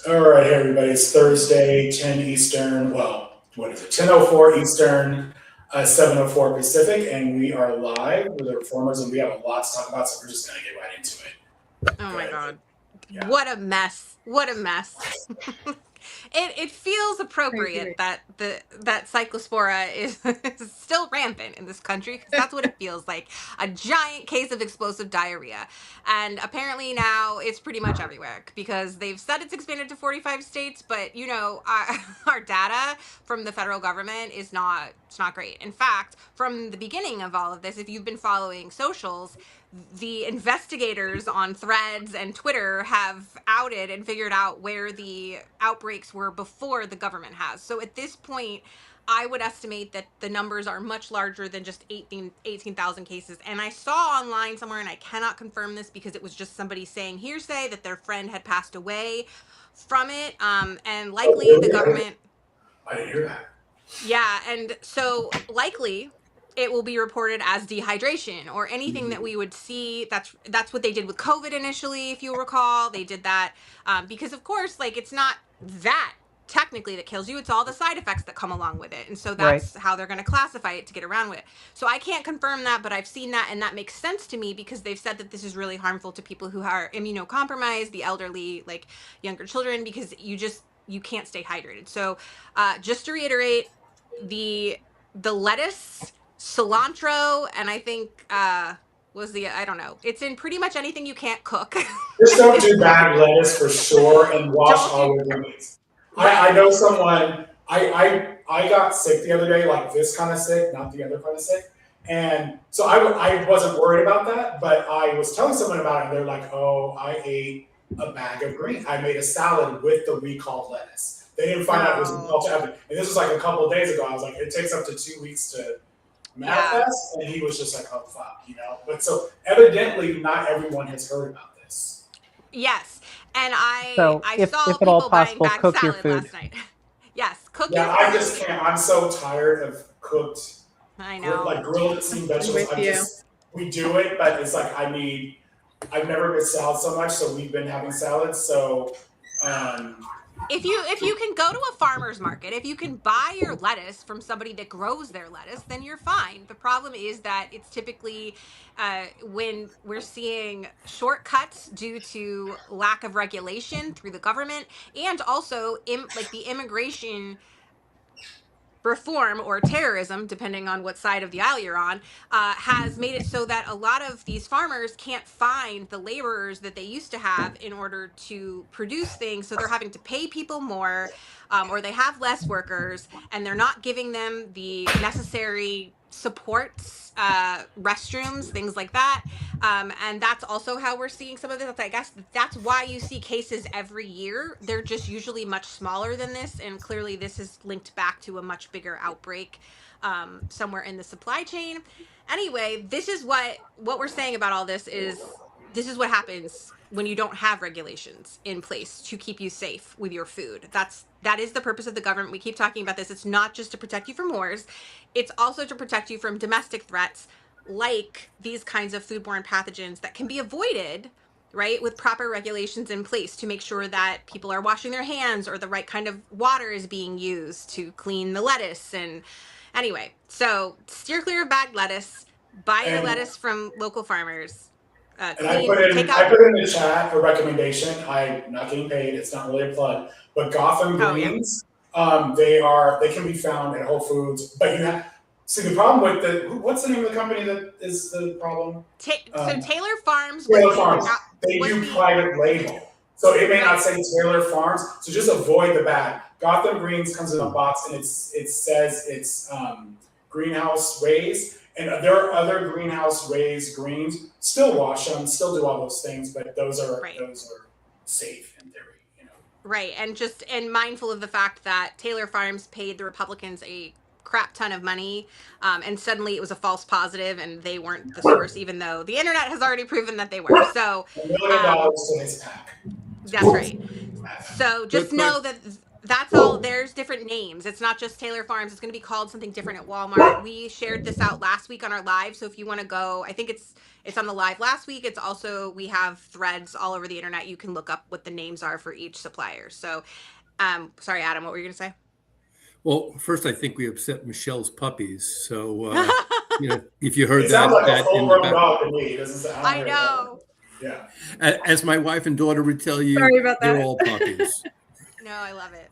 All right, hey everybody. It's Thursday, 10 Eastern. Well, what is it? 10:04 Eastern, 7:04 Pacific, and we are live with the reformers, and we have a lot to talk about, so we're just gonna get right into it. Oh Go my ahead. God. Yeah. What a mess. What a mess. It feels appropriate Crazy. that that cyclospora is still rampant in this country because that's what it feels like, a giant case of explosive diarrhea. And apparently now it's pretty much everywhere because they've said it's expanded to 45 states, but our data from the federal government is not, it's not great. In fact, from the beginning of all of this, if you've been following socials, the investigators on Threads and Twitter have outed and figured out where the outbreaks were before the government has. So at this point, I would estimate that the numbers are much larger than just 18,000 cases. And I saw online somewhere, and I cannot confirm this because it was just somebody saying hearsay, that their friend had passed away from it. And Oh, likely the really? government, I didn't hear that. yeah, and so likely it will be reported as dehydration or anything that we would see. That's what they did with COVID initially, if you recall. They did that because, of course, like it's not that technically that kills you; it's all the side effects that come along with it, and so Right. that's how they're going to classify it to get around with it. So I can't confirm that, but I've seen that, and that makes sense to me because they've said that this is really harmful to people who are immunocompromised, the elderly, like younger children, because you can't stay hydrated. So just to reiterate, the lettuce, cilantro, and I think was the I don't know. It's in pretty much anything you can't cook. Just At don't this do point. bag lettuce for sure, and wash Don't all do your greens. I right. know someone. I got sick the other day, like this kind of sick, not the other kind of sick. And so I wasn't worried about that, but I was telling someone about it, and they're like, "Oh, I ate a bag of greens. I made a salad with the recalled lettuce." They didn't find out it was Oh, recalled to and this was like a couple of days ago. I was like, "It takes up to 2 weeks to yeah. manifest," and he was just like, "Oh fuck," you know. But so evidently, not everyone has heard about this. Yes. And So, I saw if at all people buying possible, back cook your salad food. last night. Yes, cook your Yeah, I food. just can't. I'm so tired of cooked, I know. like grilled steamed I'm vegetables. with you. We do it, but it's like I've never made salad so much, so we've been having salads. So, um, If you can go to a farmer's market, if you can buy your lettuce from somebody that grows their lettuce, then you're fine. The problem is that it's typically when we're seeing shortcuts due to lack of regulation through the government, and also like the immigration reform or terrorism, depending on what side of the aisle you're on, has made it so that a lot of these farmers can't find the laborers that they used to have in order to produce things. So they're having to pay people more, or they have less workers, and they're not giving them the necessary supports, restrooms, things like that. And that's also how we're seeing some of this. I guess that's why you see cases every year. They're just usually much smaller than this, and clearly this is linked back to a much bigger outbreak somewhere in the supply chain. Anyway, this is what we're saying about all this is what happens when you don't have regulations in place to keep you safe with your food. That is the purpose of the government. We keep talking about this. It's not just to protect you from wars, it's also to protect you from domestic threats like these kinds of foodborne pathogens that can be avoided, right, with proper regulations in place to make sure that people are washing their hands or the right kind of water is being used to clean the lettuce. And anyway, so steer clear of bagged lettuce, buy your and lettuce from local farmers, and I clean, take I out. put in the chat a recommendation. I'm not getting paid. It's not really a plug, but Gotham Oh yeah. greens. They can be found at Whole Foods, but you have see the problem with what's the name of the company that is the problem? So Um, Taylor Farms Taylor Farms. They was do the private label. So it may not right. say Taylor Farms. So just avoid the bag. Gotham Greens comes in a box and it says it's greenhouse raised. And there are other greenhouse raised greens. Still wash them, still do all those things, but Right. those are safe in theory, you know. Right. And mindful of the fact that Taylor Farms paid the Republicans a crap ton of money, and suddenly it was a false positive and they weren't the source, even though the internet has already proven that they were. So $1 million um, to his pack. that's right. Math. So just Good point. know that That's all. There's different names. It's not just Taylor Farms. It's going to be called something different at Walmart. We shared this out last week on our live. So if you want to go, I think it's on the live last week. It's also, we have threads all over the internet. You can look up what the names are for each supplier. So, sorry, Adam, what were you going to say? Well, first, I think we upset Michelle's puppies. So, if you heard It sounds like a that in the full-grown back, dog to me. It doesn't sound. I know. Yeah. as my wife and daughter would tell you, Sorry about they're that. all puppies. No, I love it.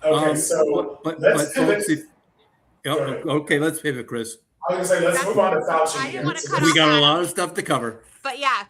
Okay, so but let's pivot. folks, okay, let's pivot, Chris. I was gonna say let's move on to Fauci. I didn't here. want to cut We off got a Adam. lot of stuff to cover. But yeah,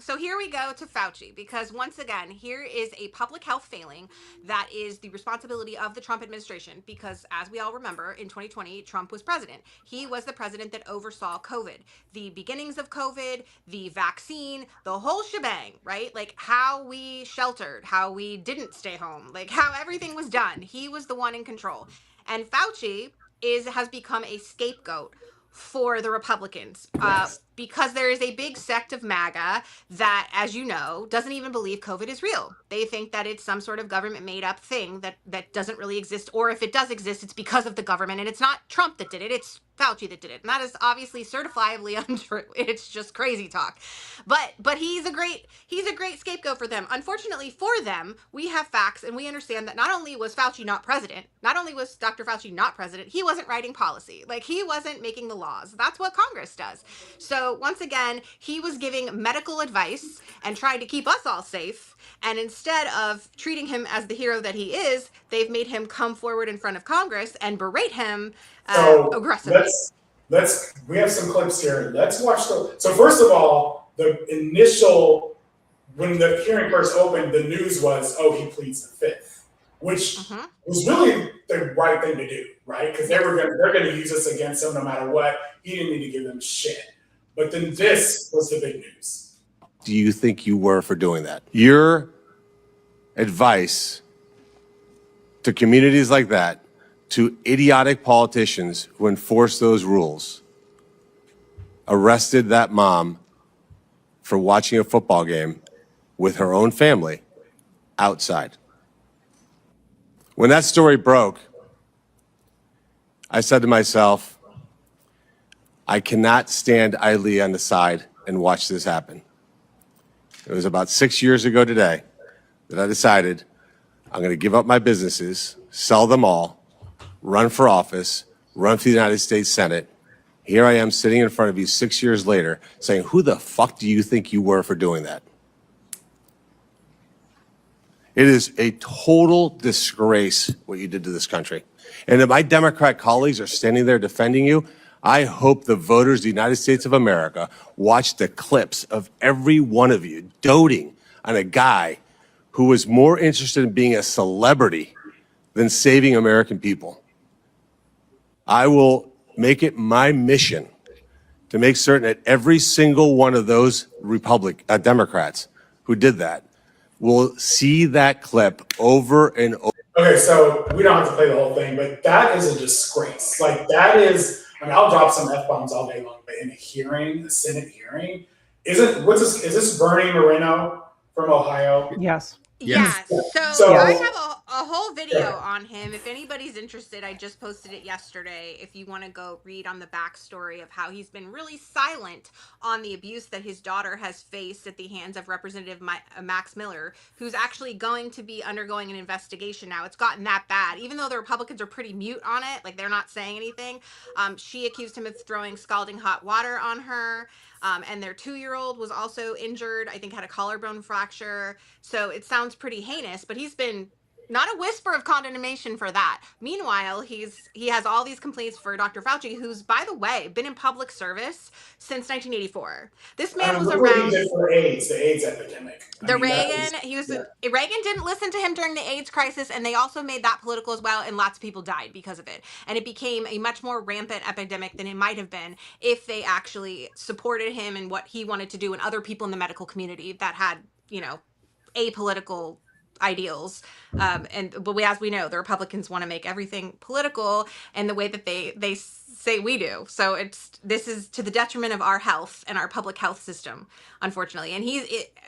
so here we go to Fauci, because once again, here is a public health failing that is the responsibility of the Trump administration, because as we all remember, in 2020, Trump was president. He was the president that oversaw COVID, the beginnings of COVID, the vaccine, the whole shebang, right? Like how we sheltered, how we didn't stay home, like how everything was done. He was the one in control. And Fauci has become a scapegoat for the Republicans, Yes. because there is a big sect of MAGA that, as you know, doesn't even believe COVID is real. They think that it's some sort of government made up thing that doesn't really exist, or if it does exist, it's because of the government, and it's not Trump that did it, it's Fauci that did it. And that is obviously certifiably untrue. It's just crazy talk. But he's a great scapegoat for them. Unfortunately for them, we have facts, and we understand that not only was Fauci not president, not only was Dr. Fauci not president, he wasn't writing policy. Like, he wasn't making the laws. That's what Congress does. So once again, he was giving medical advice and trying to keep us all safe. And instead of treating him as the hero that he is, they've made him come forward in front of Congress and berate him So aggressively. we have some clips here. Let's watch so first of all, the initial, when the hearing first opened, the news was, oh, he pleads the fifth, which was really the right thing to do, right? Because they're gonna use this against him no matter what. He didn't need to give them shit. But then this was the big news. Do you think you were for doing that? Your advice to communities like that, to idiotic politicians who enforce those rules, arrested that mom for watching a football game with her own family outside. When that story broke, I said to myself, I cannot stand idly on the side and watch this happen. It was about 6 years ago today that I decided I'm going to give up my businesses, sell them all, run for office, run for the United States Senate. Here I am sitting in front of you 6 years later saying, who the fuck do you think you were for doing that? It is a total disgrace what you did to this country. And if my Democrat colleagues are standing there defending you, I hope the voters of the United States of America watch the clips of every one of you doting on a guy who was more interested in being a celebrity than saving American people. I will make it my mission to make certain that every single one of those Democrats who did that will see that clip over and over. Okay, so we don't have to play the whole thing, but that is a disgrace. Like, that is, I mean, I'll drop some F-bombs all day long, but in a Senate hearing, is this Bernie Moreno from Ohio? Yes. Yeah. Yes. So So- I have a whole video Yeah. on him. If anybody's interested, I just posted it yesterday. If you want to go read on the backstory of how he's been really silent on the abuse that his daughter has faced at the hands of Representative Max Miller, who's actually going to be undergoing an investigation now. It's gotten that bad. Even though the Republicans are pretty mute on it, like they're not saying anything. She accused him of throwing scalding hot water on her. And their 2-year-old was also injured, I think had a collarbone fracture. So it sounds pretty heinous, but he's been not a whisper of condemnation for that. Meanwhile, he has all these complaints for Dr. Fauci, who's, by the way, been in public service since 1984. This man was Look what he around. did for AIDS, the AIDS epidemic. Reagan didn't listen to him during the AIDS crisis, and they also made that political as well, and lots of people died because of it. And it became a much more rampant epidemic than it might have been if they actually supported him and what he wanted to do, and other people in the medical community that had, apolitical ideals. But as we know, the Republicans want to make everything political and the way that they say we do. So this is to the detriment of our health and our public health system, unfortunately. And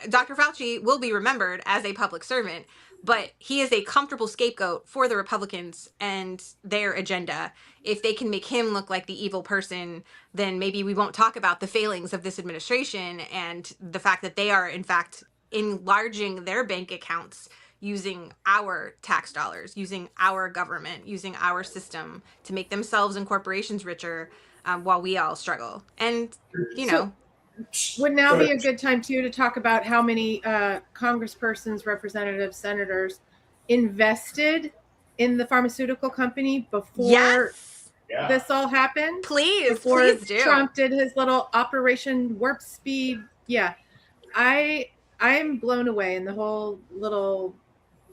Dr. Fauci will be remembered as a public servant, but he is a comfortable scapegoat for the Republicans and their agenda. If they can make him look like the evil person, then maybe we won't talk about the failings of this administration and the fact that they are, in fact, enlarging their bank accounts using our tax dollars, using our government, using our system to make themselves and corporations richer, while we all struggle. And, would now be a good time too to talk about how many congresspersons, representatives, senators invested in the pharmaceutical company before this all happened? Please do. Trump did his little Operation Warp Speed. Yeah, I'm blown away, and the whole little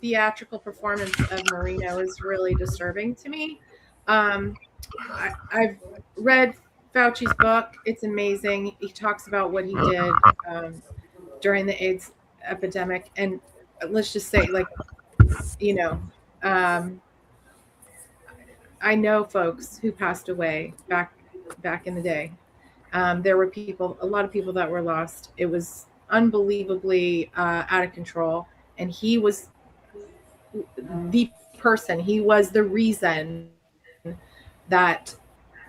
theatrical performance of Marino is really disturbing to me. I've read Fauci's book. It's amazing. He talks about what he did during the AIDS epidemic. And let's just say, I know folks who passed away back in the day. There were a lot of people that were lost. It was unbelievably out of control. And he was the person, he was the reason that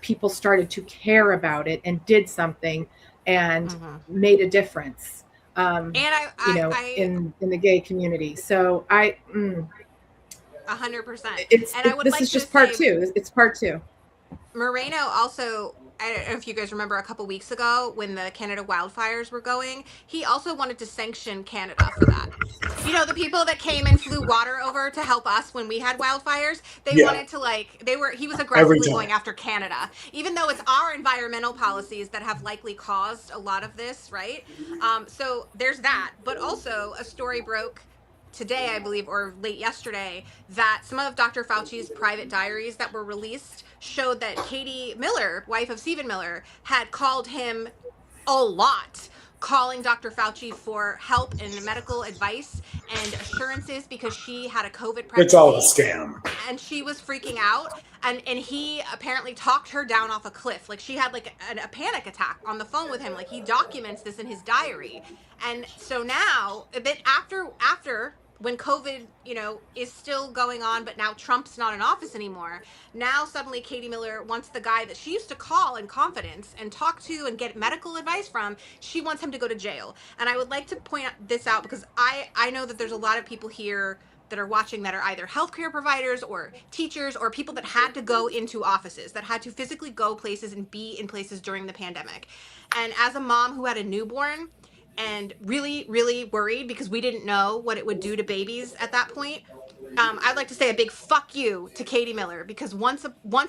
people started to care about it and did something and made a difference. In the gay community. So 100%. This is just part two. It's part two. Moreno also, I don't know if you guys remember a couple weeks ago when the Canada wildfires were going, he also wanted to sanction Canada for that. The people that came and flew water over to help us when we had wildfires, they wanted to he was aggressively going after Canada, even though it's our environmental policies that have likely caused a lot of this, right? So there's that. But also a story broke today, I believe, or late yesterday, that some of Dr. Fauci's private diaries that were released showed that Katie Miller, wife of Stephen Miller, had called him a lot, calling Dr. Fauci for help and medical advice and assurances because she had a COVID pregnancy. It's all a scam. And she was freaking out. And he apparently talked her down off a cliff. Like, she had a panic attack on the phone with him. Like, he documents this in his diary. And so now, a bit after when COVID, is still going on, but now Trump's not in office anymore. Now suddenly Katie Miller wants the guy that she used to call in confidence and talk to and get medical advice from. She wants him to go to jail. And I would like to point this out because I know that there's a lot of people here that are watching that are either healthcare providers or teachers or people that had to go into offices, that had to physically go places and be in places during the pandemic. And as a mom who had a newborn, and really, really worried because we didn't know what it would do to babies at that point, I'd like to say a big fuck you to Katie Miller, because once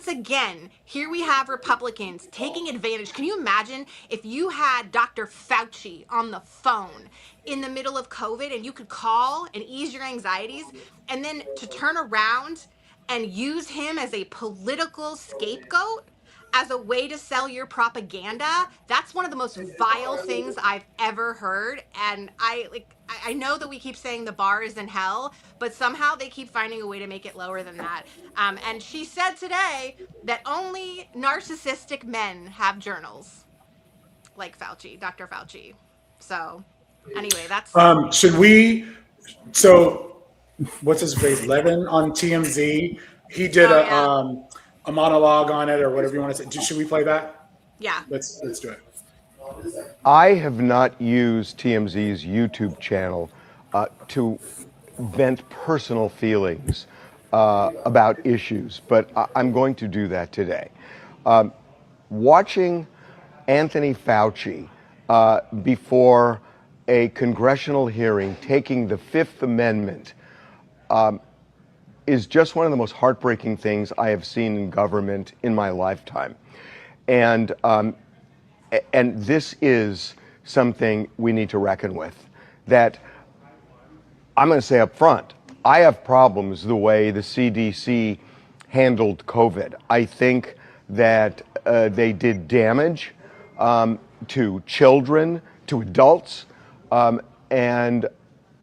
again, here we have Republicans taking advantage. Can you imagine if you had Dr. Fauci on the phone in the middle of COVID and you could call and ease your anxieties, and then to turn around and use him as a political scapegoat, as a way to sell your propaganda? That's one of the most vile things I've ever heard. And I know that we keep saying the bar is in hell, but somehow they keep finding a way to make it lower than that. And she said today that only narcissistic men have journals, like Fauci, Dr. Fauci. So anyway, that's... So what's his face? Levin on TMZ. He did a monologue on it, or whatever you want to say. Should we play that? Yeah. Let's do it. I have not used TMZ's YouTube channel to vent personal feelings about issues, but I'm going to do that today. Watching Anthony Fauci before a congressional hearing taking the Fifth Amendment is just one of the most heartbreaking things I have seen in government in my lifetime. And this is something we need to reckon with. That I'm going to say up front, I have problems the way the CDC handled COVID. I think that they did damage to children, to adults, and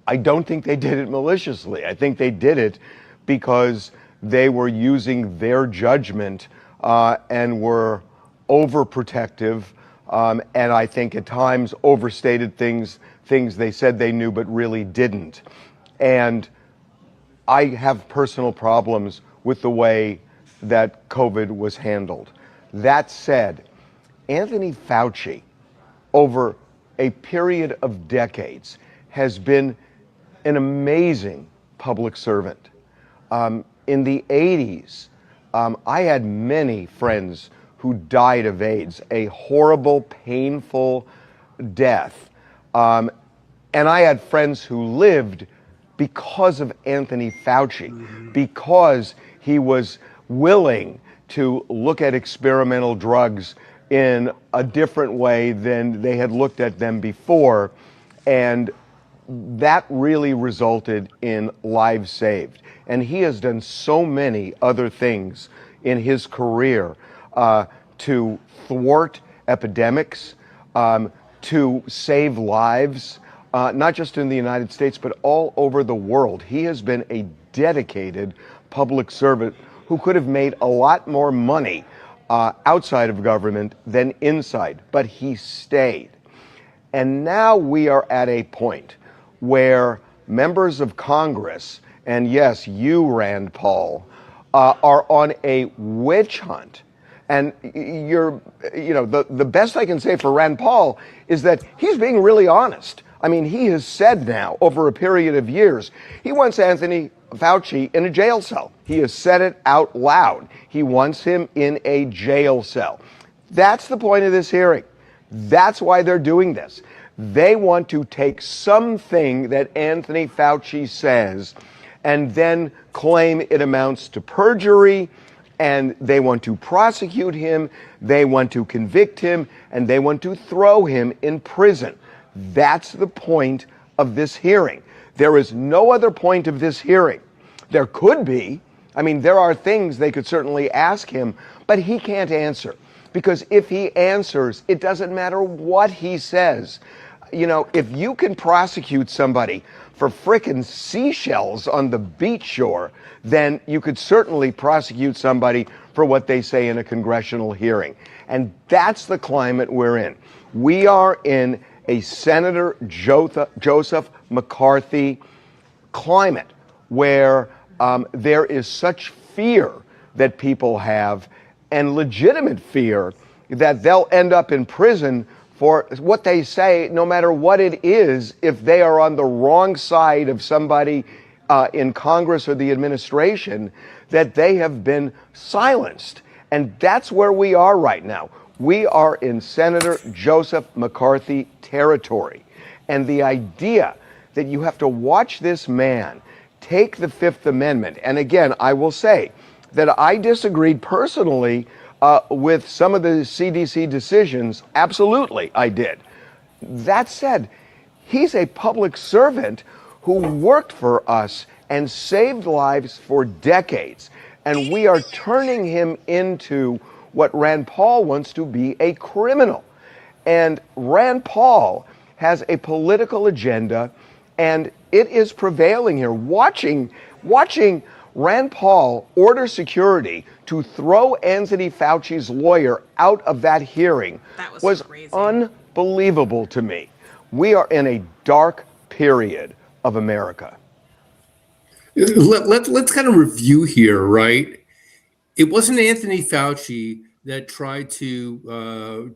I don't think they did it maliciously. I think they did it because they were using their judgment and were overprotective, and I think at times overstated things they said they knew but really didn't. And I have personal problems with the way that COVID was handled. That said, Anthony Fauci, over a period of decades, has been an amazing public servant. In the 80s, I had many friends who died of AIDS, a horrible, painful death. And I had friends who lived because of Anthony Fauci, because he was willing to look at experimental drugs in a different way than they had looked at them before. And that really resulted in lives saved. And he has done so many other things in his career to thwart epidemics, to save lives, not just in the United States, but all over the world. He has been a dedicated public servant who could have made a lot more money outside of government than inside, but he stayed. And now we are at a point where members of Congress, and yes, you, Rand Paul, are on a witch hunt. And the best I can say for Rand Paul is that he's being really honest. I mean, he has said now over a period of years, he wants Anthony Fauci in a jail cell. He has said it out loud. He wants him in a jail cell. That's the point of this hearing. That's why they're doing this. They want to take something that Anthony Fauci says and then claim it amounts to perjury, and they want to prosecute him, they want to convict him, and they want to throw him in prison. That's the point of this hearing. There is no other point of this hearing. There could be. I mean, there are things they could certainly ask him, but he can't answer. Because if he answers, it doesn't matter what he says. You know, if you can prosecute somebody for frickin' seashells on the beach shore, then you could certainly prosecute somebody for what they say in a congressional hearing. And that's the climate we're in. We are in a Senator Joseph McCarthy climate where there is such fear that people have, and legitimate fear that they'll end up in prison for what they say, no matter what it is, if they are on the wrong side of somebody in Congress or the administration, that they have been silenced. And that's where we are right now. We are in Senator Joseph McCarthy territory. And the idea that you have to watch this man take the Fifth Amendment, and again, I will say that I disagreed personally with some of the CDC decisions. Absolutely, I did. That said, he's a public servant who worked for us and saved lives for decades. And we are turning him into what Rand Paul wants to be, a criminal. And Rand Paul has a political agenda, and it is prevailing here. Watching Rand Paul order security to throw Anthony Fauci's lawyer out of that hearing was crazy. Unbelievable to me. We are in a dark period of America. Let's kind of review here, right? It wasn't Anthony Fauci that tried to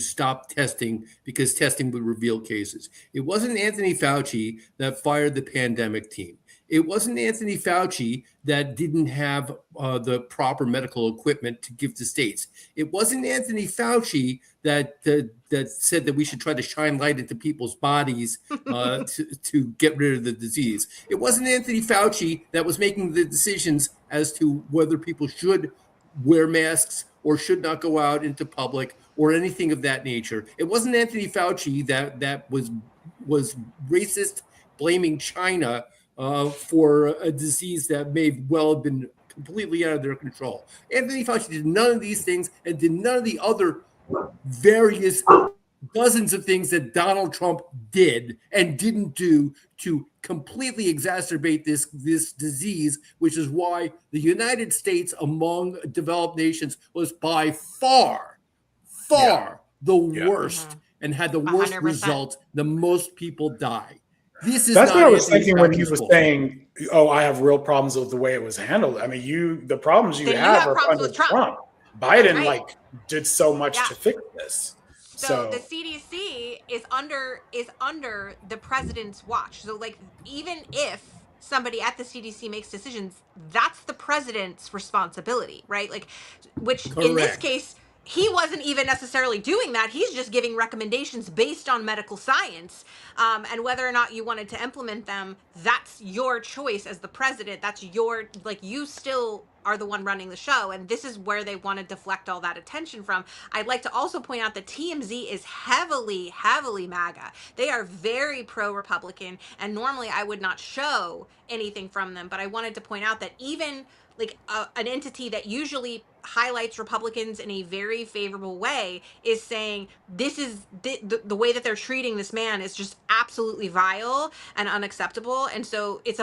stop testing because testing would reveal cases. It wasn't Anthony Fauci that fired the pandemic team. It wasn't Anthony Fauci that didn't have the proper medical equipment to give to states. It wasn't Anthony Fauci that said that we should try to shine light into people's bodies to get rid of the disease. It wasn't Anthony Fauci that was making the decisions as to whether people should wear masks or should not go out into public or anything of that nature. It wasn't Anthony Fauci that was racist, blaming China for a disease that may well have been completely out of their control. Anthony Fauci did none of these things and did none of the other various dozens of things that Donald Trump did and didn't do to completely exacerbate this disease, which is why the United States among developed nations was by far the worst and had the worst 100%. results. The most people die. This is That's not what I was Anthony thinking when he Fauci's was fault. saying, "Oh, I have real problems with the way it was handled." I mean, the problems you Then you have have are problems under with Trump. Trump. Biden Right. did so much Yeah. to fix this. So the CDC is under the president's watch. So like even if somebody at the CDC makes decisions, that's the president's responsibility, right? Like which in this Correct. case he wasn't even necessarily doing that. He's just giving recommendations based on medical science. And whether or not you wanted to implement them, that's your choice as the president. That's your, like, you still are the one running the show. And this is where they want to deflect all that attention from. I'd like to also point out that TMZ is heavily, heavily MAGA. They are very pro-Republican. And normally I would not show anything from them. But I wanted to point out that even like an entity that usually highlights Republicans in a very favorable way is saying this is the way that they're treating this man is just absolutely vile and unacceptable. And so it's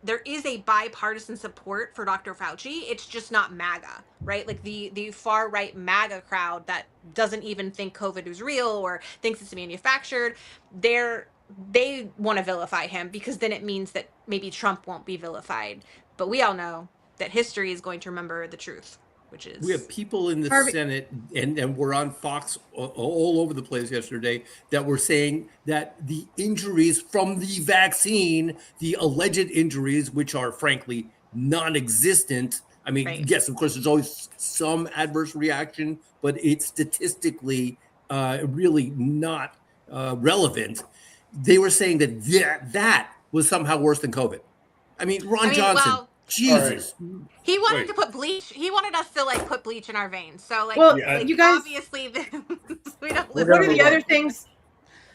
there is a bipartisan support for Dr. Fauci. It's just not MAGA, right? Like the far right MAGA crowd that doesn't even think COVID is real or thinks it's manufactured. They want to vilify him because then it means that maybe Trump won't be vilified. But we all know that history is going to remember the truth, which is We have people in the Harvey- Senate, and we're on Fox all over the place yesterday, that were saying that the injuries from the vaccine, the alleged injuries, which are frankly non-existent. I mean, Right. yes, of course, there's always some adverse reaction, but it's statistically really not relevant. They were saying that was somehow worse than COVID. I mean, Ron Johnson, well, Jesus. he wanted Right. to put bleach. He wanted us to like put bleach in our veins. So like, Well, Yeah. you guys, obviously we don't We're live. gonna one of move the on. other things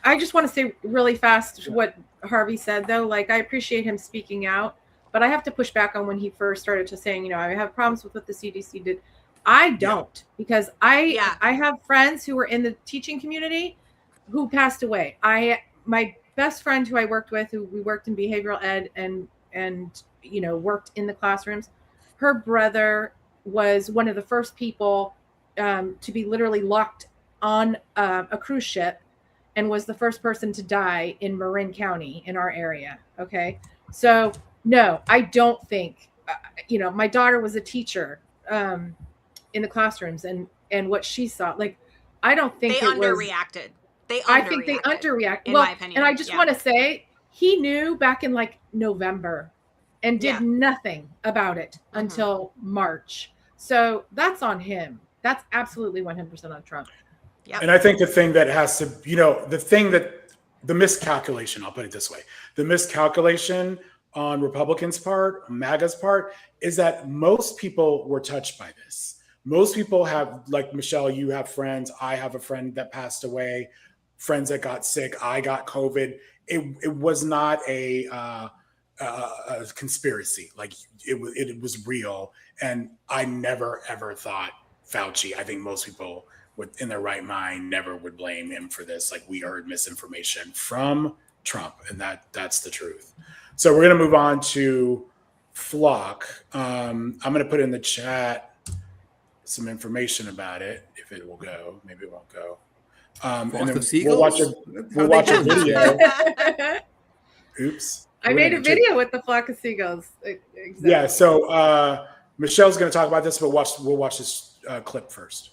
I just want to say really fast what Harvey said though. Like I appreciate him speaking out, but I have to push back on when he first started to saying, you know, I have problems with what the CDC did. I don't because I have friends who were in the teaching community who passed away. My best friend who I worked with, who we worked in behavioral ed and you know worked in the classrooms, her brother was one of the first people to be literally locked on a cruise ship and was the first person to die in Marin County in our area. Okay. So no, I don't think, you know, my daughter was a teacher in the classrooms and what she saw, like, I don't think They underreacted. I think they underreact. In Well, my opinion. and I just want to say he knew back in like November and did nothing about it until March. So that's on him. That's absolutely 100% on Trump. Yep. And I think the thing that has to, you know, the miscalculation, I'll put it this way, the miscalculation on Republicans' part, MAGA's part, is that most people were touched by this. Most people have, like Michelle, you have friends. I have a friend that passed away, friends that got sick. I got COVID. It was not a conspiracy. Like it was real. And I never, ever thought Fauci, I think most people in their right mind never would blame him for this. Like we heard misinformation from Trump, and that's the truth. So we're going to move on to Flock. I'm going to put in the chat some information about it, if it will go. Maybe it won't go. And Flock then of seagulls? we'll watch a video. I Oops. made a video with the flock of seagulls. Exactly. Yeah. So Michelle's going to talk about this, but we'll watch this clip first.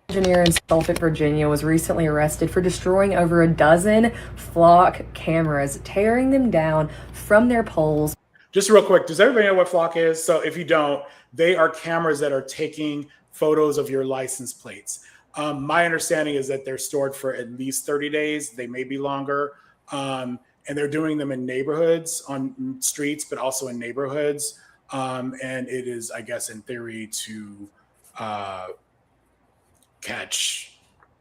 Engineer in Suffolk, Virginia, was recently arrested for destroying over a dozen Flock cameras, tearing them down from their poles. Just real quick, does everybody know what Flock is? So if you don't, they are cameras that are taking photos of your license plates. My understanding is that they're stored for at least 30 days. They may be longer. And they're doing them in neighborhoods, on streets, but also in neighborhoods. And it is, I guess, in theory to catch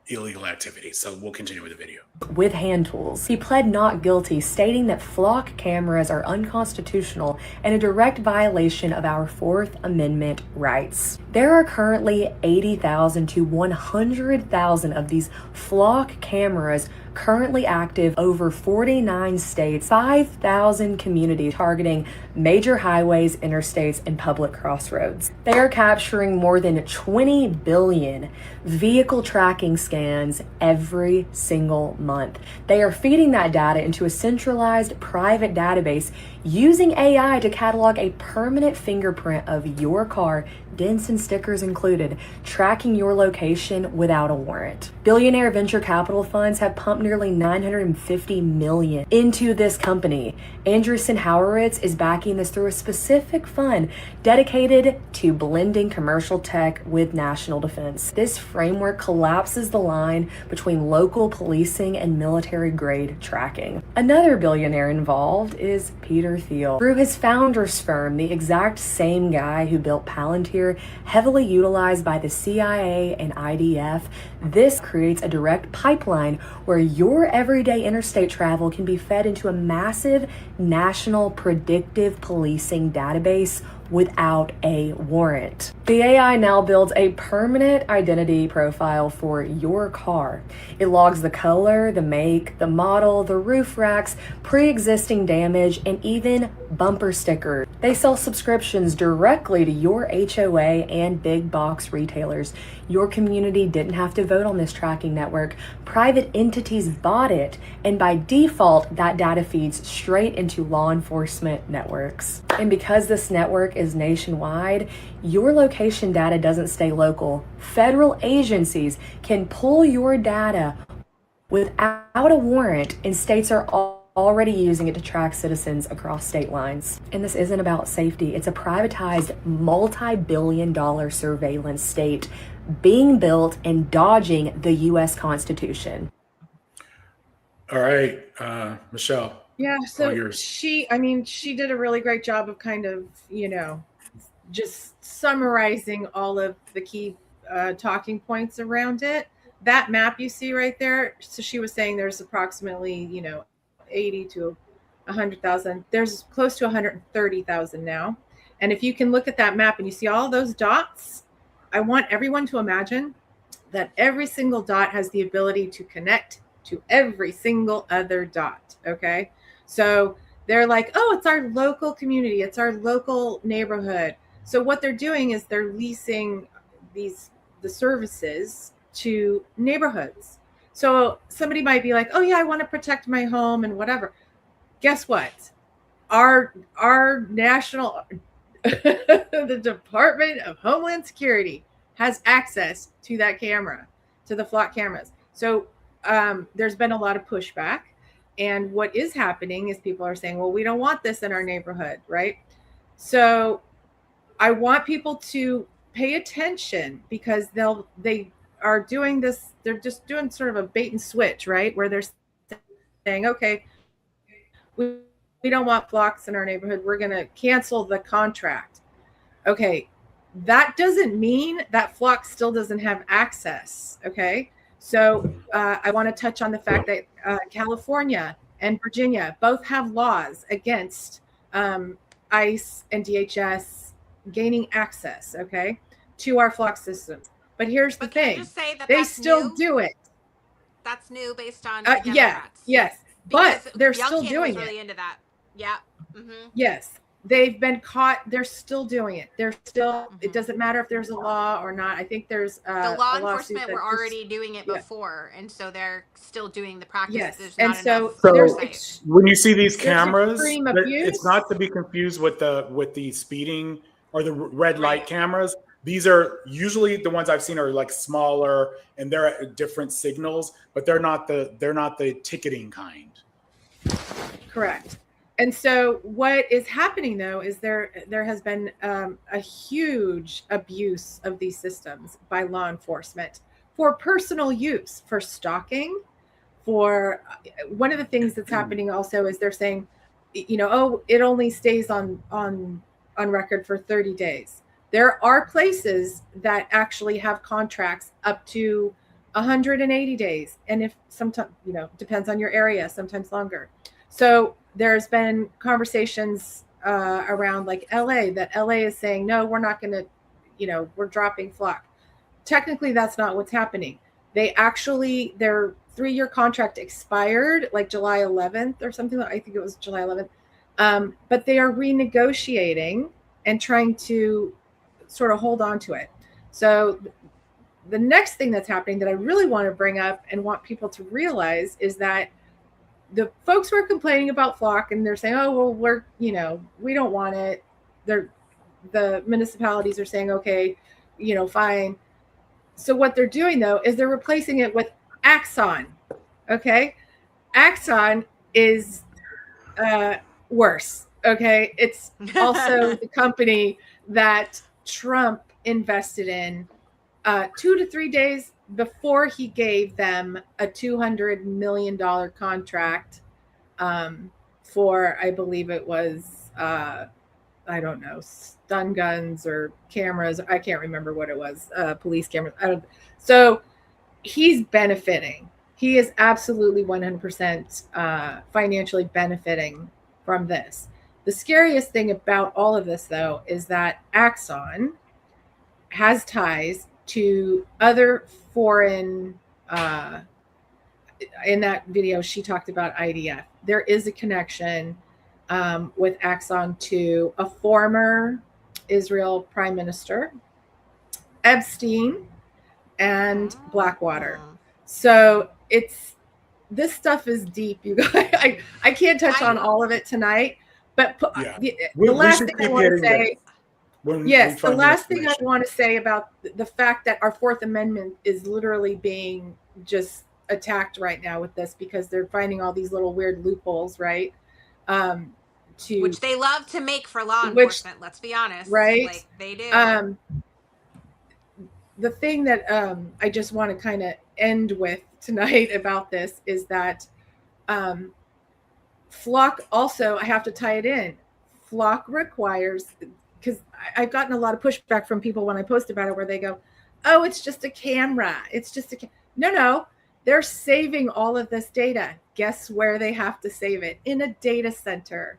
illegal activity. So we'll continue with the video. With hand tools. He pled not guilty, stating that flock cameras are unconstitutional and a direct violation of our Fourth Amendment rights. There are currently 80,000 to 100,000 of these flock cameras currently active over 49 states, 5,000 communities targeting major highways, interstates, and public crossroads. They are capturing more than 20 billion vehicle tracking scans every single month. They are feeding that data into a centralized private database using AI to catalog a permanent fingerprint of your car, dents and stickers included, tracking your location without a warrant. Billionaire venture capital funds have pumped nearly $950 million into this company. Andreessen Horowitz is backing this through a specific fund dedicated to blending commercial tech with national defense. This framework collapses the line between local policing and military-grade tracking. Another billionaire involved is Peter Thiel. Through his founder's firm, the exact same guy who built Palantir, heavily utilized by the CIA and IDF, this creates a direct pipeline where your everyday interstate travel can be fed into a massive national predictive policing database without a warrant. The AI now builds a permanent identity profile for your car. It logs the color, the make, the model, the roof racks, pre-existing damage, and even bumper stickers. They sell subscriptions directly to your HOA and big box retailers. Your community didn't have to vote on this tracking network. Private entities bought it, and by default, that data feeds straight into law enforcement networks. And because this network is nationwide, your location data doesn't stay local. Federal agencies can pull your data without a warrant, and states are already using it to track citizens across state lines. And this isn't about safety. It's a privatized multi-billion-dollar surveillance state being built and dodging the U.S. Constitution. All right, Michelle. Yeah, All so yours. she did a really great job of kind of, just summarizing all of the key talking points around it. That map you see right there, so she was saying there's approximately, 80 to 100,000. There's close to 130,000 now. And if you can look at that map and you see all those dots, I want everyone to imagine that every single dot has the ability to connect to every single other dot, okay? So they're like, oh, it's our local community, it's our local neighborhood. So what they're doing is they're leasing the services to neighborhoods. So somebody might be like, oh yeah, I want to protect my home and whatever. Guess what? Our national, the Department of Homeland Security has access to that camera, to the flock cameras. So there's been a lot of pushback. And what is happening is people are saying, well, we don't want this in our neighborhood, right? So I want people to pay attention, because they are doing this, they're just doing sort of a bait and switch, right? Where they're saying, okay, we don't want flocks in our neighborhood, we're going to cancel the contract. Okay, that doesn't mean that flock still doesn't have access, okay? So I want to touch on the fact that California and Virginia both have laws against ICE and DHS gaining access, okay, to our flock systems. But here's the thing, just say that they still new? do it. That's new based on Yes, Because but they're Young still Kid doing was really it. into that. Yeah. Mm-hmm. Yes, they've been caught. They're still doing it. They're still. It doesn't matter if there's a law or not. I think there's The a law lawsuit enforcement that were just- already doing it yeah. before, and so they're still doing the practice. Yes, There's and not so enough So- there's oversight. When you see these There's cameras, extreme that- abuse. it's not to be confused with the speeding or the red light cameras. These are usually the ones I've seen are like smaller, and they're at different signals, but they're not the ticketing kind. Correct. And so what is happening though is there has been a huge abuse of these systems by law enforcement for personal use, for stalking, for one of the things that's happening also is they're saying, oh, it only stays on record for 30 days. There are places that actually have contracts up to 180 days. And if sometimes, depends on your area, sometimes longer. So there's been conversations around like LA, that LA is saying, no, we're not going to, we're dropping flock. Technically, that's not what's happening. Their 3-year contract expired like July 11th or something. I think it was July 11th. But they are renegotiating and trying to sort of hold on to it. So the next thing that's happening that I really want to bring up and want people to realize is that the folks who are complaining about flock and they're saying, oh, well, we don't want it. The municipalities are saying, okay, fine. So what they're doing though, is they're replacing it with Axon. Okay. Axon is worse. Okay. It's also the company that Trump invested in 2 to 3 days before he gave them a $200 million contract for, I believe it was, I don't know, stun guns or cameras. I can't remember what it was, police cameras. So he's benefiting. He is absolutely 100% financially benefiting from this. The scariest thing about all of this, though, is that Axon has ties to other foreign, in that video, she talked about IDF. There is a connection with Axon to a former Israel prime minister, Epstein, and Blackwater. So this stuff is deep, you guys. I can't touch on all of it tonight, but the last thing I want to say, the last thing I want to say about the fact that our Fourth Amendment is literally being just attacked right now with this, because they're finding all these little weird loopholes, right? Which they love to make for law enforcement, let's be honest. Right? Like they do. The thing that I just want to kind of end with tonight about this is that Flock also, I have to tie it in. Flock requires, because I've gotten a lot of pushback from people when I post about it, where they go, oh, it's just a camera. It's just no, they're saving all of this data. Guess where they have to save it? In a data center.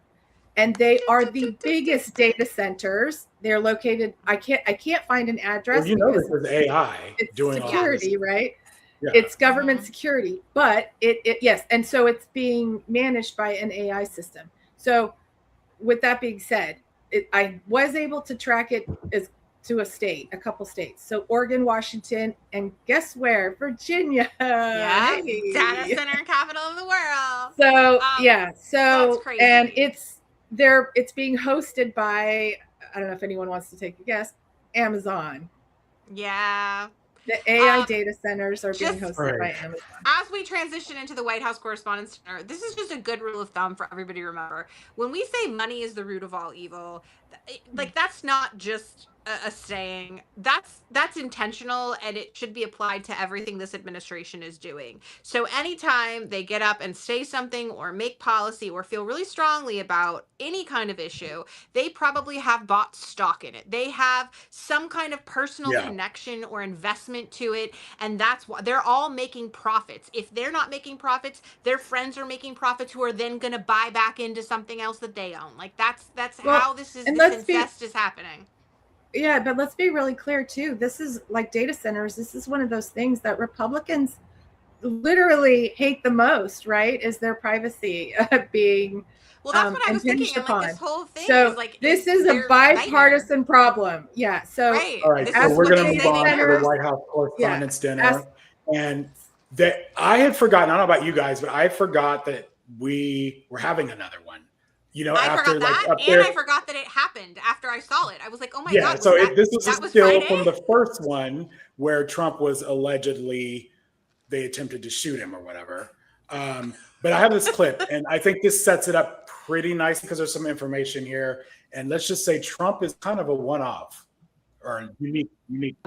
And they are the biggest data centers. They're located. I can't find an address. Well, this is AI it's doing security, all this. right? Yeah. It's government security, but yes, and so it's being managed by an AI system. So, with that being said, I was able to track it to a couple states. So Oregon, Washington, and guess where? Virginia. Yeah, Hey. data center capital of the world. So that's crazy. And it's being hosted by, I don't know if anyone wants to take a guess, Amazon. Yeah. The AI data centers are being hosted by Amazon. As we transition into the White House Correspondents' Dinner, this is just a good rule of thumb for everybody to remember. When we say money is the root of all evil, like that's not just a saying. That's intentional, and it should be applied to everything this administration is doing. So anytime they get up and say something or make policy or feel really strongly about any kind of issue, they probably have bought stock in it. They have some kind of personal connection or investment to it, and that's why they're all making profits. If they're not making profits, their friends are making profits, who are then going to buy back into something else that they own. Like that's how this incest is happening. Yeah, but let's be really clear too. This is like data centers. This is one of those things that Republicans literally hate the most, right? Is their privacy being well, that's what I was thinking. Upon. Like this whole thing so is like this is a bipartisan problem. Yeah. So all right, so we're going to move on to the White House Correspondents' Dinner, and that I had forgotten. I don't know about you guys, but I forgot that we were having another one. I forgot that, and I forgot that it happened after I saw it. I was like, "Oh my god!" Yeah, so this was still from the first one where Trump was allegedly they attempted to shoot him or whatever. But I have this clip, and I think this sets it up pretty nicely because there's some information here. And let's just say Trump is kind of a one-off, or unique.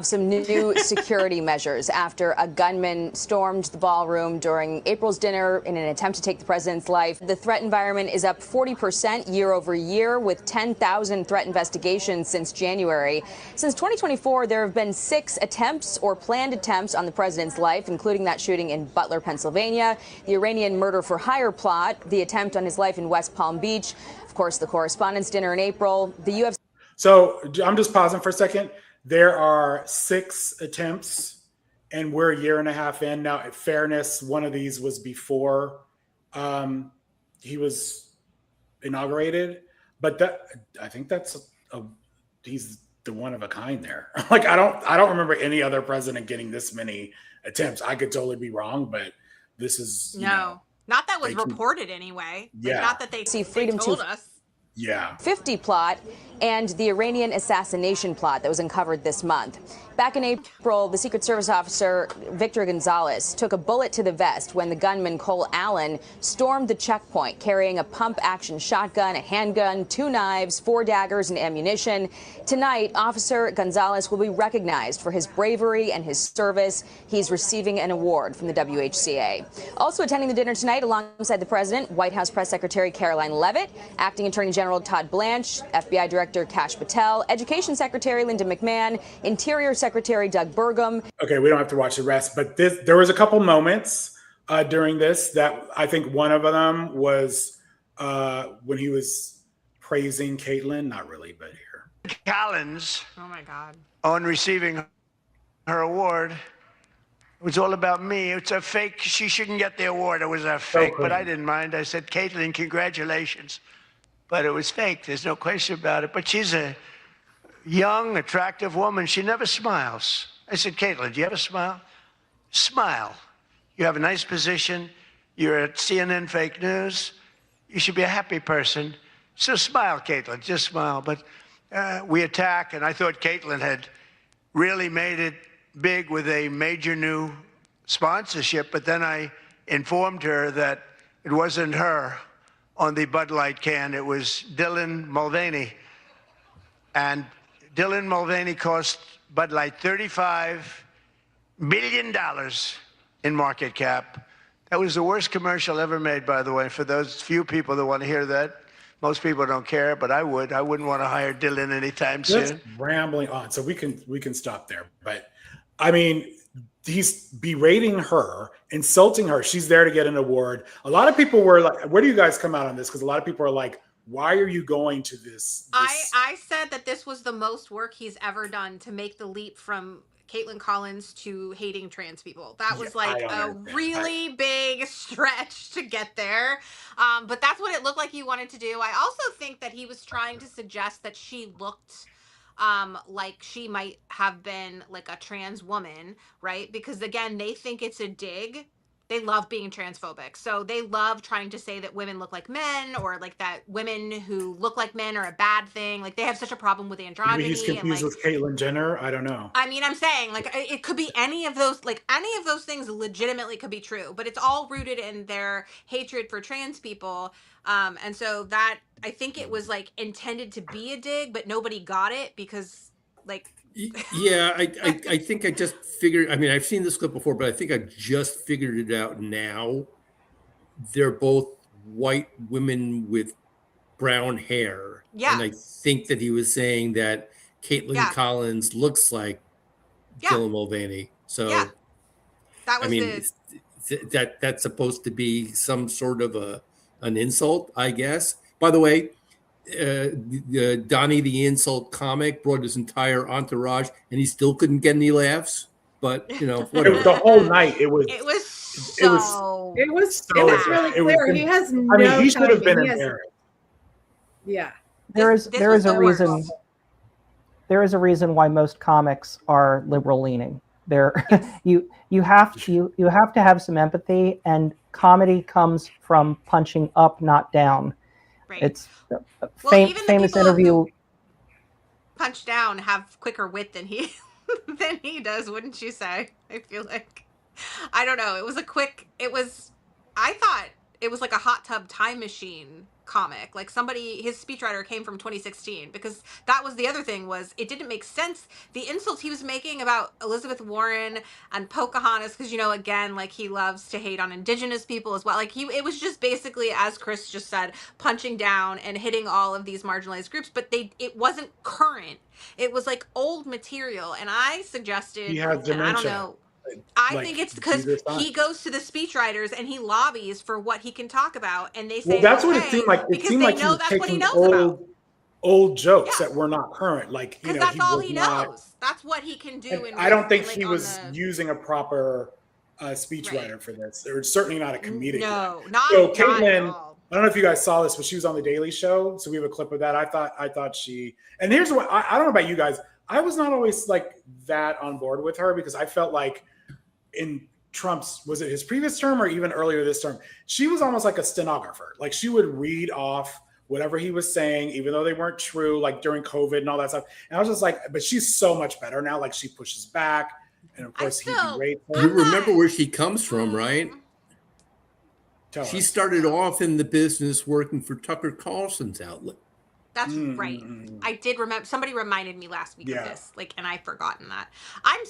Some new security measures after a gunman stormed the ballroom during April's dinner in an attempt to take the president's life. The threat environment is up 40% year over year, with 10,000 threat investigations since January. Since 2024, there have been 6 attempts or planned attempts on the president's life, including that shooting in Butler, Pennsylvania, the Iranian murder for hire plot, the attempt on his life in West Palm Beach, of course, the Correspondents' Dinner in April, the UFC. So I'm just pausing for a second. There are 6 attempts, and we're a year and a half in now. In fairness, one of these was before he was inaugurated, but I think he's the one of a kind there. Like I don't remember any other president getting this many attempts. I could totally be wrong, but this is not that was reported anyway. Like, Yeah. not that they Freedom told to us. Yeah. 50 plot and the Iranian assassination plot that was uncovered this month. Back in April, the Secret Service officer Victor Gonzalez took a bullet to the vest when the gunman Cole Allen stormed the checkpoint carrying a pump-action shotgun, a handgun, 2 knives, 4 daggers, and ammunition. Tonight, Officer Gonzalez will be recognized for his bravery and his service. He's receiving an award from the WHCA. Also attending the dinner tonight alongside the president, White House Press Secretary Caroline Leavitt, Acting Attorney General Todd Blanche, FBI Director Kash Patel, Education Secretary Linda McMahon, Interior Secretary Doug Burgum. Okay, we don't have to watch the rest, but there was a couple moments during this that I think one of them was when he was praising Caitlyn. Not really, but here. Collins, Oh my God. on receiving her award, it was all about me. It's a fake. She shouldn't get the award. It was a fake, but I didn't mind. I said, Caitlyn, congratulations. But it was fake. There's no question about it. But she's a young, attractive woman. She never smiles. I said, Caitlyn, do you ever smile? Smile. You have a nice position. You're at CNN Fake News. You should be a happy person. So smile, Caitlyn. Just smile. But we attack, and I thought Caitlyn had really made it big with a major new sponsorship. But then I informed her that it wasn't her on the Bud Light can. It was Dylan Mulvaney. And Dylan Mulvaney cost Bud Light $35 billion in market cap. That was the worst commercial ever made, by the way, for those few people that want to hear that. Most people don't care, but I would. I wouldn't want to hire Dylan anytime Just soon. rambling on, so we can stop there. But I mean, he's berating her, insulting her. She's there to get an award. A lot of people were like, where do you guys come out on this? Because a lot of people are like, why are you going to this? I said that this was the most work he's ever done to make the leap from Caitlyn Collins to hating trans people. That was like a really big stretch to get there. But that's what it looked like he wanted to do. I also think that he was trying to suggest that she looked like she might have been like a trans woman, right? Because again, they think it's a dig. They love being transphobic. So they love trying to say that women look like men, or like that women who look like men are a bad thing. Like they have such a problem with androgyny. Maybe he's confused with Caitlyn Jenner. I don't know. I mean, I'm saying like it could be any of those, like any of those things legitimately could be true, but it's all rooted in their hatred for trans people. And so that, I think it was like intended to be a dig, but nobody got it because like, Yeah, I think I just figured. I mean, I've seen this clip before, but I think I just figured it out now. They're both white women with brown hair. Yeah. And I think that he was saying that Caitlyn Collins looks like Dylan Mulvaney. So, that was I mean, that's supposed to be some sort of an insult, I guess. By the way, Donnie the Insult comic brought his entire entourage, and he still couldn't get any laughs. But you know, whatever. The whole night, it was really clear. He has no. I mean, he should have been timing. embarrassed. Yeah. There is a reason. There is a reason why most comics are liberal leaning. You have to have some empathy, and comedy comes from punching up, not down. Right. It's famous interview. Punch down have quicker wit than he does, wouldn't you say? I feel like, I don't know. I thought it was like a hot tub time machine comic. Like somebody, his speechwriter came from 2016, because that was the other thing, was it didn't make sense. The insults he was making about Elizabeth Warren and Pocahontas, because, you know, again, like he loves to hate on indigenous people as well. Like it was just basically, as Chris just said, punching down and hitting all of these marginalized groups, but it wasn't current. It was like old material. And I suggested, He has and I don't dementia. know, I Like, think it's because Jesus on. he goes to the speechwriters and he lobbies for what he can talk about, and they say, Well, that's what it okay, seemed like. It because seemed they like he know was that's what he taking knows about. old jokes Yeah. that were not current. Like, you Because know, that's all was he not- knows. That's what he can do. and And I don't think like, he on was the- using a proper speechwriter for this. Or certainly not a comedic. No, one. not, So not at Caitlyn, all. I don't know if you guys saw this, but she was on the Daily Show. So we have a clip of that. I thought she, and here's what, I don't know about you guys. I was not always like that on board with her, because I felt like in Trump's, was it his previous term or even earlier this term, she was almost like a stenographer. Like she would read off whatever he was saying, even though they weren't true, like during COVID and all that stuff. And I was just like, but she's so much better now. Like she pushes back. And of course he berates her. You remember where she comes from, right? Tell She us. started off in the business working for Tucker Carlson's outlet. That's right. I did remember, somebody reminded me last week of this, like, and I've forgotten that. I'm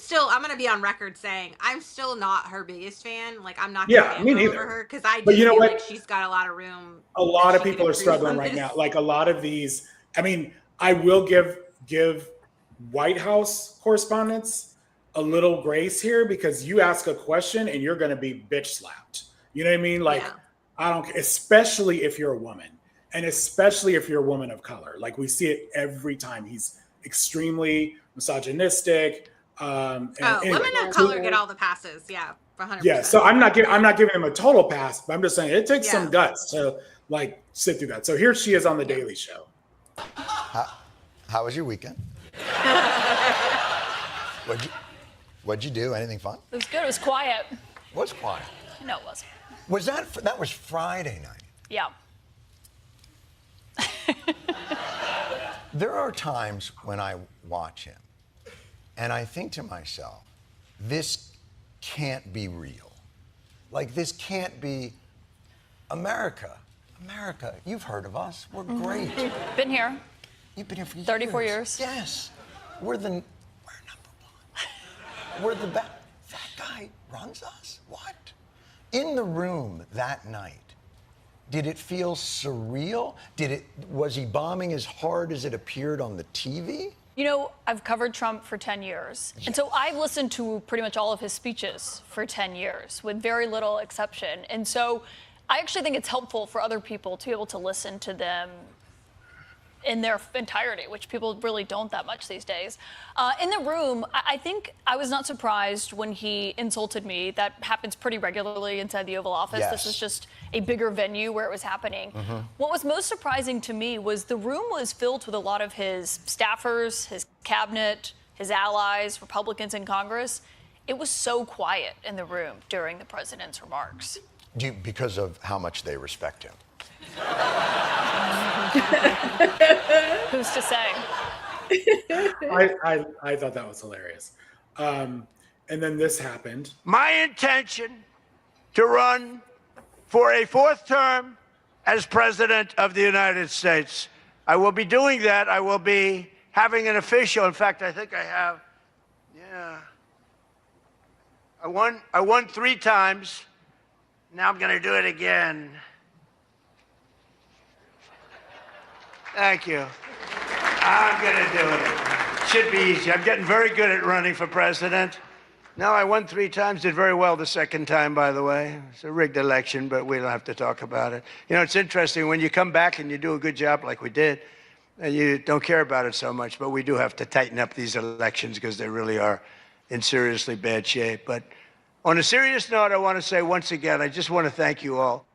going to be on record saying I'm still not her biggest fan. Like, I'm not going to me over neither. her, because I But do you know feel what? like she's got a lot of room. A lot of she people could are improve struggling on right this. now. Like a lot of these, I mean, I will give White House correspondents a little grace here, because you ask a question and you're going to be bitch slapped. You know what I mean? Like, I don't care, especially if you're a woman, and especially if you're a woman of color. Like we see it every time. He's extremely misogynistic. And anyway, Women of color get all the passes. Yeah, 100%. yeah. So I'm not giving him a total pass, but I'm just saying it takes some guts to like sit through that. So here she is on the Daily Show. How was your weekend? What'd you do? Anything fun? It was good. It was quiet. What's quiet? No, it wasn't. Was that was Friday night? Yeah. There are times when I watch him and I think to myself, this can't be real. Like, this can't be America. America, you've heard of us. We're great. Been here. You've been here for 34 years. Yes. We're number one. We're the best. That guy runs us? What? In the room that night, did it feel surreal? Was he bombing as hard as it appeared on the TV? You know, I've covered Trump for 10 years. And so I've listened to pretty much all of his speeches for 10 years, with very little exception. And so I actually think it's helpful for other people to be able to listen to them in their entirety, which people really don't that much these days. In the room, I think I was not surprised when he insulted me. That happens pretty regularly inside the Oval Office. Yes. This was just a bigger venue where it was happening. What was most surprising to me was the room was filled with a lot of his staffers, his cabinet, his allies, Republicans in Congress. It was so quiet in the room during the president's remarks. Because of how much they respect him. Who's to say? I thought that was hilarious. And then this happened. My intention to run for a fourth term as president of the United States. I will be doing that. I will be having an official. In fact, I think I have. Yeah. I won 3 times. Now I'm going to do it again. Thank you. I'm going to do it. Should be easy. I'm getting very good at running for president. No, I won 3 times, did very well the second time, by the way. It's a rigged election, but we don't have to talk about it. You know, it's interesting when you come back and you do a good job like we did, and you don't care about it so much, but we do have to tighten up these elections because they really are in seriously bad shape. But on a serious note, I want to say once again, I just want to thank you all.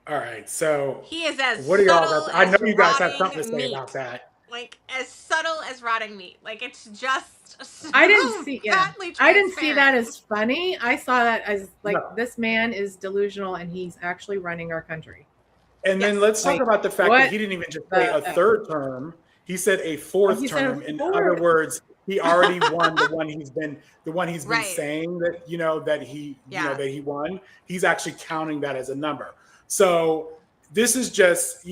All right, so He is as what are y'all? subtle I know as you guys have rotting something to say meat. about that. Like, as subtle as rotting meat. Like, it's just so I didn't see fatly I didn't see that transparent. as funny. I saw that as like, No. this man is delusional and he's actually running our country. And then Yes. let's talk Like, about the fact what that he didn't even just say a the- third term. He said a fourth He said a term. In fourth. other words, he already won the one he's been Right. saying that that he Yeah. that he won. He's actually counting that as a number. So this is just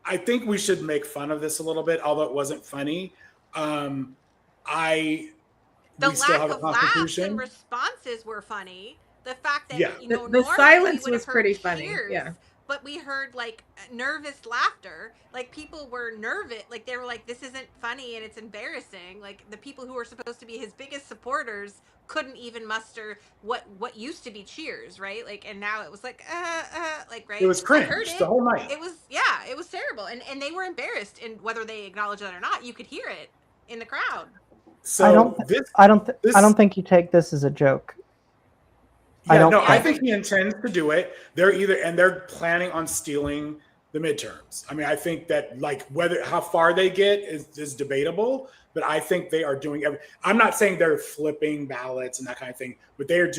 I think we should make fun of this a little bit, although it wasn't funny. The We still lack have a of laughs constitution. and responses were funny. The fact that Yeah. The normally silence we would was have heard pretty funny, cheers, yeah. but we heard like nervous laughter. Like people were nervous, like they were like, "This isn't funny and it's embarrassing." Like the people who were supposed to be his biggest supporters couldn't even muster what used to be cheers, right? Like, and now it was like, like right. It was I heard cringe it. the whole night. It was it was terrible, and they were embarrassed, and whether they acknowledge that or not, you could hear it in the crowd. So I don't think you take this as a joke. I think he intends to do it. They're planning on stealing the midterms. I mean, I think that like how far they get is debatable, but I think they are doing I'm not saying they're flipping ballots and that kind of thing, but they're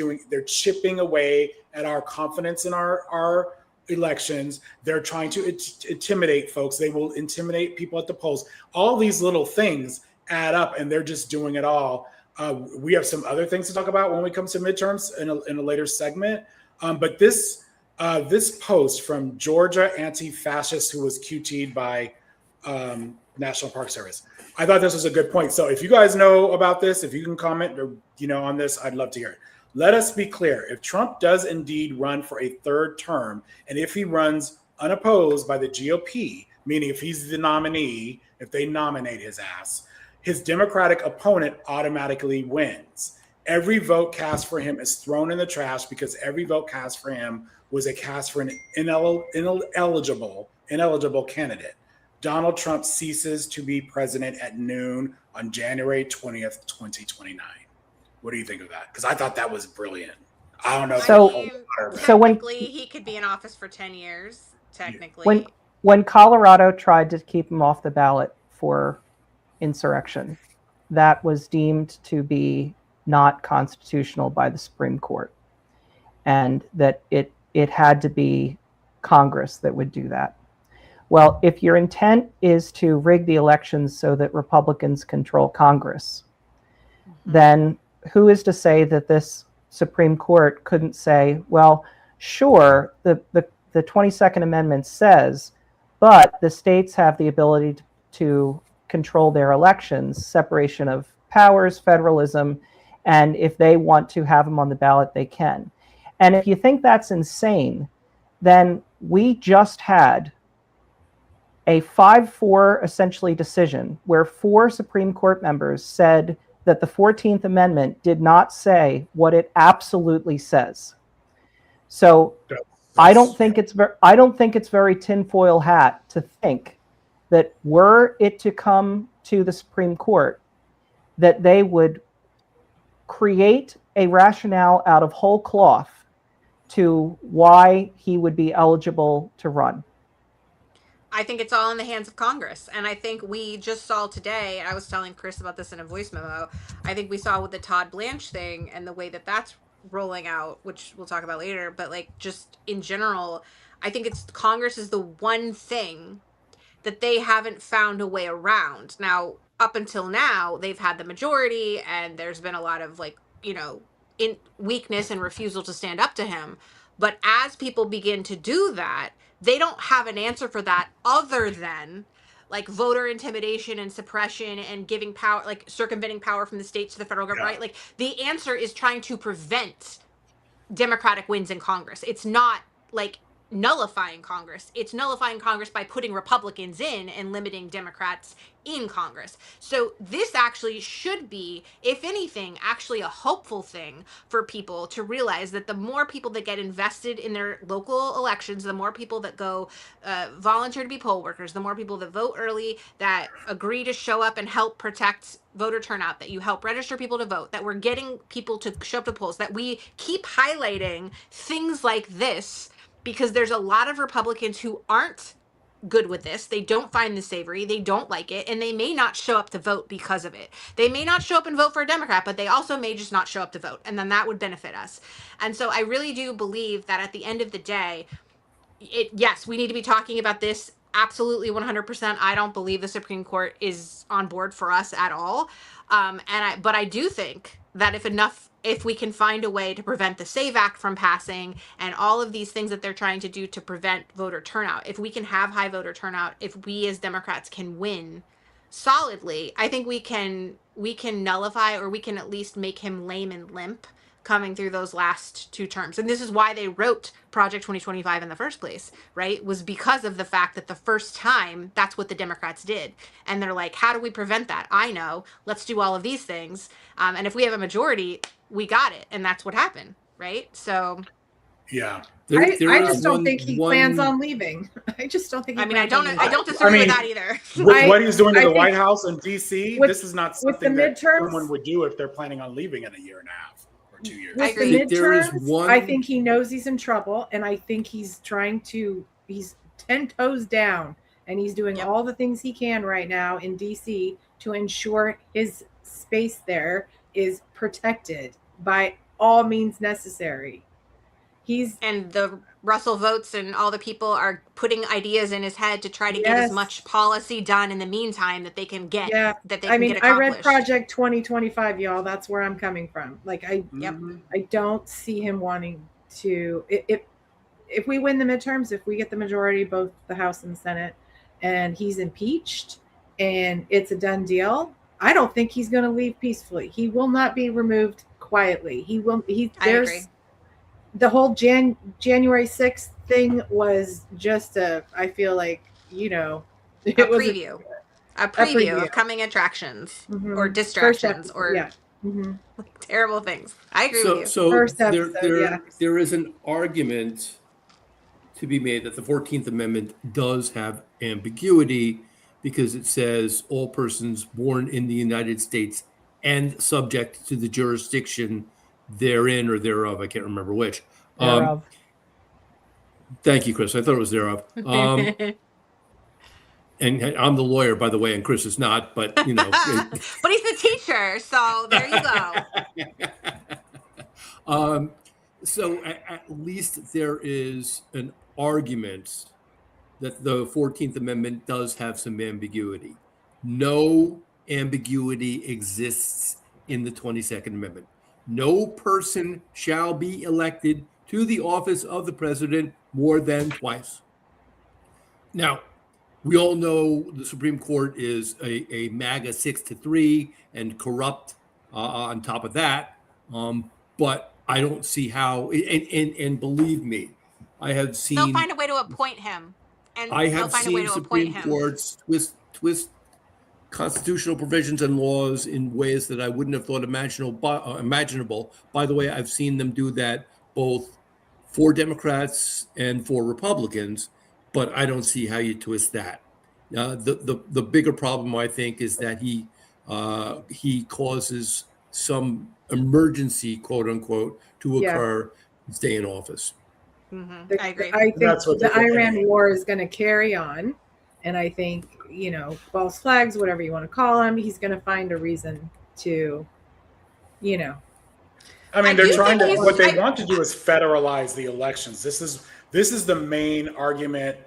chipping away at our confidence in our elections. They're trying to intimidate folks. They will intimidate people at the polls. All these little things add up, and they're just doing it all. We have some other things to talk about when we come to midterms in a later segment. But this post from Georgia anti-fascist who was QT'd by National Park Service, I thought this was a good point. So if you guys know about this, if you can comment or on this, I'd love to hear it. Let us be clear. If Trump does indeed run for a third term, and if he runs unopposed by the GOP, meaning if he's the nominee, if they nominate his ass, his Democratic opponent automatically wins. Every vote cast for him is thrown in the trash because every vote cast for him was a cast for an ineligible candidate. Donald Trump ceases to be president at noon on January 20th, 2029. What do you think of that? Because I thought that was brilliant. I don't know. Technically, he could be in office for 10 years. Technically, when Colorado tried to keep him off the ballot for insurrection, that was deemed to be not constitutional by the Supreme Court, and that it had to be Congress that would do that. Well, if your intent is to rig the elections so that Republicans control Congress, then who is to say that this Supreme Court couldn't say, well, sure, the 22nd Amendment says, but the states have the ability to control their elections, separation of powers, federalism, and if they want to have them on the ballot, they can. And if you think that's insane, then we just had a 5-4 essentially decision where 4 Supreme Court members said that the 14th Amendment did not say what it absolutely says. So I don't think it's very tinfoil hat to think that were it to come to the Supreme Court, that they would create a rationale out of whole cloth to why he would be eligible to run. I think it's all in the hands of Congress. And I think we just saw today, and I was telling Chris about this in a voice memo, I think we saw with the Todd Blanche thing and the way that that's rolling out, which we'll talk about later, but like just in general, I think it's Congress is the one thing that they haven't found a way around. Now, up until now, they've had the majority and there's been a lot of like, in weakness and refusal to stand up to him. But as people begin to do that, they don't have an answer for that other than like voter intimidation and suppression and giving power, like circumventing power from the states to the federal government, right? Like the answer is trying to prevent Democratic wins in Congress. It's not like nullifying Congress. It's nullifying Congress by putting Republicans in and limiting Democrats in Congress. So this actually should be, if anything, actually a hopeful thing for people to realize that the more people that get invested in their local elections, the more people that go volunteer to be poll workers, the more people that vote early, that agree to show up and help protect voter turnout, that you help register people to vote, that we're getting people to show up to polls, that we keep highlighting things like this, because there's a lot of Republicans who aren't good with this. They don't find this savory. They don't like it. And they may not show up to vote because of it. They may not show up and vote for a Democrat, but they also may just not show up to vote. And then that would benefit us. And so I really do believe that at the end of the day, yes, we need to be talking about this absolutely 100%. I don't believe the Supreme Court is on board for us at all. But I do think that if we can find a way to prevent the SAVE Act from passing and all of these things that they're trying to do to prevent voter turnout, if we can have high voter turnout, if we as Democrats can win solidly, I think we can nullify, or we can at least make him lame and limp coming through those last 2 terms. And this is why they wrote Project 2025 in the first place, right? Was because of the fact that the first time that's what the Democrats did. And they're like, how do we prevent that? I know, let's do all of these things. And if we have a majority, we got it. And that's what happened, right? So Yeah. I just don't think he plans on leaving. I just don't think. I don't disagree with that either. With what he's doing to the White House and DC, this is not something that midterms, someone would do if they're planning on leaving in a year and a half or 2 years. With the midterms, I think he knows he's in trouble, and I think he's 10 toes down, and he's doing all the things he can right now in DC to ensure his space there is protected by all means necessary. And the Russell votes and all the people are putting ideas in his head to try to get as much policy done in the meantime that they can get. Yeah, that they I can mean, get I accomplished. read Project 2025, y'all. That's where I'm coming from. Like, I don't see him wanting to. If we win the midterms, if we get the majority, both the House and the Senate, and he's impeached, and it's a done deal, I don't think he's going to leave peacefully. He will not be removed quietly. He will. I agree. The whole January 6th thing was just I feel like, it a was preview. A preview of coming attractions or distractions or terrible things. I agree with you. So there is an argument to be made that the 14th Amendment does have ambiguity because it says all persons born in the United States and subject to the jurisdiction therein or thereof. I can't remember which. Thereof. Thank you, Chris. I thought it was thereof. And I'm the lawyer, by the way, and Chris is not, but but he's the teacher, so there you go. So at least there is an argument that the 14th Amendment does have some ambiguity. No ambiguity exists in the 22nd Amendment. No person shall be elected to the office of the president more than twice. Now, we all know the Supreme Court is a MAGA 6-3 and corrupt on top of that. But I don't see how, and believe me, I have seen. They'll find a way to appoint him. And I have seen Supreme Courts twist constitutional provisions and laws in ways that I wouldn't have thought imaginable. By the way, I've seen them do that both for Democrats and for Republicans, but I don't see how you twist that. The bigger problem, I think, is that he causes some emergency, quote unquote, to occur and stay in office. Mm-hmm. I agree. I think the Iran war is going to carry on. And I think, false flags, whatever you want to call them, he's going to find a reason to, I mean, they're trying to. What they want to do is federalize the elections. This is the main argument,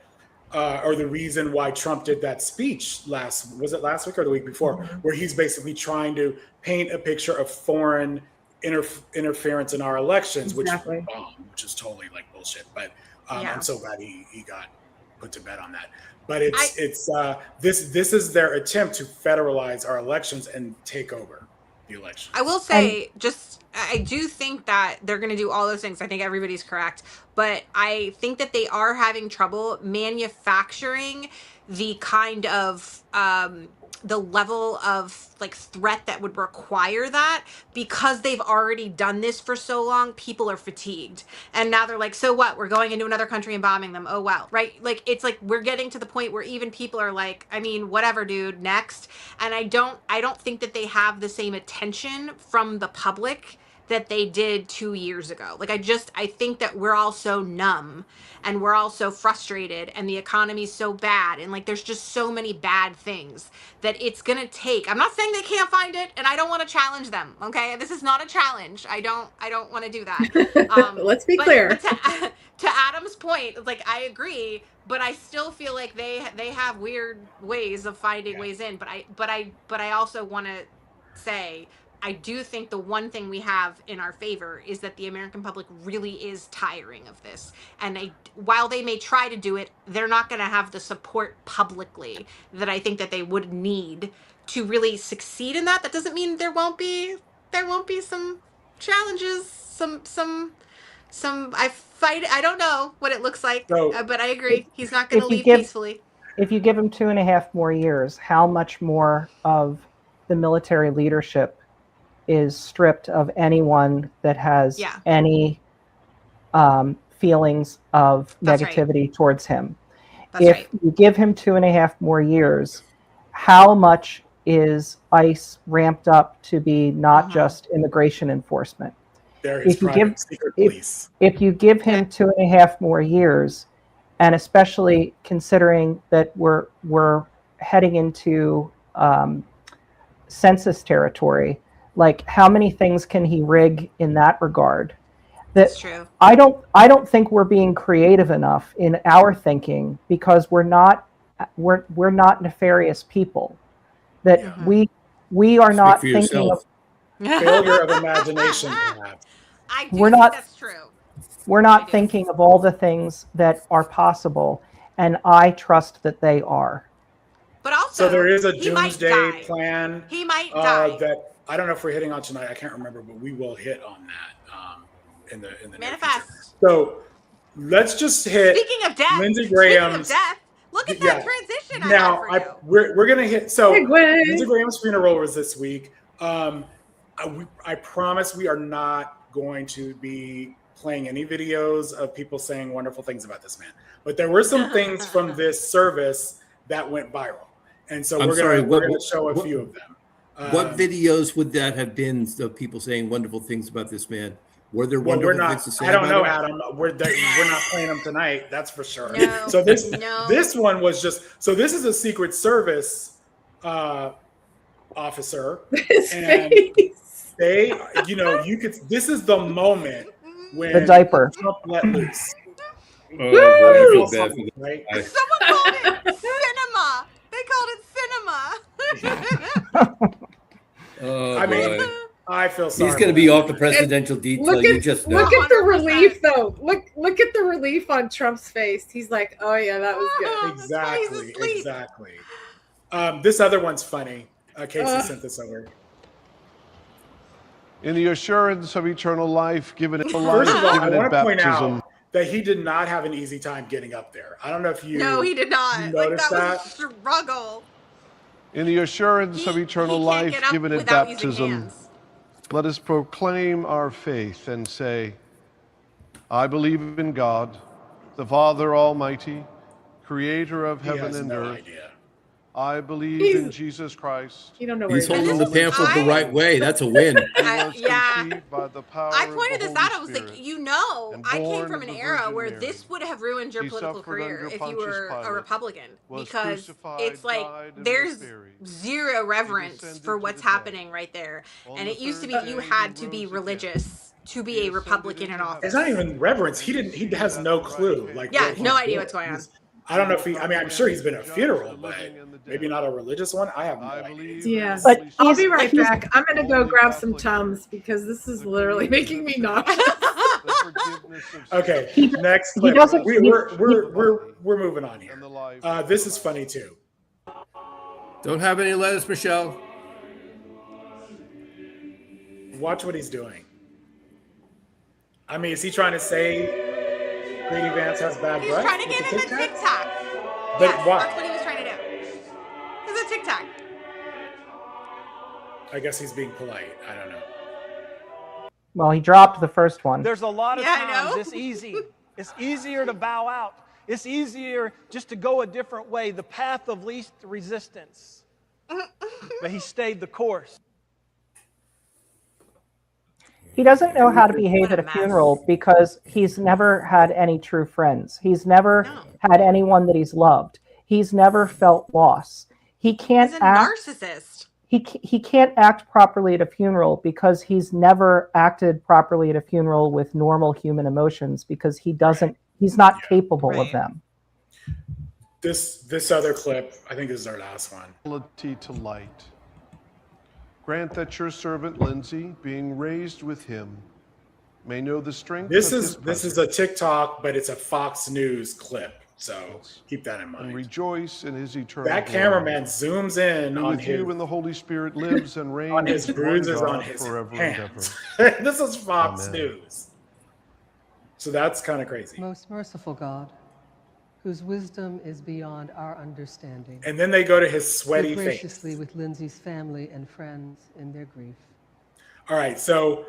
or the reason why Trump did that speech last week or the week before, where he's basically trying to paint a picture of foreign interference in our elections, which is totally like bullshit. But I'm so glad he got put to bed on that. But this is their attempt to federalize our elections and take over the election. I will say, I do think that they're going to do all those things. I think everybody's correct. But I think that they are having trouble manufacturing the kind of the level of like threat that would require that, because they've already done this for so long. People are fatigued, and now they're like, so what, we're going into another country and bombing them, oh well, right? Like, it's like we're getting to the point where even people are like, I mean, whatever, dude, next. And I don't think that they have the same attention from the public that they did 2 years ago. Like I think that we're all so numb and we're all so frustrated and the economy's so bad and like there's just so many bad things that it's going to take. I'm not saying they can't find it and I don't want to challenge them, okay? This is not a challenge. I don't want to do that. Let's be clear. But to Adam's point, like I agree, but I still feel like they have weird ways of finding ways in, but I also want to say I do think the one thing we have in our favor is that the American public really is tiring of this. And while they may try to do it, they're not going to have the support publicly that I think that they would need to really succeed in that. That doesn't mean there won't be some challenges, some I don't know what it looks like, but I agree. He's not going to leave peacefully. If you give him 2.5 more years, how much more of the military leadership is stripped of anyone that has any feelings of negativity towards him? If you give him 2.5 more years, how much is ICE ramped up to be not just immigration enforcement? If you give him 2.5 more years, and especially considering that we're heading into census territory, like how many things can he rig in that regard? That's true. I don't think we're being creative enough in our thinking because we're not nefarious people. That we are not thinking of failure of imagination. We're not. That's true. We're not thinking of all the things that are possible, and I trust that they are. But also, so there is a doomsday plan. He might die. That I don't know if we're hitting on tonight. I can't remember, but we will hit on that in the manifest. So let's just hit. Speaking of death, Lindsey Graham's. Look at that transition. Now we're gonna hit. So Lindsey Graham's funeral was this week. I promise we are not going to be playing any videos of people saying wonderful things about this man. But there were some things from this service that went viral. And so we're going to show a few of them. What videos would that have been of people saying wonderful things about this man? Were there wonderful things to say about him? I don't know, Adam. We're not playing them tonight. That's for sure. No, so this one was just, so this is a Secret Service officer. And they, this is the moment when the diaper Trump let loose. Right? Someone called it cinema. They called it cinema. I mean, I feel sorry. He's going to be off the presidential detail. Look at the relief, though. Look at the relief on Trump's face. He's like, "Oh yeah, that was good." Exactly. This other one's funny. Casey sent this over. In the assurance of eternal life, given it First of all, I want to point baptism. out that he did not have an easy time getting up there. I don't know if you No, he did not. noticed that was a struggle. In the assurance of eternal life, given at baptism, let us proclaim our faith and say, I believe in God, the Father Almighty, creator of heaven and earth. I believe in Jesus Christ. You don't know where he's holding the pamphlet the right way. That's a win. I pointed this out. I was like, I came from an era where this would have ruined your political career if you were a Republican, because it's like there's zero reverence for what's happening right there. And it used to be you had to be religious to be a Republican in office. It's not even reverence. He has no clue. No idea what's going on. I don't know if I'm sure he's been at a funeral, but maybe not a religious one. I have no idea. Yeah, but I'll be right back. I'm going to go grab some Tums because this is literally making me nauseous. Okay, next clip. We're moving on here. This is funny too. Don't have any lettuce, Michelle. Watch what he's doing. I mean, is he trying to say Grady Vance has bad breath? He's trying to get in the TikTok. But why? That's what he was trying to do. It's a TikTok. I guess he's being polite. I don't know. Well, he dropped the first one. There's a lot of times it's easy. It's easier to bow out. It's easier just to go a different way, the path of least resistance. But he stayed the course. He doesn't know how to What behave a at a mess. funeral because he's never had any true friends. He's never No. had anyone that he's loved. He's never felt loss. He can't He's a act. narcissist. He can't act properly at a funeral because he's never acted properly at a funeral with normal human emotions because he doesn't. He's not capable of them. This other clip, I think this is our last one. Ability to light. Grant that your servant Lindsay, being raised with him, may know the strength This of is his this is a TikTok, but it's a Fox News clip. So keep that in and mind. rejoice in his eternal That glory. cameraman zooms in Who on with you his and the Holy Spirit lives and reigns on his one bruises God on his forever hands. and ever. This is Fox Amen. News. So that's kind of crazy. Most merciful God, whose wisdom is beyond our understanding. And then they go to his sweaty Deal face. graciously with Lindsay's family and friends in their grief. All right, so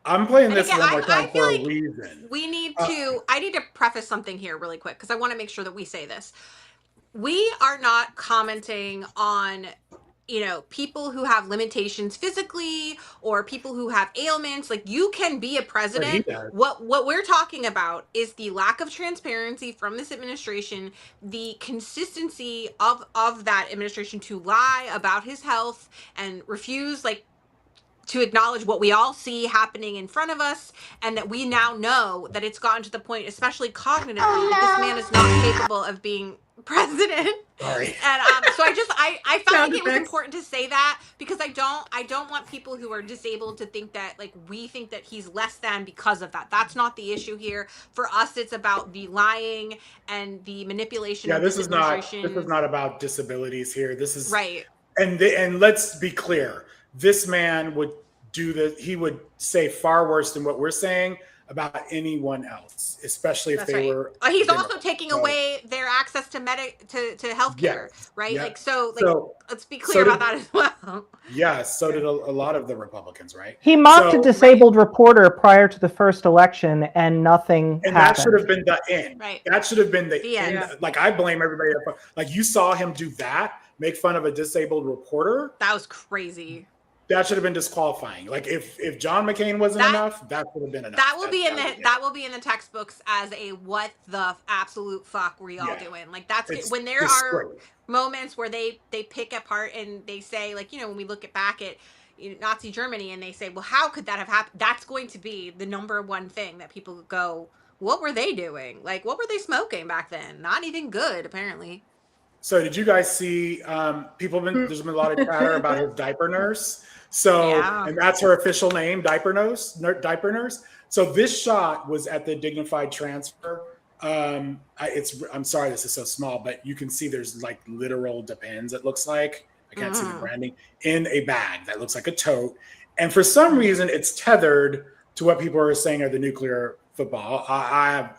I'm playing And this again, one more I time feel for a like reason. we need to, I need to preface something here really quick because I want to make sure that we say this. We are not commenting on, people who have limitations physically or people who have ailments. Like, you can be a president. does. What we're talking about is the lack of transparency from this administration, the consistency of that administration to lie about his health and refuse, to acknowledge what we all see happening in front of us, and that we now know that it's gotten to the point, especially cognitively, that this man is not capable of being president. Sorry. And so I felt Sound like it was effects. important to say that because I don't want people who are disabled to think that we think that he's less than because of that. That's not the issue here. For us, it's about the lying and the manipulation Yeah, of this this is not administration. about disabilities here. This is Right. And let's be clear. This man would he would say far worse than what we're saying about anyone else, especially if That's they right. were. He's Democrat. also taking So, away their access to healthcare, Yes. right? Yeah. So let's be so clear about did- that as well. Yes, so did a lot of the Republicans, right? He mocked So- a disabled reporter prior to the first election, and nothing And that should happened. have been the end. Right. That should have been the The end. end. Like, I blame everybody. Like, you saw him do that, make fun of a disabled reporter. That was crazy. That should have been disqualifying. Like, if John McCain wasn't enough, that would have been enough. That will be in the textbooks as a what the absolute fuck were y'all doing? Like, that's It's when there are disgrace. moments where they pick apart and they say, like, when we look back at Nazi Germany and they say, well, how could that have happened? That's going to be the number one thing that people go, what were they doing? Like, what were they smoking back then? Not even good, apparently. So did you guys see there's been a lot of chatter about his diaper nurse. So, Yeah. and that's her official name, diaper nurse. So this shot was at the Dignified Transfer. I'm sorry, this is so small, but you can see there's like literal Depends, it looks like. I can't see the branding, in a bag that looks like a tote. And for some reason, it's tethered to what people are saying are the nuclear football. I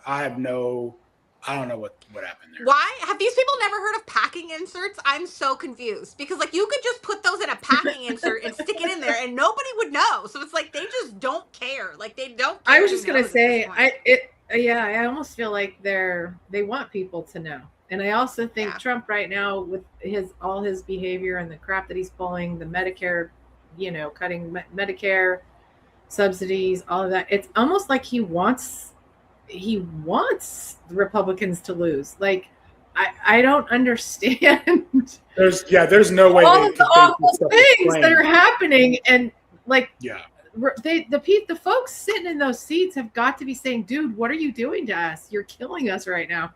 don't know what happened there. Why have these people never heard of packing inserts? I'm so confused because you could just put those in a packing insert and stick it in there and nobody would know. So it's like they just don't care. Like they don't care I was who just gonna knows at say, this point. I almost feel like they want people to know, and I also think Trump right now with all his behavior and the crap that he's pulling, the Medicare, cutting Medicare subsidies, all of that. It's almost like he wants the Republicans to lose. Like, I don't understand. There's no way all they of the could think awful this stuff things is that are plain. happening, and like Yeah. the folks sitting in those seats have got to be saying, dude, what are you doing to us? You're killing us right now.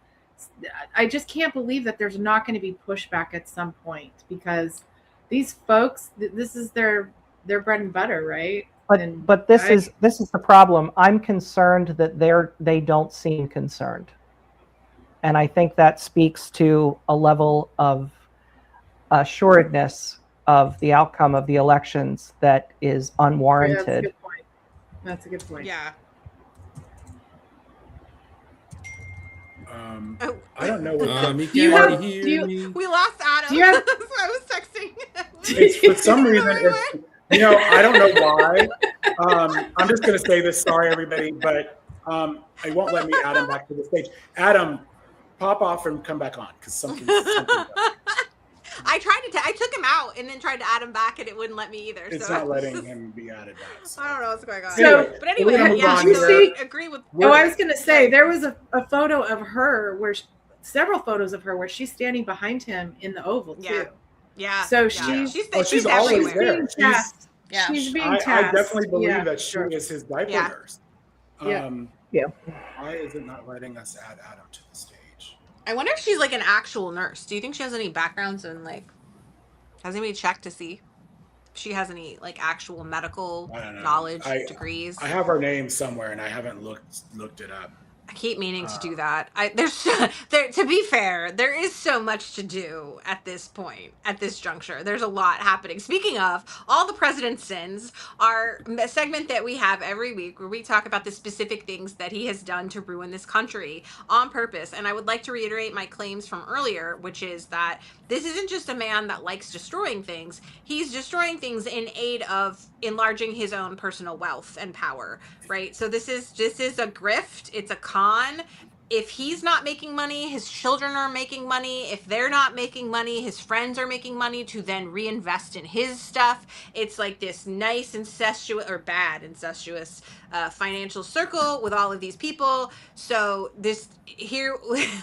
I just can't believe that there's not going to be pushback at some point, because these folks, this is their bread and butter, right? But this is the problem. I'm concerned that they don't seem concerned, and I think that speaks to a level of assuredness of the outcome of the elections that is unwarranted. Yeah, that's a good point. That's a good point. Yeah. I don't know. We lost Adam. Do you have- I was texting. For some reason, I don't know why. I'm just going to say this. Sorry, everybody, but I won't let me add him back to the stage. Adam, pop off and come back on because something. I took him out and then tried to add him back, and it wouldn't let me either. It's so not letting him be added back. So. I don't know what's going on. So, but anyway, we're gonna move yeah, on Did you so see- agree with. Oh, I was going to say there was a photo of her where several photos of her where she's standing behind him in the Oval too. Yeah. So yeah. she's always everywhere. there. being tasked. Yeah. She's being I tasked. definitely believe Yeah, that she sure. is his diaper Yeah. nurse. Yeah. Yeah. Why is it not letting us add Adam to the stage? I wonder if she's like an actual nurse. Do you think she has any backgrounds in like? Has anybody checked to see if she has any like actual medical I don't know. knowledge, degrees? I have her name somewhere, and I haven't looked it up. I keep meaning to do that. To be fair, there is so much to do at this point, at this juncture. There's a lot happening. Speaking of, All the President's Sins, our segment that we have every week where we talk about the specific things that he has done to ruin this country on purpose. And I would like to reiterate my claims from earlier, which is that this isn't just a man that likes destroying things. He's destroying things in aid of enlarging his own personal wealth and power, right? So this is a grift. It's a con. If he's not making money, his children are making money. If they're not making money, his friends are making money to then reinvest in his stuff. It's like this nice incestuous or bad incestuous financial circle with all of these people. So here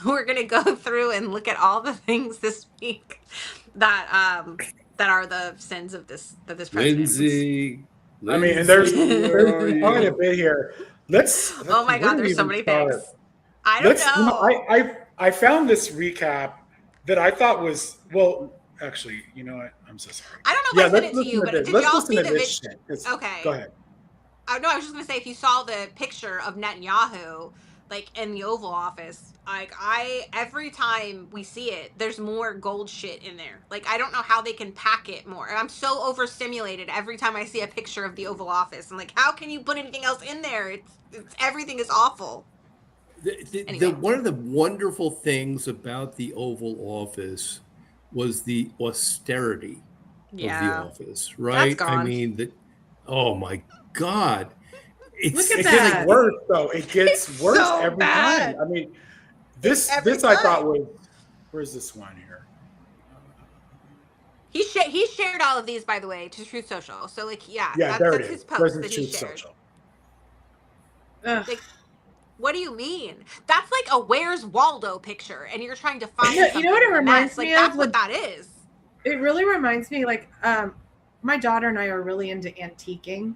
we're gonna go through and look at all the things this week that are the sins of this president. Lindsay. I mean, and there's where are quite you? a bit here. Oh my God, there's so many things. I don't know. I found this recap that I thought was, well, actually, you know what? I'm so sorry. I don't know if I sent it to you, but did y'all see the video? Okay. Go ahead. No, I was just gonna say, if you saw the picture of Netanyahu, like in the Oval Office, like every time we see it, there's more gold shit in there. Like I don't know how they can pack it more. I'm so overstimulated every time I see a picture of the Oval Office. I'm like, how can you put anything else in there? It's everything is awful. The one of the wonderful things about the Oval Office was the austerity of the office, right? I mean, oh my God. It gets worse, though. It gets worse so every time. I mean, this I thought was, where's this one here? He shared all of these, by the way, to Truth Social. So like, that's his post that he shared. Like, what do you mean? That's like a Where's Waldo picture, and you're trying to find. You know what it reminds me of? That's what that is. It really reminds me, like, my daughter and I are really into antiquing.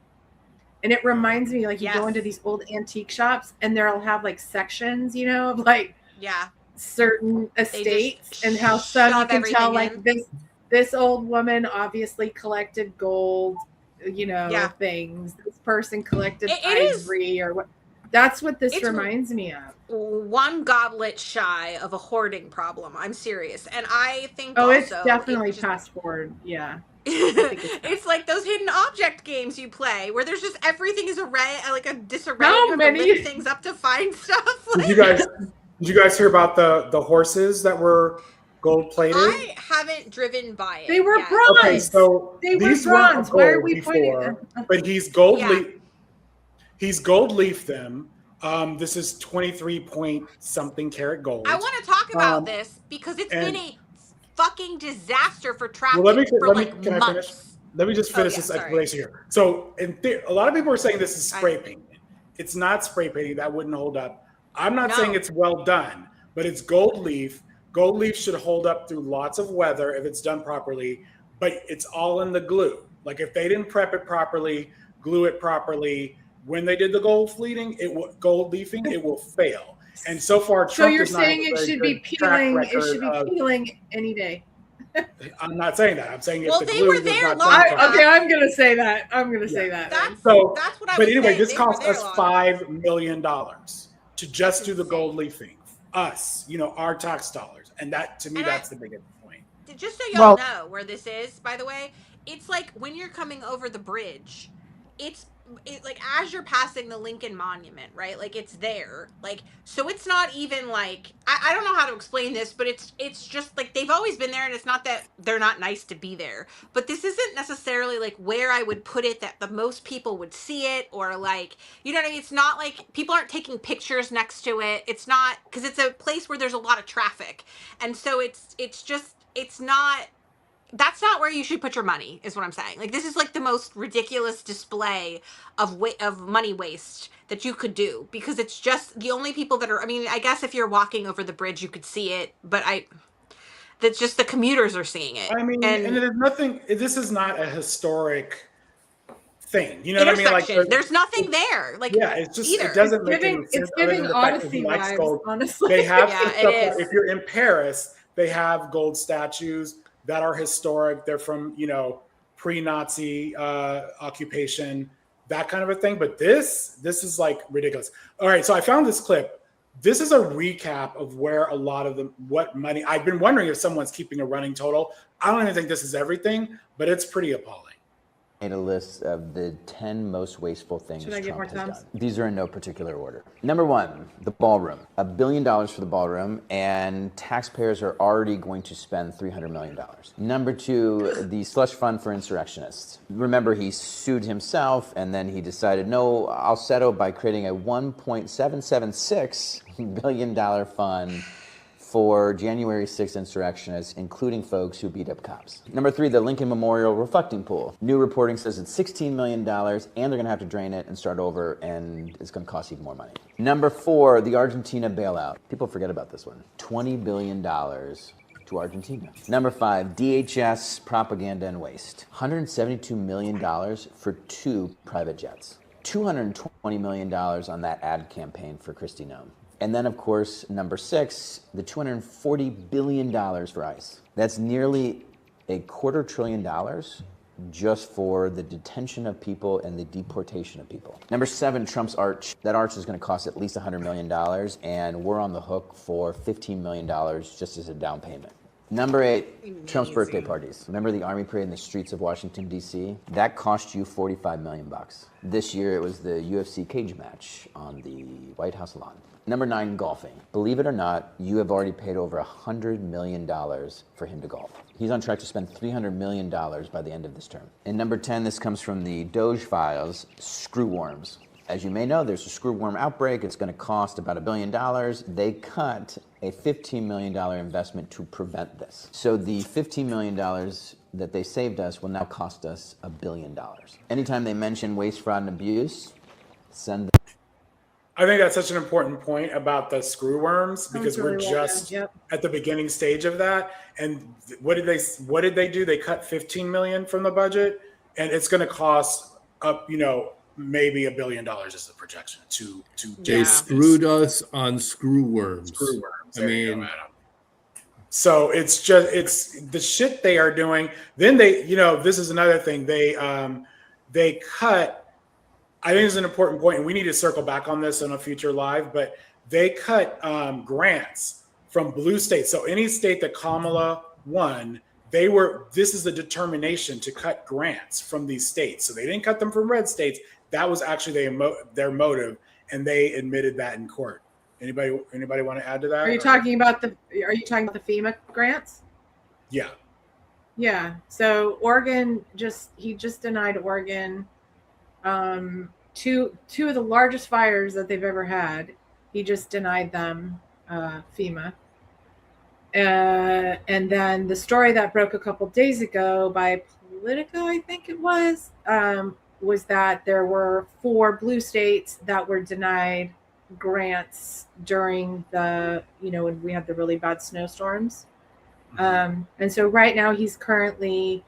And it reminds me, like, you go into these old antique shops and they'll have like sections, you know, of like certain estates and how some you can tell like this old woman obviously collected gold, you know, things. This person collected ivory or what. That's what this reminds me of. One goblet shy of a hoarding problem. I'm serious. And I think it's definitely fast forward. Yeah. It's like those hidden object games you play where there's just everything is like a disarray. How many you have to lift things up to find stuff. Did you guys hear about the horses that were gold plated? I haven't driven by it. They were bronze. Okay, so they were these bronze. Why are we before, pointing? But he's gold leaf them. This is 23 point something karat gold. I want to talk about this because it's been a fucking disaster for traffic can I finish? Let me just finish this explanation here. So, a lot of people are saying this is spray painting. It's not spray painting. That wouldn't hold up. I'm not saying it's well done, but it's gold leaf. Gold leaf should hold up through lots of weather if it's done properly, but it's all in the glue. Like if they didn't prep it properly, glue it properly, when they did the gold leafing, it will fail. And so far, Trump so you're saying it should be peeling. It should be peeling any day. I'm not saying that. I'm saying if the glue was not done. Okay, I'm gonna say that. That's what I was But anyway, saying. this cost us $5 million to just do the gold leafing. Us, our tax dollars, and that to me, that's the biggest point. Just so y'all know where this is, by the way, it's like when you're coming over the bridge, it's like as you're passing the Lincoln Monument, right? Like it's there, like so it's not even like I don't know how to explain this, but it's just like they've always been there, and it's not that they're not nice to be there, but this isn't necessarily like where I would put it that the most people would see it, or like you know what I mean. It's not like people aren't taking pictures next to it. It's not because it's a place where there's a lot of traffic, and so it's not that's not where you should put your money, is what I'm saying. Like, this is like the most ridiculous display of money waste that you could do, because it's just the only people that are, I mean, I guess if you're walking over the bridge you could see it, but that's just the commuters are seeing it. I mean, and there's nothing, this is not a historic thing. You know what I mean? Like, there's nothing there. Like, yeah, it's just, either. it doesn't make any sense. It's giving Odyssey vibes, honestly. They have Yeah, some it stuff, is. if you're in Paris, they have gold statues that are historic. They're from, you know, pre-Nazi occupation, that kind of a thing. But this is like ridiculous. All right, so I found this clip. This is a recap of where a lot of what money, I've been wondering if someone's keeping a running total. I don't even think this is everything, but it's pretty appalling. Made a list of the 10 most wasteful things Should I get more Trump has thumbs? done. These are in no particular order. Number 1, the ballroom. $1 billion for the ballroom, and taxpayers are already going to spend $300 million. Number 2, the slush fund for insurrectionists. Remember, he sued himself, and then he decided, no, I'll settle by creating a $1.776 billion fund for January 6th insurrectionists, including folks who beat up cops. Number 3, the Lincoln Memorial reflecting pool. New reporting says it's $16 million, and they're gonna have to drain it and start over, and it's gonna cost even more money. Number 4, the Argentina bailout. People forget about this one. $20 billion to Argentina. Number 5, DHS propaganda and waste. $172 million for 2 private jets. $220 million on that ad campaign for Kristi Noem. And then, of course, number 6, the $240 billion for ICE. That's nearly $250 billion just for the detention of people and the deportation of people. Number 7, Trump's arch. That arch is going to cost at least $100 million, and we're on the hook for $15 million just as a down payment. Number 8, Trump's birthday parties. Remember the army parade in the streets of Washington, D.C.? That cost you $45 million. This year it was the UFC cage match on the White House lawn. Number 9, golfing. Believe it or not, you have already paid over $100 million for him to golf. He's on track to spend $300 million by the end of this term. And number 10, this comes from the Doge files, screw worms. As you may know, there's a screw worm outbreak. It's going to cost about $1 billion. They cut a $15 million investment to prevent this. So the $15 million that they saved us will now cost us $1 billion. Anytime they mention waste, fraud, and abuse, send them. I think that's such an important point about the screw worms, because we're just at the beginning stage of that. And what did they do? They cut 15 million from the budget, and it's going to cost up, you know, maybe $1 billion is the projection to They screwed us on screw worms. Screw worms. I mean, so it's the shit they are doing. Then they, you know, this is another thing. They cut, I think it's an important point, and we need to circle back on this on a future live, but they cut grants from blue states. So any state that Kamala won, this is the determination to cut grants from these states. So they didn't cut them from red states. That was actually their motive, and they admitted that in court. Anybody want to add to that? Are you talking about the FEMA grants? Yeah. Yeah. So Oregon he just denied Oregon two of the largest fires that they've ever had. He just denied them FEMA. And then the story that broke a couple days ago by Politico, I think it was that there were 4 blue states that were denied grants during when we had the really bad snowstorms. And so right now he's currently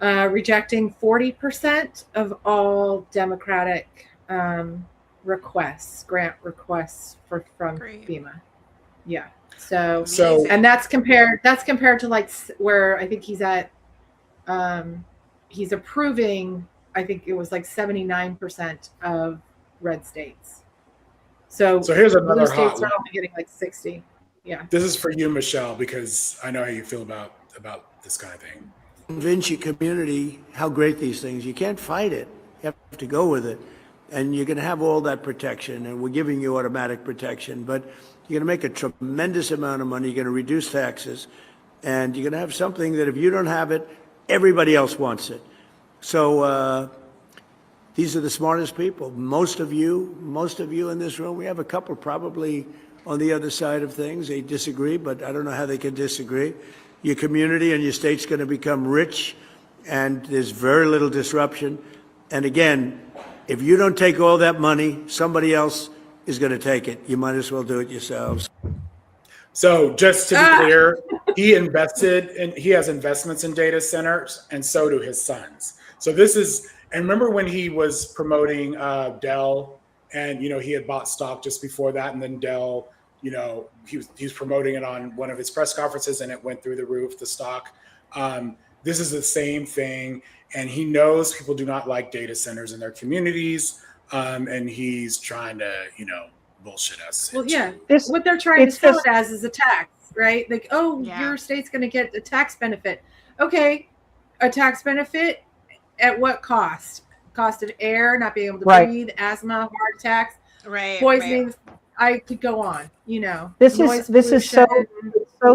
rejecting 40% of all Democratic grant requests from FEMA. Yeah. So and that's compared to like where I think he's at. He's approving, I think it was like 79% of red states. So here's another blue states hot are one. only getting like 60. Yeah. This is for you, Michelle, because I know how you feel about this kind of thing. Convince your community how great these things. You can't fight it. You have to go with it. And you're going to have all that protection, and we're giving you automatic protection, but you're going to make a tremendous amount of money. You're going to reduce taxes, and you're going to have something that if you don't have it, everybody else wants it. So these are the smartest people. Most of you in this room, we have a couple probably on the other side of things. They disagree, but I don't know how they can disagree. your community and your state's going to become rich, and there's very little disruption. And again, if you don't take all that money, somebody else is going to take it. You might as well do it yourselves. So just to be clear, he has investments in data centers, and so do his sons. So this is, and remember when he was promoting Dell, and he had bought stock just before that, and then Dell, he was promoting it on one of his press conferences, and it went through the roof, the stock. This is the same thing, and he knows people do not like data centers in their communities, and he's trying to, bullshit us. Well, yeah, what they're trying to sell it as is a tax, right? Like, your state's going to get a tax benefit. Okay, a tax benefit at what cost? Cost of air, not being able to breathe, asthma, heart attacks, poisoning. I could go on. This is so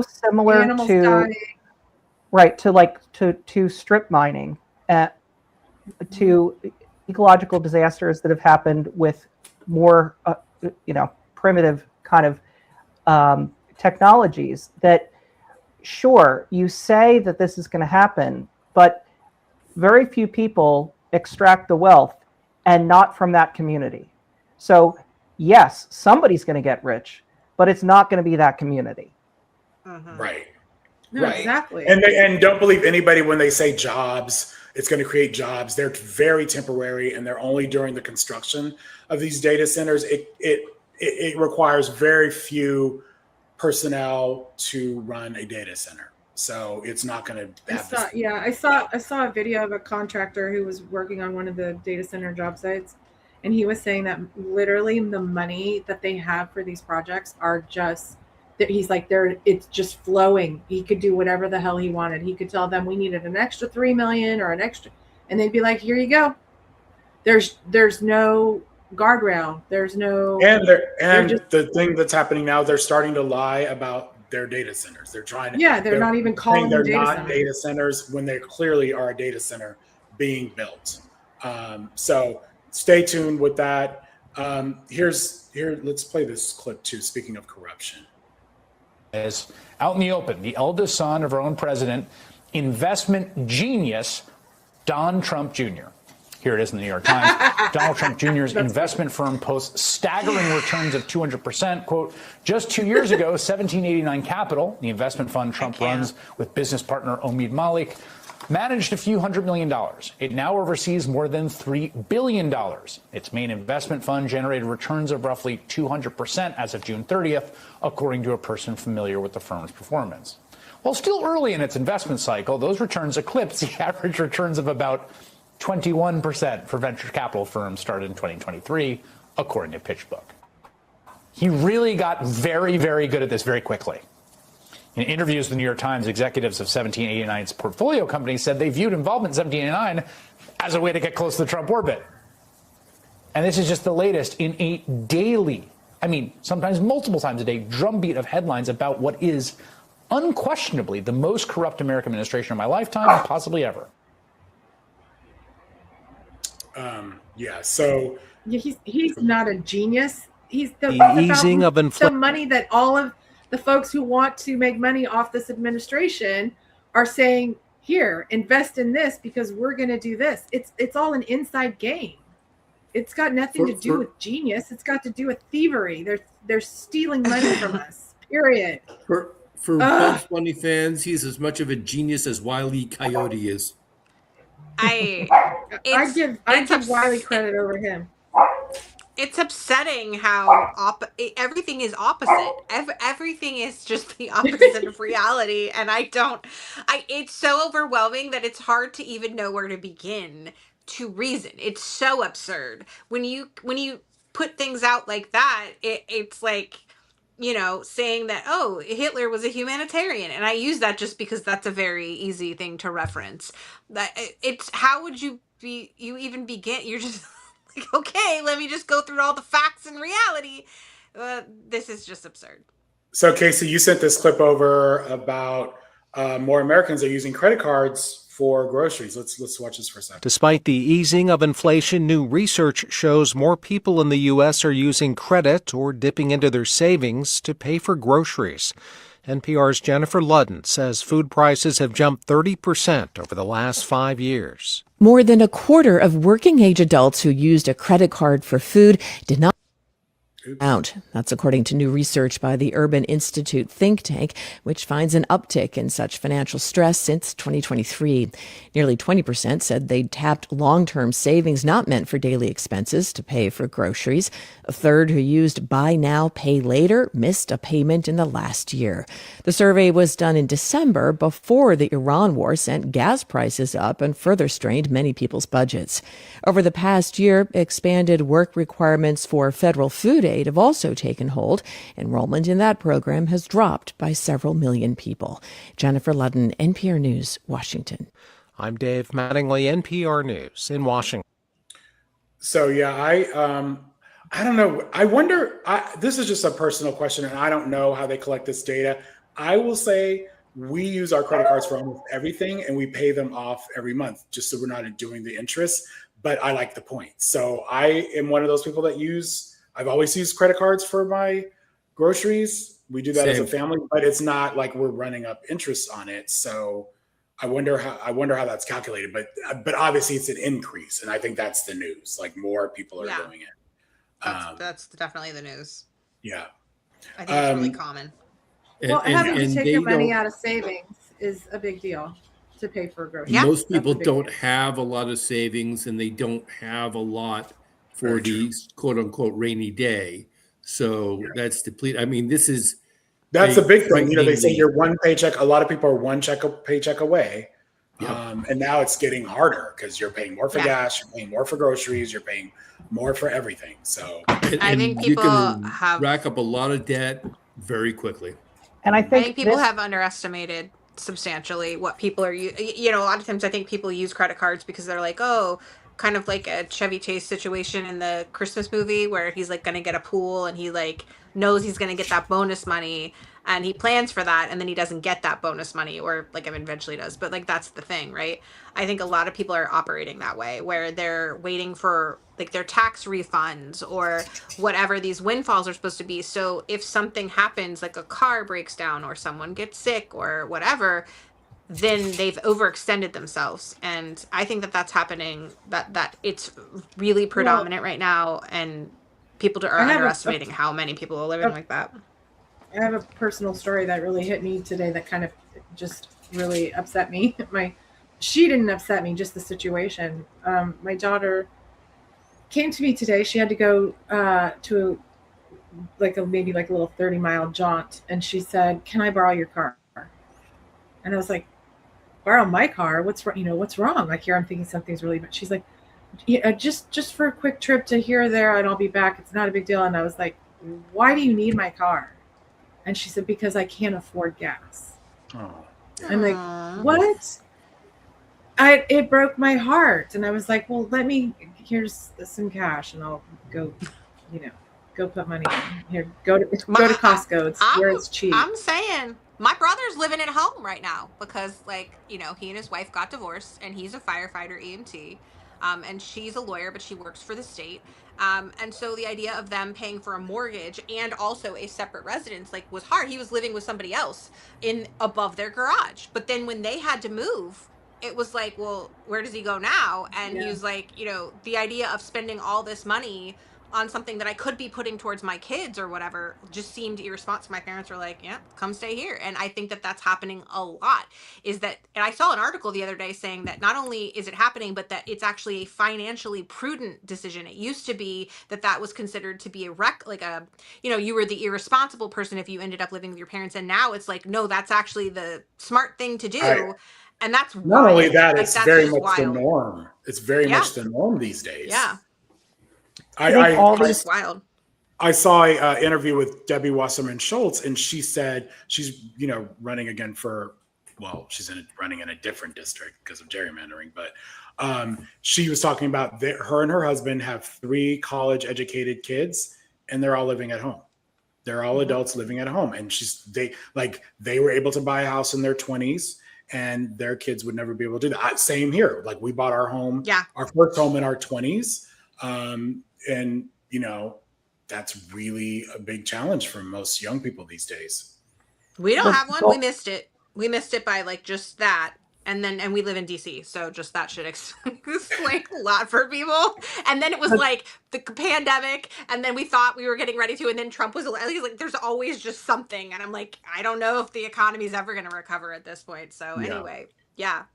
similar to strip mining, to ecological disasters that have happened with more primitive kind of technologies. That sure, you say that this is going to happen, but very few people extract the wealth, and not from that community. So yes, somebody's going to get rich, but it's not going to be that community. Right. No, right. Exactly. And don't believe anybody when they say jobs. It's going to create jobs. They're very temporary, and they're only during the construction of these data centers. It requires very few personnel to run a data center, so it's not going to have I saw a video of a contractor who was working on one of the data center job sites, and he was saying that literally the money that they have for these projects are just that he's like it's just flowing. He could do whatever the hell he wanted. He could tell them we needed an extra $3 million or an extra, and they'd be like, here you go. There's no guardrail. There's no the thing that's happening now, they're starting to lie about their data centers. They're trying to they're not even calling them data centers when they clearly are a data center being built. So stay tuned with that. Let's play this clip too. Speaking of corruption. Is out in the open, the eldest son of our own president, investment genius, Don Trump Jr. Here it is in the New York Times. Donald Trump Jr.'s investment firm posts staggering returns of 200%. Quote, just 2 years ago, 1789 Capital, the investment fund Trump runs with business partner Omid Malik, managed a few $100 million. It now oversees more than $3 billion. Its main investment fund generated returns of roughly 200% as of June 30th, according to a person familiar with the firm's performance. While still early in its investment cycle, those returns eclipse the average returns of about 21% for venture capital firms started in 2023, according to PitchBook. He really got very, very good at this very quickly. In interviews with the New York Times, executives of 1789's portfolio companies said they viewed involvement in 1789 as a way to get close to the Trump orbit. And this is just the latest in a daily, sometimes multiple times a day, drumbeat of headlines about what is unquestionably the most corrupt American administration of my lifetime, possibly ever. He's not a genius. He's the easing of inflation. The money that all of the folks who want to make money off this administration are saying, here, invest in this because we're going to do this. It's all an inside game. It's got nothing to do with genius. It's got to do with thievery. They're stealing money from us. Period. For Bugs Bunny fans, he's as much of a genius as Wile E. Coyote is. I give Wiley credit over him. It's upsetting how everything is opposite. Everything is just the opposite of reality, and it's so overwhelming that it's hard to even know where to begin to reason. It's so absurd when you put things out like that. It's like, saying that, Hitler was a humanitarian, and I use that just because that's a very easy thing to reference. That it's how would you even begin? You're just like, okay, let me just go through all the facts and reality. This is just absurd. So Casey, you sent this clip over about more Americans are using credit cards for groceries. Let's watch this for a second. Despite the easing of inflation, new research shows more people in the U.S. are using credit or dipping into their savings to pay for groceries. NPR's Jennifer Ludden says food prices have jumped 30% over the last 5 years. More than a quarter of working-age adults who used a credit card for food did not out. That's according to new research by the Urban Institute think tank, which finds an uptick in such financial stress since 2023. Nearly 20% said they'd tapped long-term savings not meant for daily expenses to pay for groceries. A third who used buy now, pay later missed a payment in the last year. The survey was done in December before the Iran war sent gas prices up and further strained many people's budgets. Over the past year, expanded work requirements for federal food aid have also taken hold. Enrollment in that program has dropped by several million people. Jennifer Ludden, NPR News, Washington. I'm Dave Mattingly, NPR News in Washington. So yeah, I don't know. I wonder. This is just a personal question, and I don't know how they collect this data. I will say we use our credit cards for almost everything, and we pay them off every month, just so we're not doing the interest. But I like the points, so I am one of those people that I've always used credit cards for my groceries. We do that as a family, but it's not like we're running up interest on it. So I wonder how that's calculated. But obviously it's an increase, and I think that's the news. Like more people are doing it. That's definitely the news. Yeah, I think it's really common. Well, having to take your money out of savings is a big deal to pay for groceries. Yeah. Most people don't have a lot of savings, and they don't have a lot for the quote unquote rainy day. So that's depleted. I mean, that's a big thing. They say you're one paycheck. A lot of people are one paycheck away. And now it's getting harder because you're paying more for gas, you're paying more for groceries, you're paying more for everything. So I think people have rack up a lot of debt very quickly. And I think people have underestimated substantially what people are, a lot of times I think people use credit cards because they're like, oh, kind of like a Chevy Chase situation in the Christmas movie where he's like going to get a pool and he like knows he's going to get that bonus money and he plans for that and then he doesn't get that bonus money, or like eventually does. But like, that's the thing, right? I think a lot of people are operating that way where they're waiting for like their tax refunds or whatever these windfalls are supposed to be. So if something happens, like a car breaks down or someone gets sick or whatever, then they've overextended themselves. And I think that that's happening, that it's really predominant right now. And people are underestimating how many people are living like that. I have a personal story that really hit me today that kind of just really upset me. She didn't upset me, just the situation. My daughter came to me today. She had to go to maybe a little 30-mile jaunt. And she said, "Can I borrow your car?" And I was like, "Borrow my car? What's wrong? What's wrong?" Like, here I'm thinking something's really bad. She's like, "Yeah, just for a quick trip to here or there, and I'll be back. It's not a big deal." And I was like, "Why do you need my car?" And she said, "Because I can't afford gas." Oh. I'm like, "What?" It broke my heart. And I was like, "Well, here's some cash and I'll go, go put money in. Here, go to Costco. It's where it's cheap." I'm saying my brother's living at home right now because he and his wife got divorced and he's a firefighter EMT. And she's a lawyer, but she works for the state. And so the idea of them paying for a mortgage and also a separate residence, was hard. He was living with somebody else above their garage. But then when they had to move, it was like, well, where does he go now? And he was like, the idea of spending all this money on something that I could be putting towards my kids or whatever just seemed irresponsible. My parents were like, "Yeah, come stay here." And I think that that's happening a lot. And I saw an article the other day saying that not only is it happening, but that it's actually a financially prudent decision. It used to be that was considered to be you were the irresponsible person if you ended up living with your parents. And now it's like, no, that's actually the smart thing to do. And that's not only that, it's very much the norm. It's very much the norm these days. Yeah. It's wild. I saw an interview with Debbie Wasserman Schultz, and she said she's, running again she's running in a different district because of gerrymandering. But she was talking about her and her husband have 3 college-educated kids, and they're all living at home. They're all adults living at home, and they were able to buy a house in their 20s, and their kids would never be able to do that. Same here. We bought our home, our first home in our 20s. And that's really a big challenge for most young people these days. We don't have one. We missed it. We missed it by like just that. And we live in DC, so just that should explain a lot for people. And then it was like the pandemic, and then we thought we were getting ready to, and then Trump was like, there's always just something. And I'm like, I don't know if the economy is ever going to recover at this point. So anyway, yeah.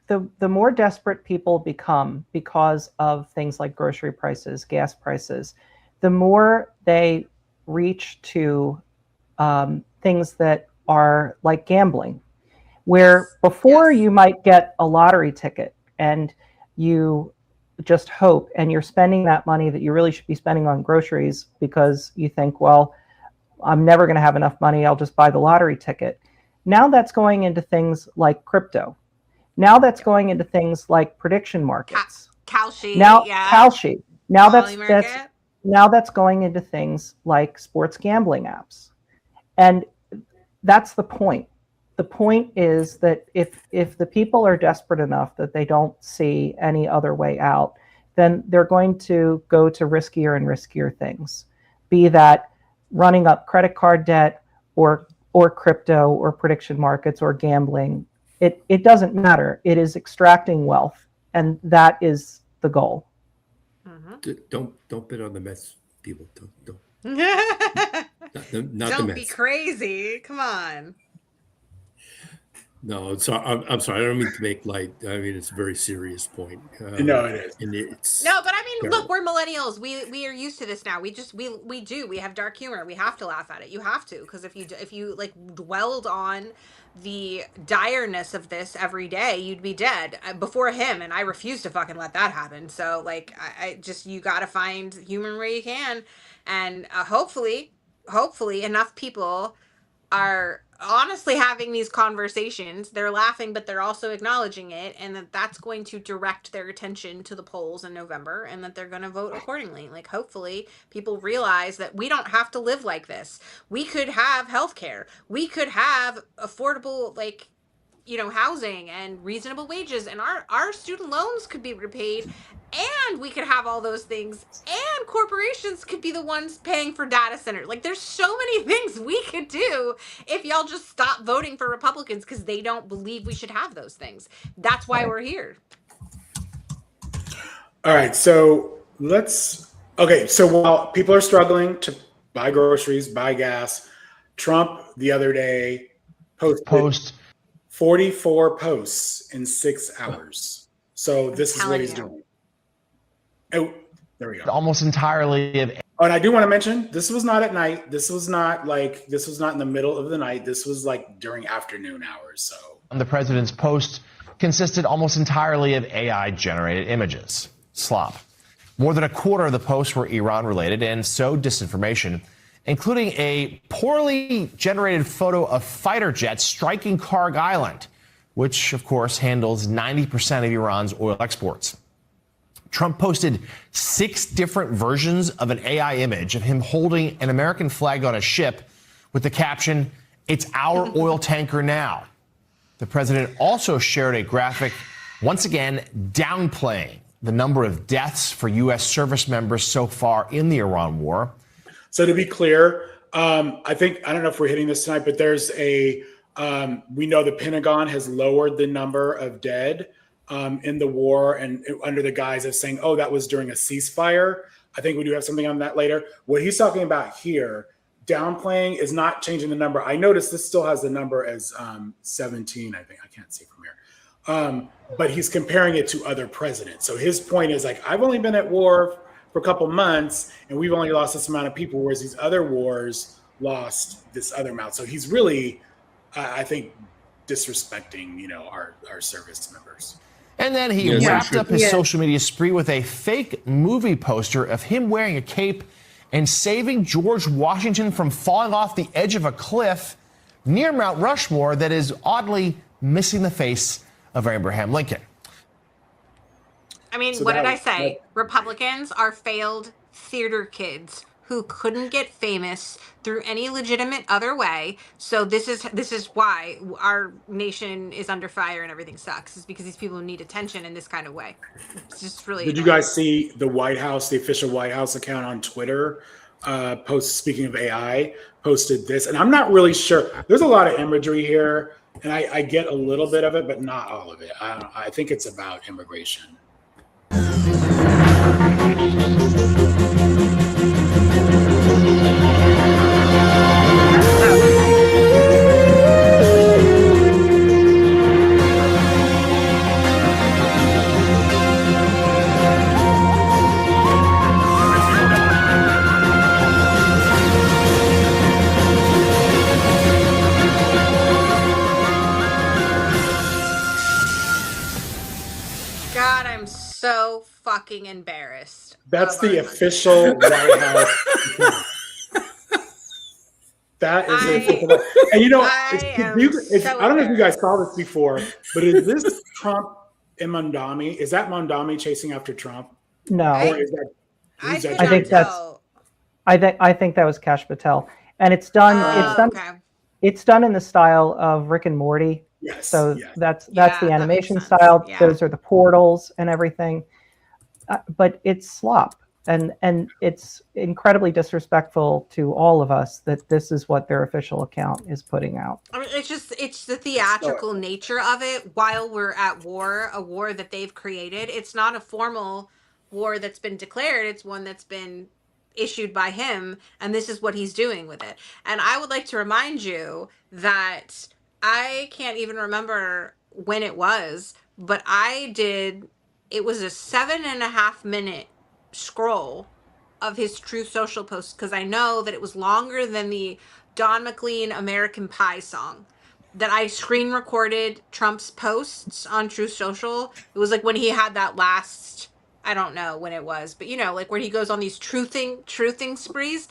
The more desperate people become because of things like grocery prices, gas prices, the more they reach to things that are like gambling, where before you might get a lottery ticket and you just hope, and you're spending that money that you really should be spending on groceries because you think, well, I'm never going to have enough money, I'll just buy the lottery ticket. Now that's going into things like crypto. Now that's going into things like prediction markets. Kalshi. Kalshi. Now Polymarket. Now that's going into things like sports gambling apps. And that's the point. The point is that if the people are desperate enough that they don't see any other way out, then they're going to go to riskier and riskier things, be that running up credit card debt or crypto or prediction markets or gambling. It doesn't matter. It is extracting wealth, and that is the goal. Don't bet on the Mets, people. Don't. Not Don't the be Mets. crazy. Come on. No, I'm sorry. I don't mean to make light. I mean, it's a very serious point. No, it is. And it's No, but I mean, terrible. look, we're millennials. We are used to this now. We have dark humor. We have to laugh at it. You have to, because if you like dwelled on the direness of this every day, you'd be dead before him. And I refuse to fucking let that happen. So like, I just, you got to find humor where you can, and hopefully enough people are honestly having these conversations. They're laughing, but they're also acknowledging it, and that's going to direct their attention to the polls in November, and that they're going to vote accordingly. Like, hopefully people realize that we don't have to live like this. We could have healthcare. We could have affordable, like, housing and reasonable wages, and our student loans could be repaid, and we could have all those things, and corporations could be the ones paying for data centers. Like, there's so many things we could do if y'all just stop voting for Republicans because they don't believe we should have those things. That's why we're here. All right, so so while people are struggling to buy groceries, buy gas, Trump the other day posted 44 posts in 6 hours. So this is what he's doing. Oh, there we go. Almost entirely of. Oh, and I do want to mention, this was not at night. This was not in the middle of the night. This was like during afternoon hours. So The president's post consisted almost entirely of AI-generated images. Slop. More than a quarter of the posts were Iran-related and sowed disinformation, including a poorly generated photo of fighter jets striking Karg Island, which, of course, handles 90% of Iran's oil exports. Trump posted 6 different versions of an AI image of him holding an American flag on a ship with the caption, "It's our oil tanker now." The president also shared a graphic, once again, downplaying the number of deaths for U.S. service members so far in the Iran war. So to be clear, I don't know if we're hitting this tonight, but there's we know the Pentagon has lowered the number of dead in the war, and under the guise of saying, oh, that was during a ceasefire. I think we do have something on that later. What he's talking about here, downplaying, is not changing the number. I noticed this still has the number as 17, I think. I can't see from here. But he's comparing it to other presidents. So his point is like, I've only been at war for a couple months, and we've only lost this amount of people, whereas these other wars lost this other amount. So he's really, I think, disrespecting, our service members. And then he wrapped up his social media spree with a fake movie poster of him wearing a cape and saving George Washington from falling off the edge of a cliff near Mount Rushmore that is oddly missing the face of Abraham Lincoln. I mean, what did I say? Republicans are failed theater kids who couldn't get famous through any legitimate other way. So this is why our nation is under fire and everything sucks. Is because these people need attention in this kind of way. It's just really. Did you guys see the White House, the official White House account on Twitter, post, speaking of AI, posted this, and I'm not really sure. There's a lot of imagery here, and I get a little bit of it, but not all of it. I think it's about immigration. God, I'm so fucking embarrassed. That's the official White House. That is the official. And you know, I don't know if you guys saw this before, but is this Trump and Mondami? Is that Mondami chasing after Trump? No, Or is that, I think I think that was Kash Patel, and it's done. It's done in the style of Rick and Morty. Yes. So that's the animation style. Yeah. Those are the portals and everything. But it's slop, and it's incredibly disrespectful to all of us that this is what their official account is putting out. I mean, it's the theatrical nature of it while we're at war, a war that they've created. It's not a formal war that's been declared. It's one that's been issued by him, and this is what he's doing with it. And I would like to remind you that I can't even remember when it was, but it was a 7.5 minute scroll of his Truth Social post, because I know that it was longer than the Don McLean American Pie song that I screen recorded Trump's posts on Truth Social. It was like when he had that last, I don't know when it was, but you know, like where he goes on these truthing sprees.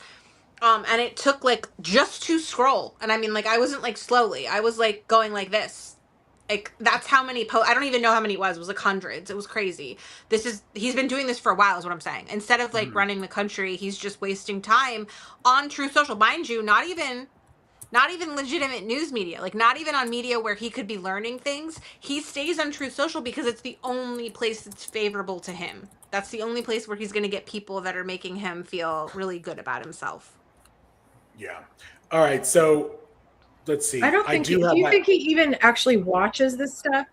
And it took like just to scroll. And I mean, like, I wasn't like slowly. I was like going like this. Like, that's how many I don't even know how many it was. It was like hundreds. It was crazy. He's been doing this for a while is what I'm saying. Instead of like running the country, he's just wasting time on Truth Social. Mind you, not even legitimate news media, like not even on media where he could be learning things. He stays on Truth Social because it's the only place that's favorable to him. That's the only place where he's going to get people that are making him feel really good about himself. Yeah. All right. So let's see. I don't think. Do you think he even actually watches this stuff,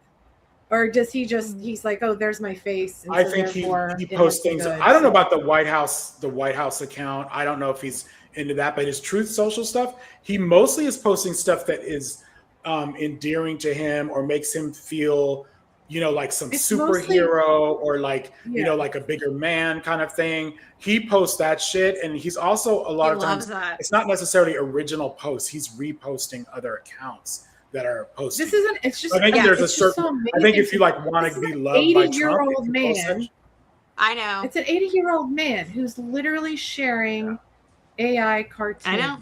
or does he just? He's like, oh, there's my face. And I so think he it posts must be things. good. I don't know about the White House account. I don't know if he's into that, but his Truth Social stuff, he mostly is posting stuff that is endearing to him or makes him feel, you know, like some superhero or like, you know, like a bigger man kind of thing. He posts that shit. And he's also a lot of times, it's not necessarily original posts. He's reposting other accounts that are posting. This isn't, it's just, I think there's a certain, so I think if you like want to be loved by Trump, 80-year-old man. I know. It's an 80-year-old man who's literally sharing AI cartoons. I know.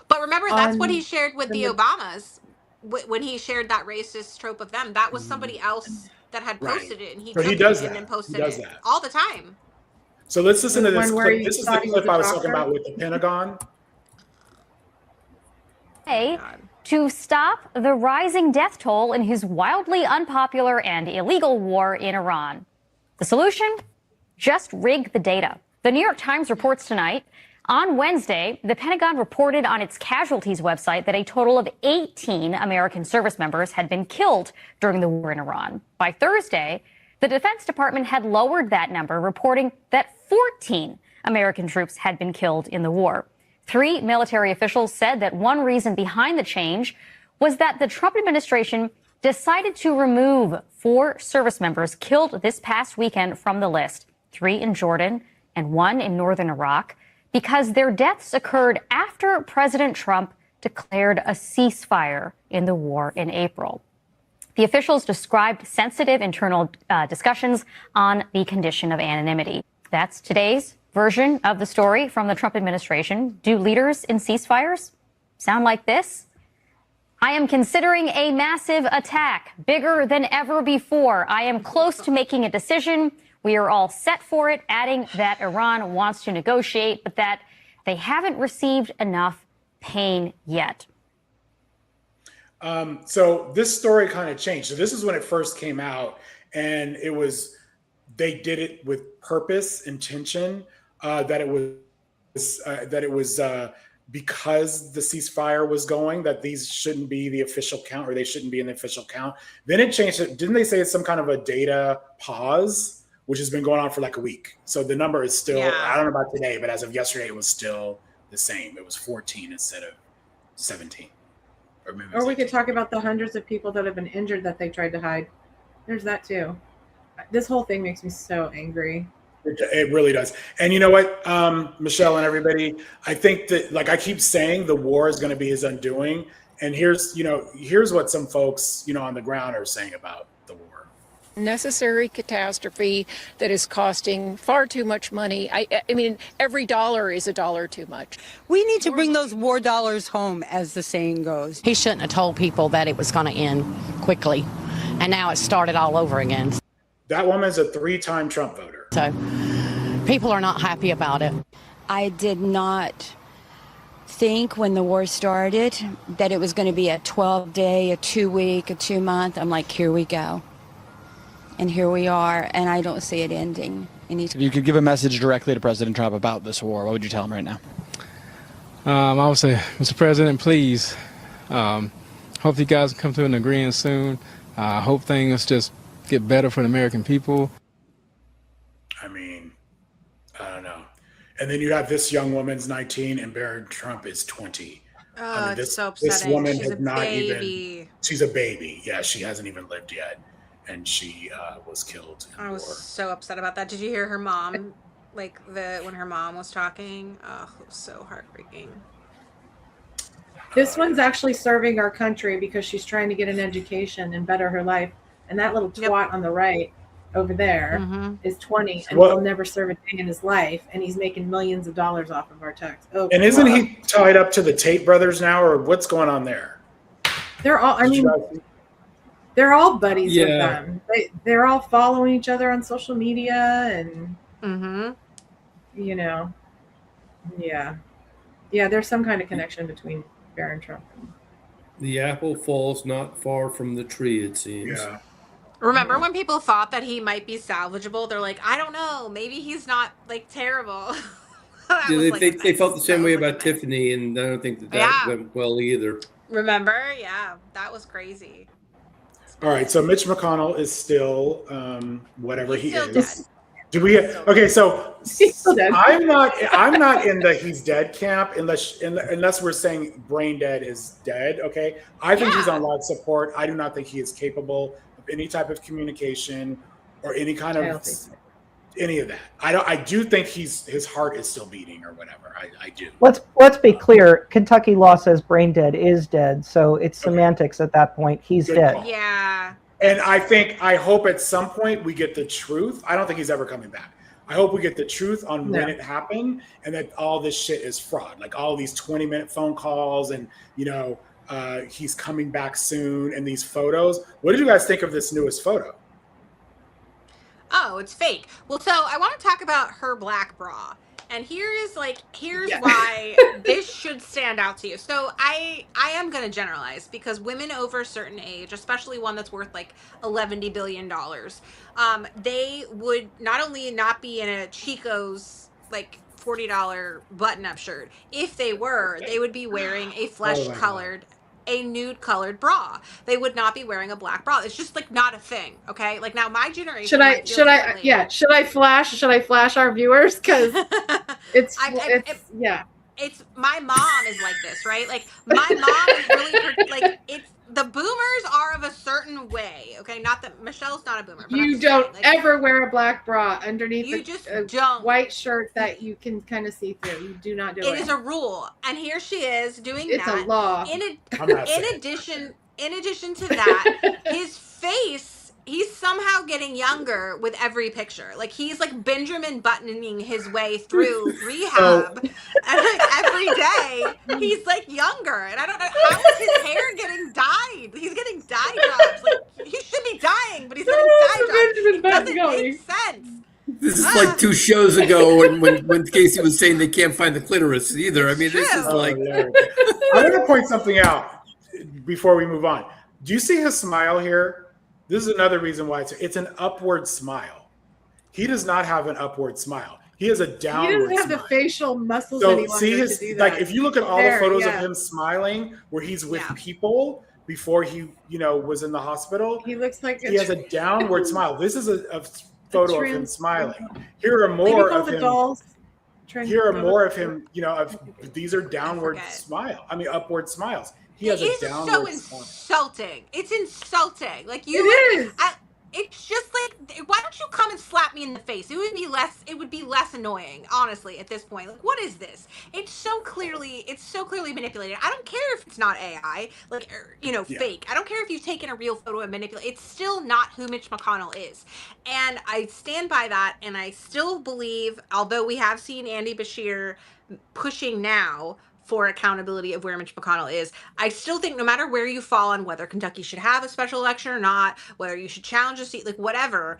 But remember, that's what he shared with the Obamas. When he shared that racist trope of them, that was somebody else that had posted it, and he took it and then posted it all the time. So let's listen to this clip. This is the clip I was talking about with the Pentagon. Hey, to stop the rising death toll in his wildly unpopular and illegal war in Iran. The solution? Just rig the data. The New York Times reports tonight. On Wednesday, the Pentagon reported on its casualties website that a total of 18 American service members had been killed during the war in Iran. By Thursday, the Defense Department had lowered that number, reporting that 14 American troops had been killed in the war. 3 military officials said that one reason behind the change was that the Trump administration decided to remove 4 service members killed this past weekend from the list, 3 in Jordan and 1 in northern Iraq, because their deaths occurred after President Trump declared a ceasefire in the war in April. The officials described sensitive internal discussions on the condition of anonymity. That's today's version of the story from the Trump administration. Do leaders in ceasefires sound like this? I am considering a massive attack, bigger than ever before. I am close to making a decision. We are all set for it, adding that Iran wants to negotiate, but that they haven't received enough pain yet. So this story kind of changed. So this is when it first came out, and they did it with purpose, intention, that it was because the ceasefire was going, that these shouldn't be the official count, or they shouldn't be in the official count. Then it changed. Didn't they say it's some kind of a data pause, which has been going on for like a week? So the number is still, I don't know about today, but as of yesterday, it was still the same. It was 14 instead of 17. Or we could talk about the hundreds of people that have been injured that they tried to hide. There's that too. This whole thing makes me so angry. It really does. And you know what, Michelle and everybody, I think that, like I keep saying, the war is going to be his undoing. And here's what some folks, on the ground are saying about the war. Necessary catastrophe that is costing far too much money. I mean, every dollar is a dollar too much. We need to bring those war dollars home, as the saying goes. He shouldn't have told people that it was going to end quickly. And now it started all over again. That woman's a 3-time Trump voter. So people are not happy about it. I did not think when the war started that it was going to be a 12-day, a 2-week, a 2-month. I'm like, here we go. And here we are, and I don't see it ending. If you could give a message directly to President Trump about this war, what would you tell him right now? I would say, Mr. President, please, hope you guys come to an agreement soon. Hope things just get better for the American people. I mean, I don't know. And then you have this young woman's 19 and Barron Trump is 20. Oh, it's so upsetting. This woman she's has a not baby. She's a baby. Yeah, she hasn't even lived yet. And she was killed. I was so upset about that. Did you hear her mom, when her mom was talking? Oh, it was so heartbreaking. This one's actually serving our country because she's trying to get an education and better her life. And that little twat on the right over there is 20 and will never serve a day in his life. And he's making millions of dollars off of our tax. Oh, and isn't he tied up to the Tate brothers now, or what's going on there? They're all, they're all buddies with them. They're all following each other on social media and, there's some kind of connection between Barron Trump. The apple falls not far from the tree, it seems. Yeah. Remember when people thought that he might be salvageable? They're like, I don't know, maybe he's not terrible. They felt the same way about Tiffany, and I don't think that went well either. Remember? Yeah, that was crazy. All right, so Mitch McConnell is still whatever he is. Dead. Do we? Okay, so I'm not in the he's dead camp unless we're saying brain dead is dead. Okay, I think he's on life support. I do not think he is capable of any type of communication or any kind of any of that. I do think his heart is still beating or whatever. I do. Let's be clear. Kentucky law says brain dead is dead, so it's semantics at that point. He's dead. Call. Yeah. And I hope at some point we get the truth. I don't think he's ever coming back. I hope we get the truth on when it happened and that all this shit is fraud. Like all these 20-minute phone calls and, he's coming back soon and these photos. What did you guys think of this newest photo? Oh, it's fake. Well, so I want to talk about her black bra. And here's why this should stand out to you. So I am going to generalize because women over a certain age, especially one that's worth like $11 billion, they would not only not be in a Chico's like $40 button-up shirt. If they were, they would be wearing a flesh-colored, a nude-colored bra. They would not be wearing a black bra. It's just like not a thing. Okay, like now my generation. Should I flash our viewers because it's my mom is like this, right? Like my mom is really like it's the boomers are of a certain way. Okay, not that Michelle's not a boomer. But you don't ever wear a black bra underneath a white shirt that you can kind of see through. You do not do it. It is a rule, and here she is doing that. It's a law. In addition to that, his face. He's somehow getting younger with every picture. Like he's like Benjamin buttoning his way through rehab, and like every day he's like younger. And I don't know how is his hair getting dyed. He's getting dye jobs. Like he should be dying, but he's getting dye jobs. It doesn't make sense. This is like 2 shows ago when Casey was saying they can't find the clitoris either. I mean, this is like. I'm going to point something out before we move on. Do you see his smile here? This is another reason why it's an upward smile. He does not have an upward smile. He has a He downward doesn't have the smile. facial muscles So any see longer his to do like that. if you look at all There, the photos yeah. of him smiling where he's with people before he was in the hospital, He looks like he has a downward smile. This is a photo of him smiling. Here are Maybe more call of the him. dolls. Here are more of him. These are downward upward smiles. He has It a is so downward smile. insulting. It's insulting. Like you. It is. It's just like, why don't you come and slap me in the face? It would be less annoying, honestly, at this point. Like, what is this? It's so clearly manipulated. I don't care if it's not AI, fake. I don't care if you've taken a real photo and manipulated. It's still not who Mitch McConnell is. And I stand by that, and I still believe, although we have seen Andy Bashir pushing now for accountability of where Mitch McConnell is, I still think no matter where you fall on whether Kentucky should have a special election or not, whether you should challenge a seat, like whatever,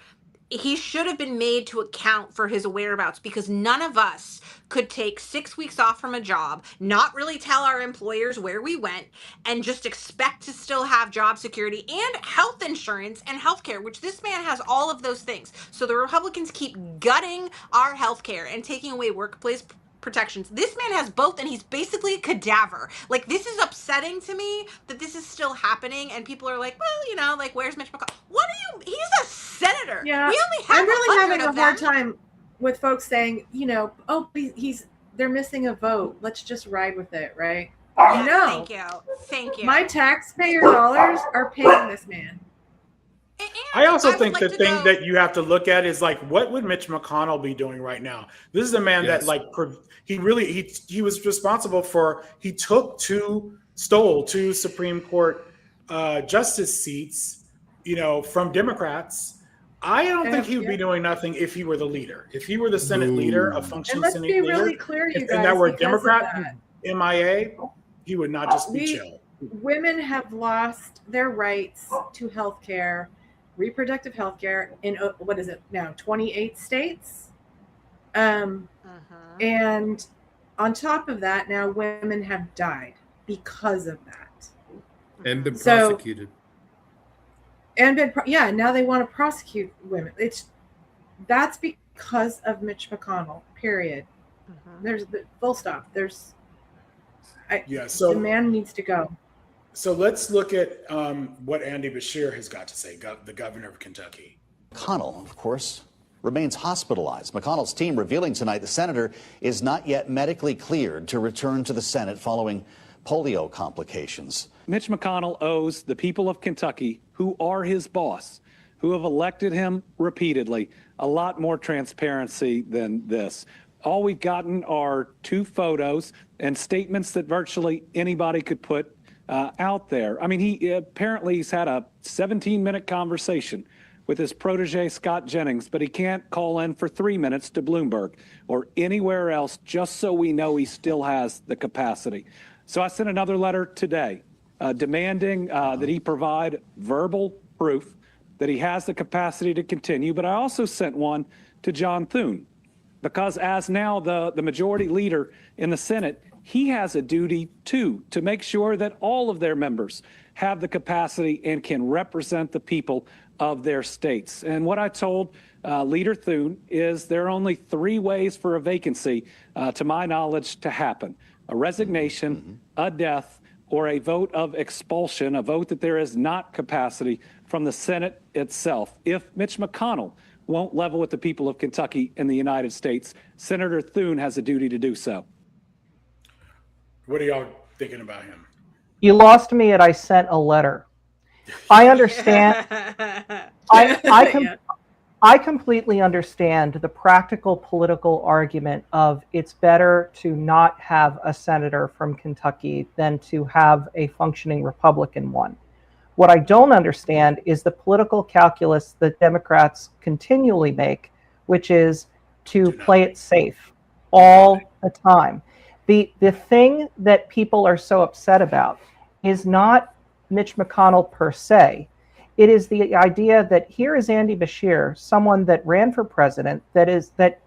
he should have been made to account for his whereabouts, because none of us could take 6 weeks off from a job, not really tell our employers where we went, and just expect to still have job security and health insurance and healthcare, which this man has all of those things. So the Republicans keep gutting our healthcare and taking away workplace protections. This man has both, and he's basically a cadaver. Like, this is upsetting to me that this is still happening, and people are like, well, where's Mitch McConnell? What are you? He's a senator. Yeah, we only have I'm really 100 having of a hard them. time with folks saying, they're missing a vote. Let's just ride with it, right? Yes, No. Thank you. My taxpayer dollars are paying this man. I also think the thing that you have to look at is like, what would Mitch McConnell be doing right now? This is a man that he was responsible for. He stole two Supreme Court justice seats, from Democrats. I don't think he would be doing nothing if he were the leader. If he were the Senate leader, a functioning let's Senate be leader, really clear, you and guys, that were a because of Democrat MIA, he would not just be chill. Women have lost their rights to health care, reproductive health care in, 28 states. And on top of that, now women have died because of that. And been prosecuted. Now they want to prosecute women. That's because of Mitch McConnell, period. There's the full stop. The man needs to go. So let's look at what Andy Bashir has got to say, the governor of Kentucky. McConnell, of course, remains hospitalized. McConnell's team revealing tonight the senator is not yet medically cleared to return to the Senate following polio complications. Mitch McConnell owes the people of Kentucky, who are his boss, who have elected him repeatedly, a lot more transparency than this. All we've gotten are 2 photos and statements that virtually anybody could put out there. I mean, he's had a 17-minute conversation with his protege, Scott Jennings, but he can't call in for 3 minutes to Bloomberg or anywhere else just so we know he still has the capacity. So I sent another letter today demanding that he provide verbal proof that he has the capacity to continue, but I also sent one to John Thune, because as now the majority leader in the Senate, he has a duty, too, to make sure that all of their members have the capacity and can represent the people of their states. And what I told Leader Thune is there are only 3 ways for a vacancy, to my knowledge, to happen: a resignation, a death, or a vote of expulsion, a vote that there is not capacity from the Senate itself. If Mitch McConnell won't level with the people of Kentucky and the United States, Senator Thune has a duty to do so. What are y'all thinking about him? You lost me at I sent a letter. I understand. I completely understand the practical political argument of it's better to not have a senator from Kentucky than to have a functioning Republican one. What I don't understand is the political calculus that Democrats continually make, which is to play it safe all the time. The thing that people are so upset about is not Mitch McConnell per se. It is the idea that here is Andy Bashir, someone that ran for president, that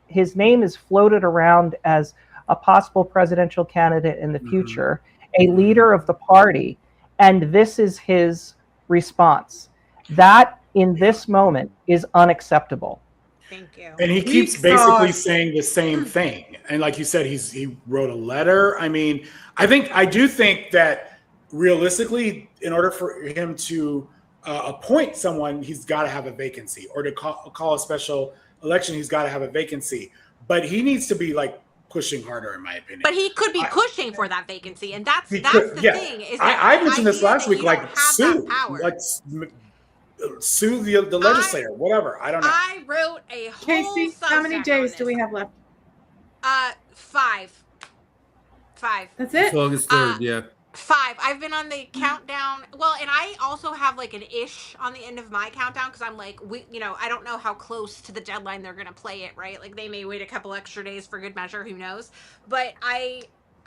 his name is floated around as a possible presidential candidate in the future, a leader of the party, and this is his response. That, in this moment, is unacceptable. Thank you. And he keeps basically saying the same thing. And like you said, he wrote a letter. I mean, I do think that realistically, in order for him to appoint someone, he's got to have a vacancy, or to call a special election, he's got to have a vacancy. But he needs to be like pushing harder, in my opinion. But he could be pushing for that vacancy, and that's the thing. Is that I mentioned this last week, like sue the legislator, whatever. I don't know. I wrote a whole Casey, how many days do we have left? 5. That's it? August 3rd, yeah. 5. I've been on the countdown. Well, and I also have like an ish on the end of my countdown, because I'm like, I don't know how close to the deadline they're gonna play it, right? Like, they may wait a couple extra days for good measure, who knows? But I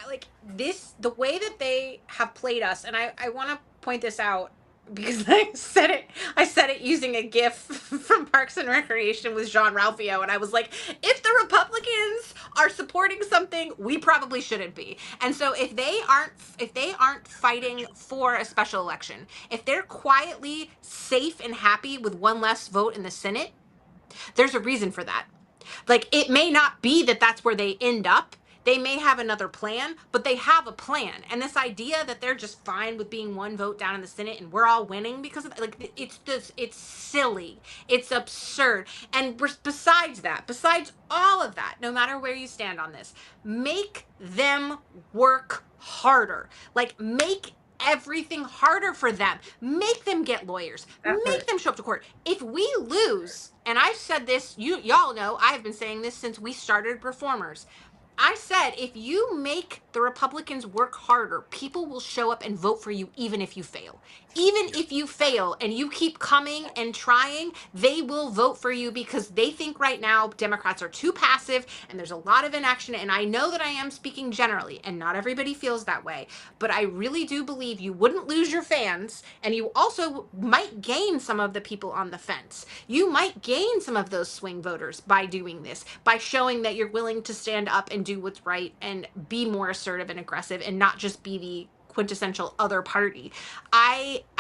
like this, the way that they have played us, and I want to point this out, because I said it using a GIF from Parks and Recreation with Jean-Ralphio, and I was like, if the Republicans are supporting something, we probably shouldn't be. And so if they aren't fighting for a special election, if they're quietly safe and happy with one less vote in the Senate, there's a reason for that. Like, it may not be that that's where they end up. They may have another plan, but they have a plan. And this idea that they're just fine with being one vote down in the Senate and we're all winning because of, like, it's silly. It's absurd. And besides all of that, no matter where you stand on this, make them work harder. Like, make everything harder for them. Make them get lawyers. Make them show up to court. If we lose, and I've said this, y'all know, I have been saying this since we started Reformers. I said, if you make the Republicans work harder, people will show up and vote for you even if you fail. Even if you fail and you keep coming and trying, they will vote for you because they think right now Democrats are too passive and there's a lot of inaction. And I know that I am speaking generally, and not everybody feels that way, but I really do believe you wouldn't lose your fans, and you also might gain some of the people on the fence. You might gain some of those swing voters by doing this, by showing that you're willing to stand up and do what's right and be more assertive and aggressive and not just be the quintessential other party.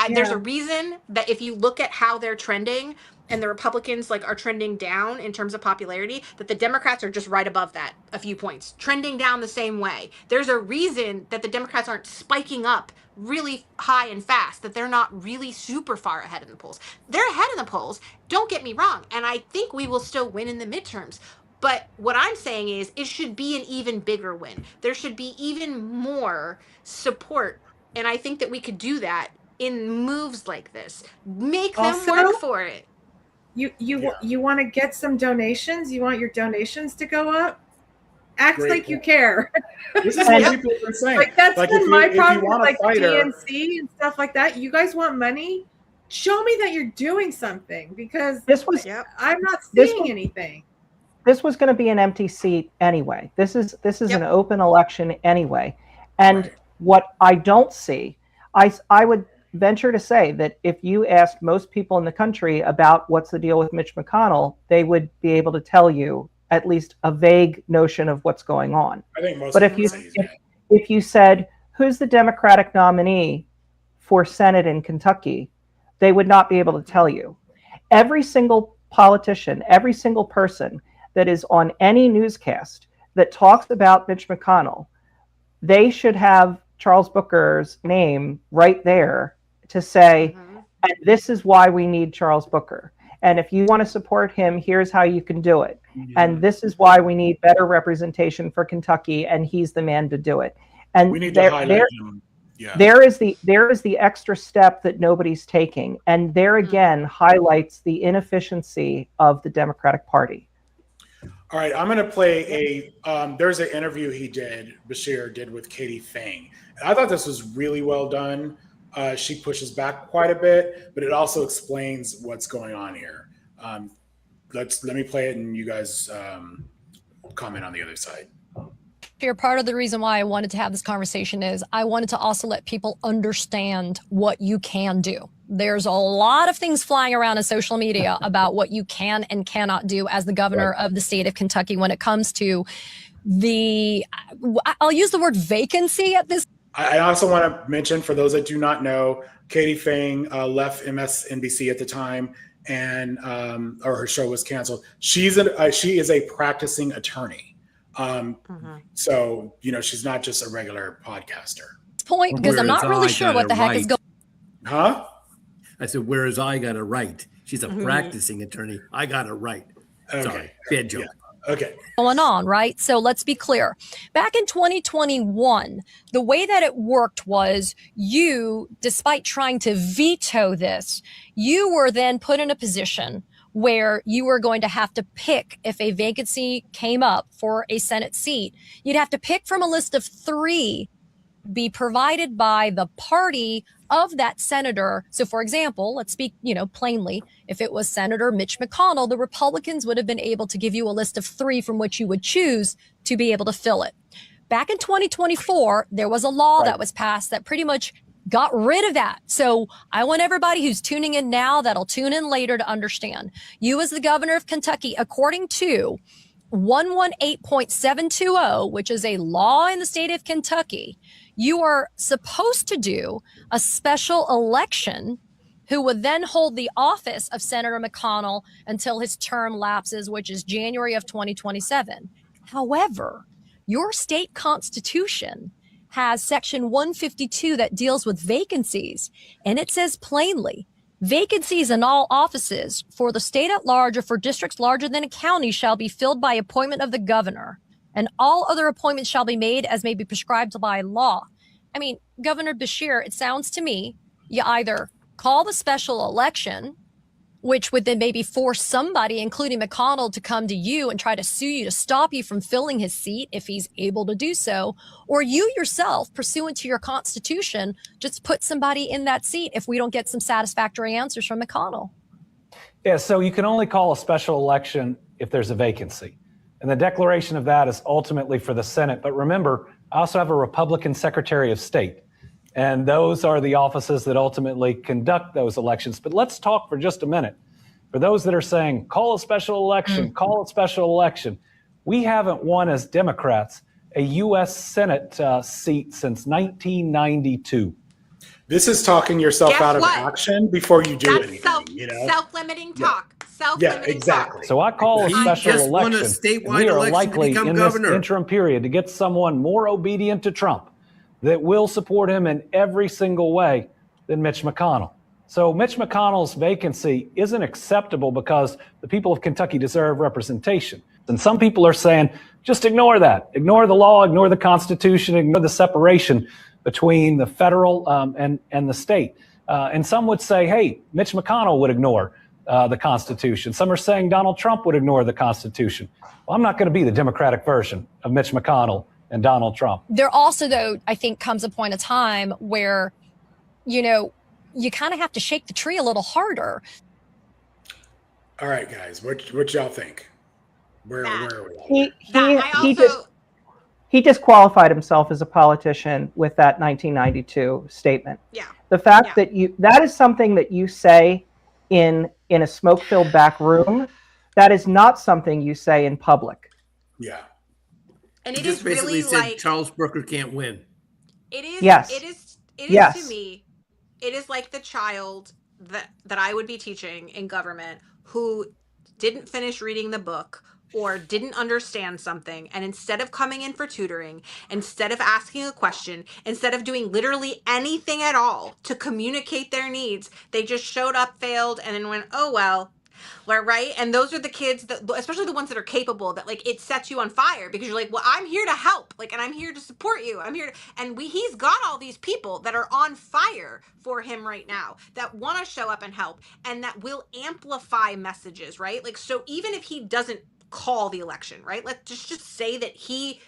There's a reason that if you look at how they're trending and the Republicans like are trending down in terms of popularity, that the Democrats are just right above that a few points, trending down the same way. There's a reason that the Democrats aren't spiking up really high and fast, that they're not really super far ahead in the polls. They're ahead in the polls, don't get me wrong, and I think we will still win in the midterms. But what I'm saying is it should be an even bigger win. There should be even more support. And I think that we could do that in moves like this. Make them work for it. You want to get some donations? You want your donations to go up? Act Great like point. You care. This is what people are saying. Like, that's Like, been if my you problem want with a like fighter- DNC and stuff like that. You guys want money? Show me that you're doing something, because I'm not seeing anything. This was going to be an empty seat anyway. This is an open election anyway. And what I don't see, I would venture to say that if you asked most people in the country about what's the deal with Mitch McConnell, they would be able to tell you at least a vague notion of what's going on. I think most but of if you said, who's the Democratic nominee for Senate in Kentucky, they would not be able to tell you. Every single politician, every single person that is on any newscast that talks about Mitch McConnell, they should have Charles Booker's name right there to say, and this is why we need Charles Booker. And if you want to support him, here's how you can do it. And this is why we need better representation for Kentucky, and he's the man to do it. And we need to highlight him. Yeah. There is the extra step that nobody's taking. And there again highlights the inefficiency of the Democratic Party. All right, I'm going to play there's an interview Bashir did with Katie Fang. And I thought this was really well done. She pushes back quite a bit, but it also explains what's going on here. Let me play it and you guys comment on the other side. Here, part of the reason why I wanted to have this conversation is I wanted to also let people understand what you can do. There's a lot of things flying around in social media about what you can and cannot do as the governor of the state of Kentucky when it comes to I'll use the word vacancy at this. I also want to mention, for those that do not know, Katie Fang left MSNBC at the time and or her show was canceled. She is a practicing attorney. So, she's not just a regular podcaster. Point, because I'm not really sure what the heck is going on. Huh? I said, whereas I got it right. She's a practicing attorney. I got it right. Okay. Sorry, bad joke. Yeah. Okay. Going on, right? So let's be clear. Back in 2021, the way that it worked was you, despite trying to veto this, you were then put in a position where you were going to have to pick if a vacancy came up for a Senate seat. You'd have to pick from a list of 3 be provided by the party of that senator. So for example, let's speak, plainly, if it was Senator Mitch McConnell, the Republicans would have been able to give you a list of 3 from which you would choose to be able to fill it. Back in 2024, there was a law that was passed that pretty much got rid of that. So I want everybody who's tuning in now, that'll tune in later, to understand. You as the governor of Kentucky, according to 118.720, which is a law in the state of Kentucky, you are supposed to do a special election who would then hold the office of Senator McConnell until his term lapses, which is January of 2027. However, your state constitution has section 152 that deals with vacancies, and it says plainly, vacancies in all offices for the state at large or for districts larger than a county shall be filled by appointment of the governor, and all other appointments shall be made as may be prescribed by law. I mean, Governor Beshear, it sounds to me, you either call the special election, which would then maybe force somebody, including McConnell, to come to you and try to sue you to stop you from filling his seat if he's able to do so, or you yourself, pursuant to your constitution, just put somebody in that seat if we don't get some satisfactory answers from McConnell. Yeah, so you can only call a special election if there's a vacancy. And the declaration of that is ultimately for the Senate. But remember, I also have a Republican Secretary of State. And those are the offices that ultimately conduct those elections. But let's talk for just a minute. For those that are saying, call a special election, call a special election. We haven't won as Democrats a U.S. Senate seat since 1992. This is talking yourself out of action before you do anything. Self-limiting talk. Yeah, exactly. So I call a special election. We are likely in this interim period to get someone more obedient to Trump that will support him in every single way than Mitch McConnell. So Mitch McConnell's vacancy isn't acceptable because the people of Kentucky deserve representation. And some people are saying, just ignore that. Ignore the law, ignore the Constitution, ignore the separation between the federal and the state. And some would say, hey, Mitch McConnell would ignore the Constitution. Some are saying Donald Trump would ignore the Constitution. Well, I'm not going to be the Democratic version of Mitch McConnell and Donald Trump. There also, though, I think comes a point of time where, you kind of have to shake the tree a little harder. All right, guys, what y'all think? Where are we? He disqualified himself as a politician with that 1992 statement. Yeah. The fact that that is something that you say in a smoke-filled back room, that is not something you say in public. Yeah. And he it just is basically really said like Charles Brooker can't win. It is. Yes. It is Yes. to me. It is like the child that I would be teaching in government who didn't finish reading the book or didn't understand something, and instead of coming in for tutoring, instead of asking a question, instead of doing literally anything at all to communicate their needs, they just showed up, failed, and then went, oh well. Right? And those are the kids that, especially the ones that are capable, that like it sets you on fire because you're like, well, I'm here to help, like, and I'm here to support you. I'm here to, and he's got all these people that are on fire for him right now that want to show up and help and that will amplify messages, right? Like, so even if he doesn't call the election, right? Let's just say that he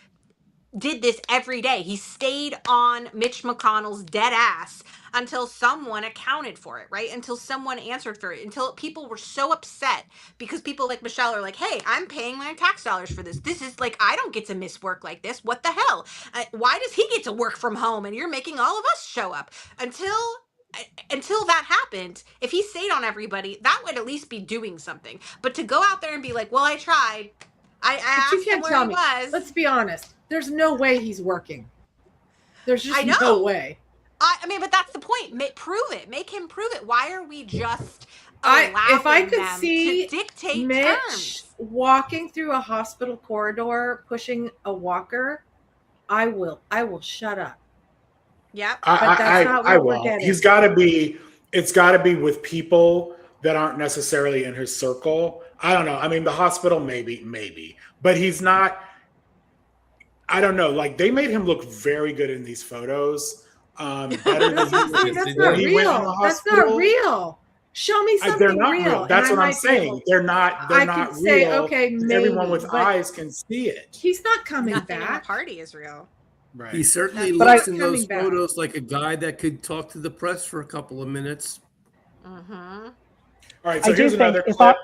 did this every day. He stayed on Mitch McConnell's dead ass until someone accounted for it, right? Until someone answered for it, until people were so upset because people like Michelle are like, hey, I'm paying my tax dollars for this. This is like, I don't get to miss work like this. What the hell? Why does he get to work from home and you're making all of us show up? Until that happened, if he stayed on everybody, that would at least be doing something. But to go out there and be like, well, I tried. I asked him where he was. Let's be honest. There's no way he's working. There's just no way. I mean, but that's the point. Prove it. Make him prove it. Why are we just allowing if I could them see to dictate Mitch terms. walking through a hospital corridor pushing a walker, I will shut up. Yep. But that's not what we're will. getting. He's got to be. It's got to be with people that aren't necessarily in his circle. I don't know. I mean, the hospital, maybe, but he's not. I don't know. Like, they made him look very good in these photos. Better than That's not real. That's not real. Show me something They're not real. real. That's and what I I'm might be saying. able- They're not I real. could say, okay, maybe, Everyone with but eyes can see it. He's not coming Nothing in the back. party is real. Right. He certainly But looks I'm in those coming back. photos like a guy that could talk to the press for a couple of minutes. Mm-hmm. All right, I so do here's think another if clip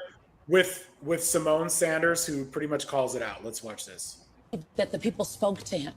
with Simone Sanders, who pretty much calls it out. Let's watch this. That the people spoke to him.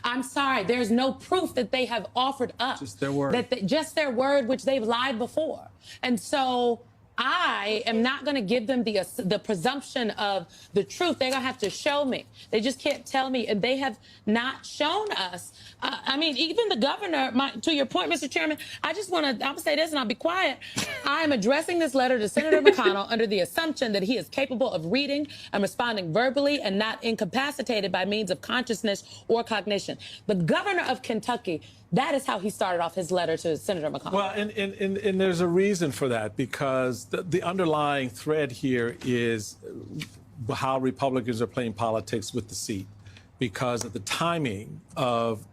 I'm sorry, there's no proof that they have offered up. Just their word. Just their word, which they've lied before. And so I am not going to give them the presumption of the truth. They're going to have to show me. They just can't tell me. And they have not shown us. I mean, even the governor, to your point, Mr. Chairman, I'm going to say this and I'll be quiet. I am addressing this letter to Senator McConnell under the assumption that he is capable of reading and responding verbally and not incapacitated by means of consciousness or cognition. The governor of Kentucky, that is how he started off his letter to Senator McConnell. Well, and there's a reason for that, because the underlying thread here is how Republicans are playing politics with the seat, because of the timing of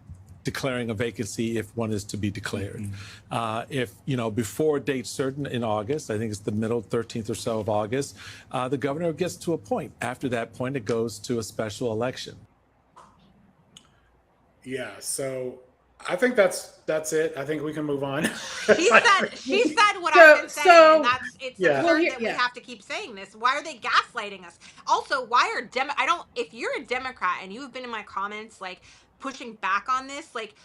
declaring a vacancy if one is to be declared. If, before a date certain in August, I think it's the middle 13th or so of August, the governor gets to a point. After that point, it goes to a special election. Yeah, so I think that's it. I think we can move on. She said what I've been saying. And it's Yeah. absurd that we have to keep saying this. Why are they gaslighting us? Also, why are if you're a Democrat and you've been in my comments like pushing back on this, like,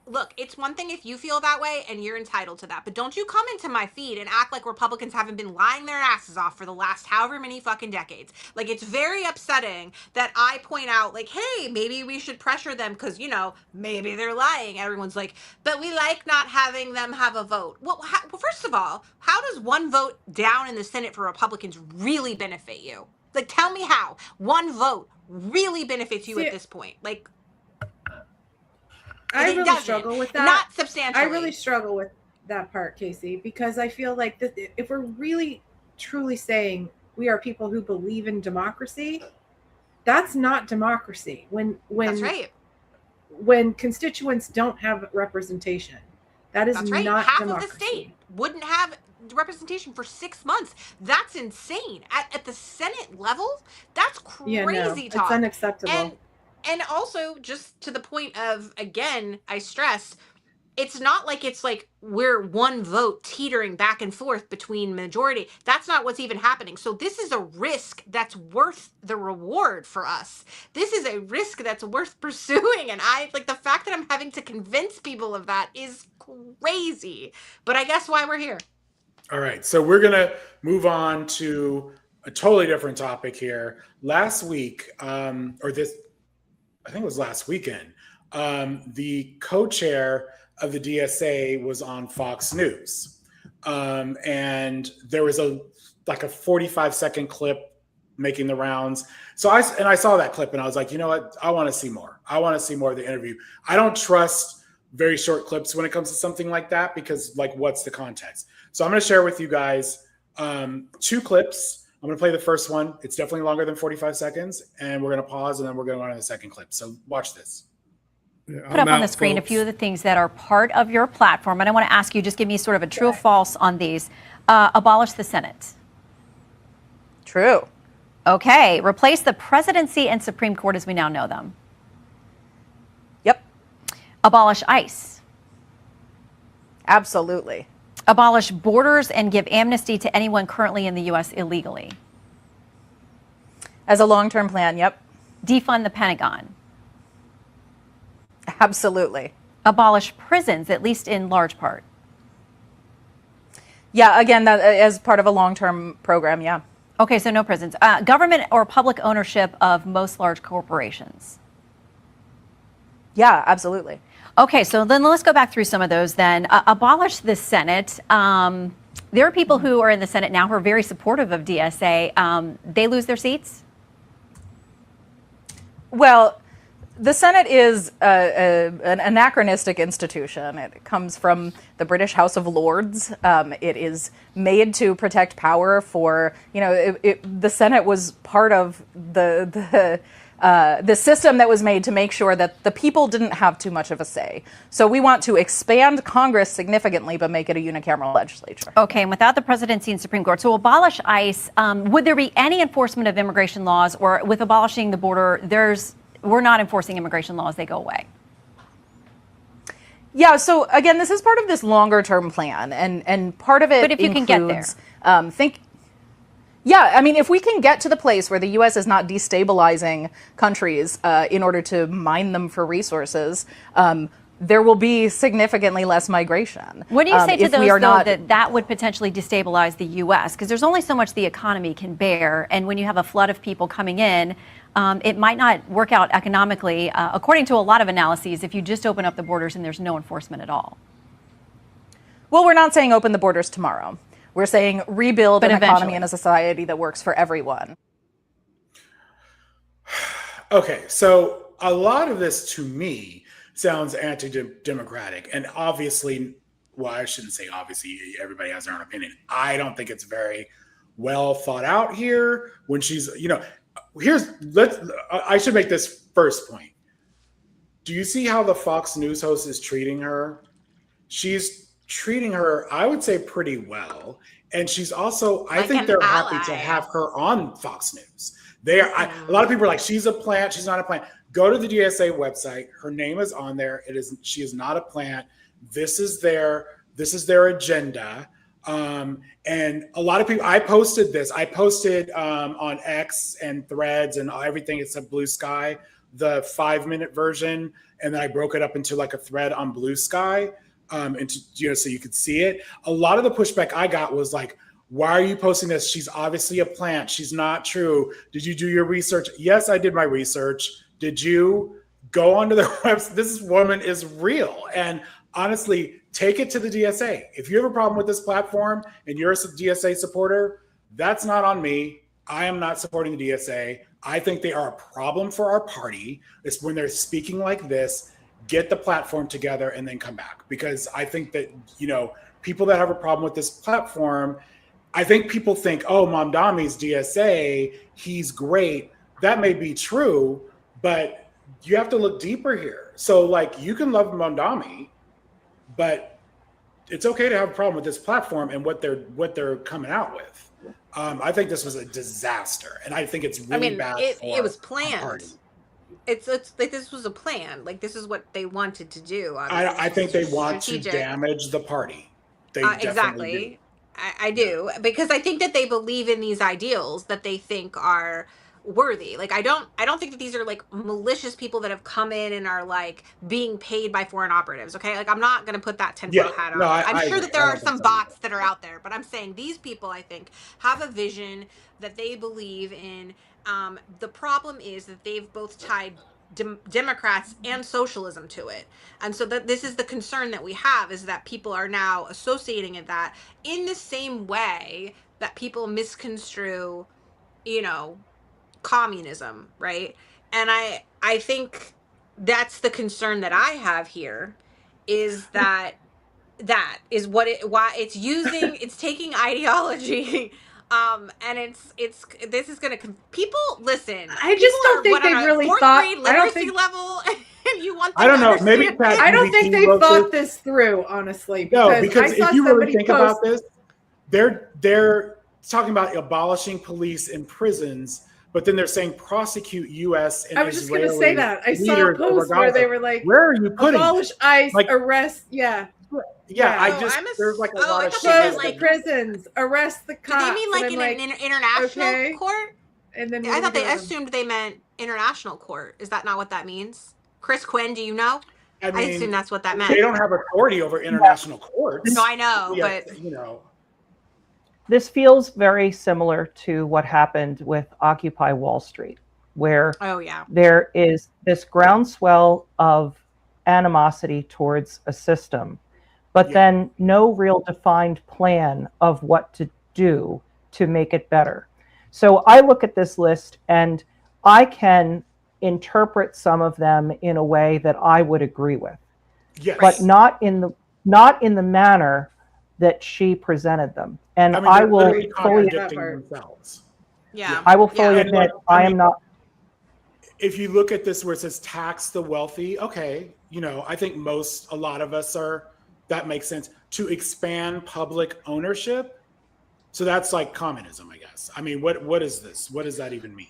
look, it's one thing if you feel that way and you're entitled to that, but don't you come into my feed and act like Republicans haven't been lying their asses off for the last however many fucking decades. Like, it's very upsetting that I point out, like, hey, maybe we should pressure them because, maybe they're lying. Everyone's like, but we like not having them have a vote. Well, first of all, how does one vote down in the Senate for Republicans really benefit you? Like, tell me how one vote really benefits you at this point. Like, I really struggle with that. Not substantially. I really struggle with that part, Casey, because I feel like if we're really truly saying we are people who believe in democracy, that's not democracy. That's right. When constituents don't have representation, that is That's right. not Half democracy. of the state wouldn't have representation for 6 months. That's insane. At the Senate level, that's crazy talk. It's unacceptable. And also, just to the point of, again, I stress, it's not like it's like we're one vote teetering back and forth between majority. That's not what's even happening. So this is a risk that's worth the reward for us. This is a risk that's worth pursuing. And the fact that I'm having to convince people of that is crazy. But I guess why we're here. All right, so we're going to move on to a totally different topic here. Last week, I think it was last weekend, the co-chair of the DSA was on Fox News. And there was a 45-second clip making the rounds. So I saw that clip and I was like, you know what? I want to see more. I want to see more of the interview. I don't trust very short clips when it comes to something like that because, what's the context? So I'm going to share with you guys 2 clips. I'm going to play the first one. It's definitely longer than 45 seconds, and we're going to pause, and then we're going to go on to the second clip. So watch this. Put up on the screen a few of the things that are part of your platform, and I want to ask you, just give me sort of a true or false on these. Abolish the Senate. True. Okay. Replace the presidency and Supreme Court as we now know them. Yep. Abolish ICE. Absolutely. Abolish borders and give amnesty to anyone currently in the U.S. illegally. As a long-term plan, yep. Defund the Pentagon. Absolutely. Abolish prisons, at least in large part. Yeah, again, that as part of a long-term program, yeah. Okay, so no prisons. Government or public ownership of most large corporations. Yeah, absolutely. Okay, so then let's go back through some of those then. Abolish the Senate. There are people who are in the Senate now who are very supportive of DSA. They lose their seats? Well, the Senate is an anachronistic institution. It comes from the British House of Lords. It is made to protect power for, the Senate was part of the system that was made to make sure that the people didn't have too much of a say. So we want to expand Congress significantly, but make it a unicameral legislature. Okay, and without the presidency and Supreme Court, so abolish ICE, would there be any enforcement of immigration laws, or with abolishing the border, we're not enforcing immigration laws, they go away? Yeah, so again, this is part of this longer term plan, and part of it But if you can get there. If we can get to the place where the U.S. is not destabilizing countries in order to mine them for resources, there will be significantly less migration. What do you say to if those, we are though, not, that would potentially destabilize the U.S.? Because there's only so much the economy can bear, and when you have a flood of people coming in, it might not work out economically, according to a lot of analyses, if you just open up the borders and there's no enforcement at all. Well, we're not saying open the borders tomorrow. We're saying rebuild But an economy eventually. and a society that works for everyone. Okay, so a lot of this to me sounds anti-democratic, and obviously, well, I shouldn't say obviously, everybody has their own opinion. I don't think it's very well thought out here when she's, I should make this first point. Do you see how the Fox News host is treating her? She's treating her, I would say, pretty well. And she's also, I think they're happy to have her on Fox News. A lot of people are like, she's a plant, she's not a plant. Go to the DSA website. Her name is on there. She is not a plant. This is their agenda. And a lot of people, I posted this. I posted on X and Threads and everything except Blue Sky, the 5-minute version. And then I broke it up into like a thread on Blue Sky. So you could see it. A lot of the pushback I got was like, why are you posting this? She's obviously a plant. She's not true. Did you do your research? Yes, I did my research. Did you go onto their website? This woman is real. And honestly, take it to the DSA. If you have a problem with this platform and you're a DSA supporter, that's not on me. I am not supporting the DSA. I think they are a problem for our party. It's when they're speaking like this. Get the platform together and then come back. Because I think that, people that have a problem with this platform, I think people think, oh, Mamdami's DSA, he's great. That may be true, but you have to look deeper here. So you can love Mamdami, but it's okay to have a problem with this platform and what they're coming out with. I think this was a disaster, and I think it's really bad. It was planned. It's like this was a plan. Like this is what they wanted to do. I think they want to damage the party. They exactly. Do. I do, because I think that they believe in these ideals that they think are worthy. Like I don't think that these are like malicious people that have come in and are like being paid by foreign operatives. Okay, like I'm not going to put that tinfoil hat on. No, I'm sure agree. that there are some bots that are out there, but I'm saying these people, I think, have a vision that they believe in. The problem is that they've both tied Democrats and socialism to it, and so that this is the concern that we have, is that people are now associating it that in the same way that people misconstrue, communism, right? And I think that's the concern that I have here, is that is why it's using it's taking ideology. And this is gonna people listen. I just don't think they really thought. I don't think level. And you want them I don't to know. understand Maybe it. I don't think they thought this through, honestly. Because I saw if you really somebody think post, about this, they're talking about abolishing police and prisons, but then they're saying prosecute U.S. and I was just Israeli going to say that. I saw a leaders over post where Gaza. they were like, "Where are you putting abolish ICE, arrest, Yeah, Oh, there's like a oh, lot I of thought shit. they close meant, the like, prisons, arrest the Do cops. they mean like And in I'm an international okay. court? And then I thought they assumed they meant international court. Is that not what that means? Chris Quinn, do you know? I mean, assume that's what that meant. They don't have authority over international courts. No, I know, Yeah, but This feels very similar to what happened with Occupy Wall Street, where there is this groundswell of animosity towards a system, but then no real defined plan of what to do to make it better. So I look at this list and I can interpret some of them in a way that I would agree with, but not in the manner that she presented them. And I mean, I they're will literally fully contradicting themselves. Yeah. I will fully admit I am not. If you look at this where it says tax the wealthy, okay, I think a lot of us that makes sense. To expand public ownership, so that's like communism, I guess. I mean, what is this? What does that even mean?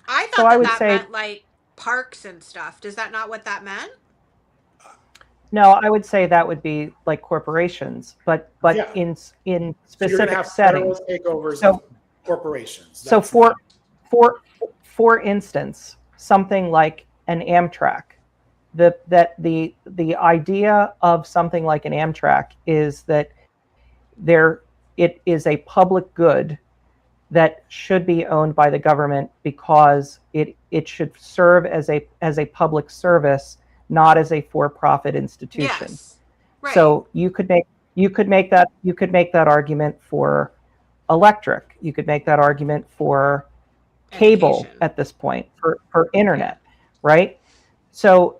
I thought that meant like parks and stuff. Does that not what that meant? No, I would say that would be like corporations, but in specific settings. Takeovers of corporations. So for instance, something like an Amtrak, the idea of something like an Amtrak is that it is a public good that should be owned by the government because it should serve as a public service, not as a for-profit institution. Yes. Right. So you could make that argument for electric. You could make that argument for cable at this point, for internet, right? So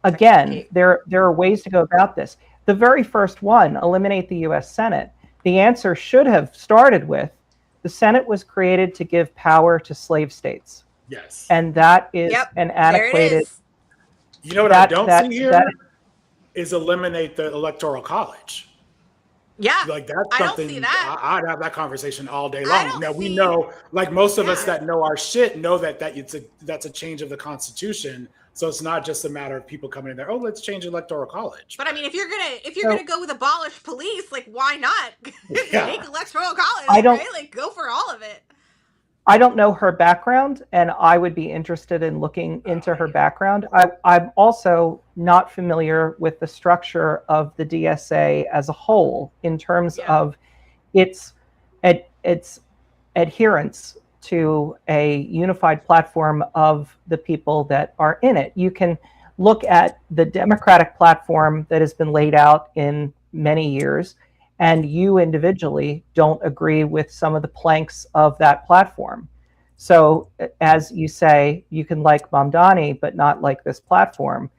again, there are ways to go about this. The very first one, eliminate the U.S. Senate. The answer should have started with the Senate was created to give power to slave states. Yes. And that is an antiquated. You know what I don't see here is eliminate the Electoral College. Yeah. Like that's I don't something see that. I'd have that conversation all day long. Now we know, like most of us that know our shit know that that's a change of the Constitution. So it's not just a matter of people coming in there, oh, let's change Electoral College. But I mean, if you're gonna go with abolish police, like why not make Electoral College? Right? Like go for all of it. I don't know her background, and I would be interested in looking into her background. I'm also not familiar with the structure of the DSA as a whole in terms of its adherence to a unified platform of the people that are in it. You can look at the Democratic platform that has been laid out in many years, and you individually don't agree with some of the planks of that platform. So as you say, you can like Mamdani, but not like this platform.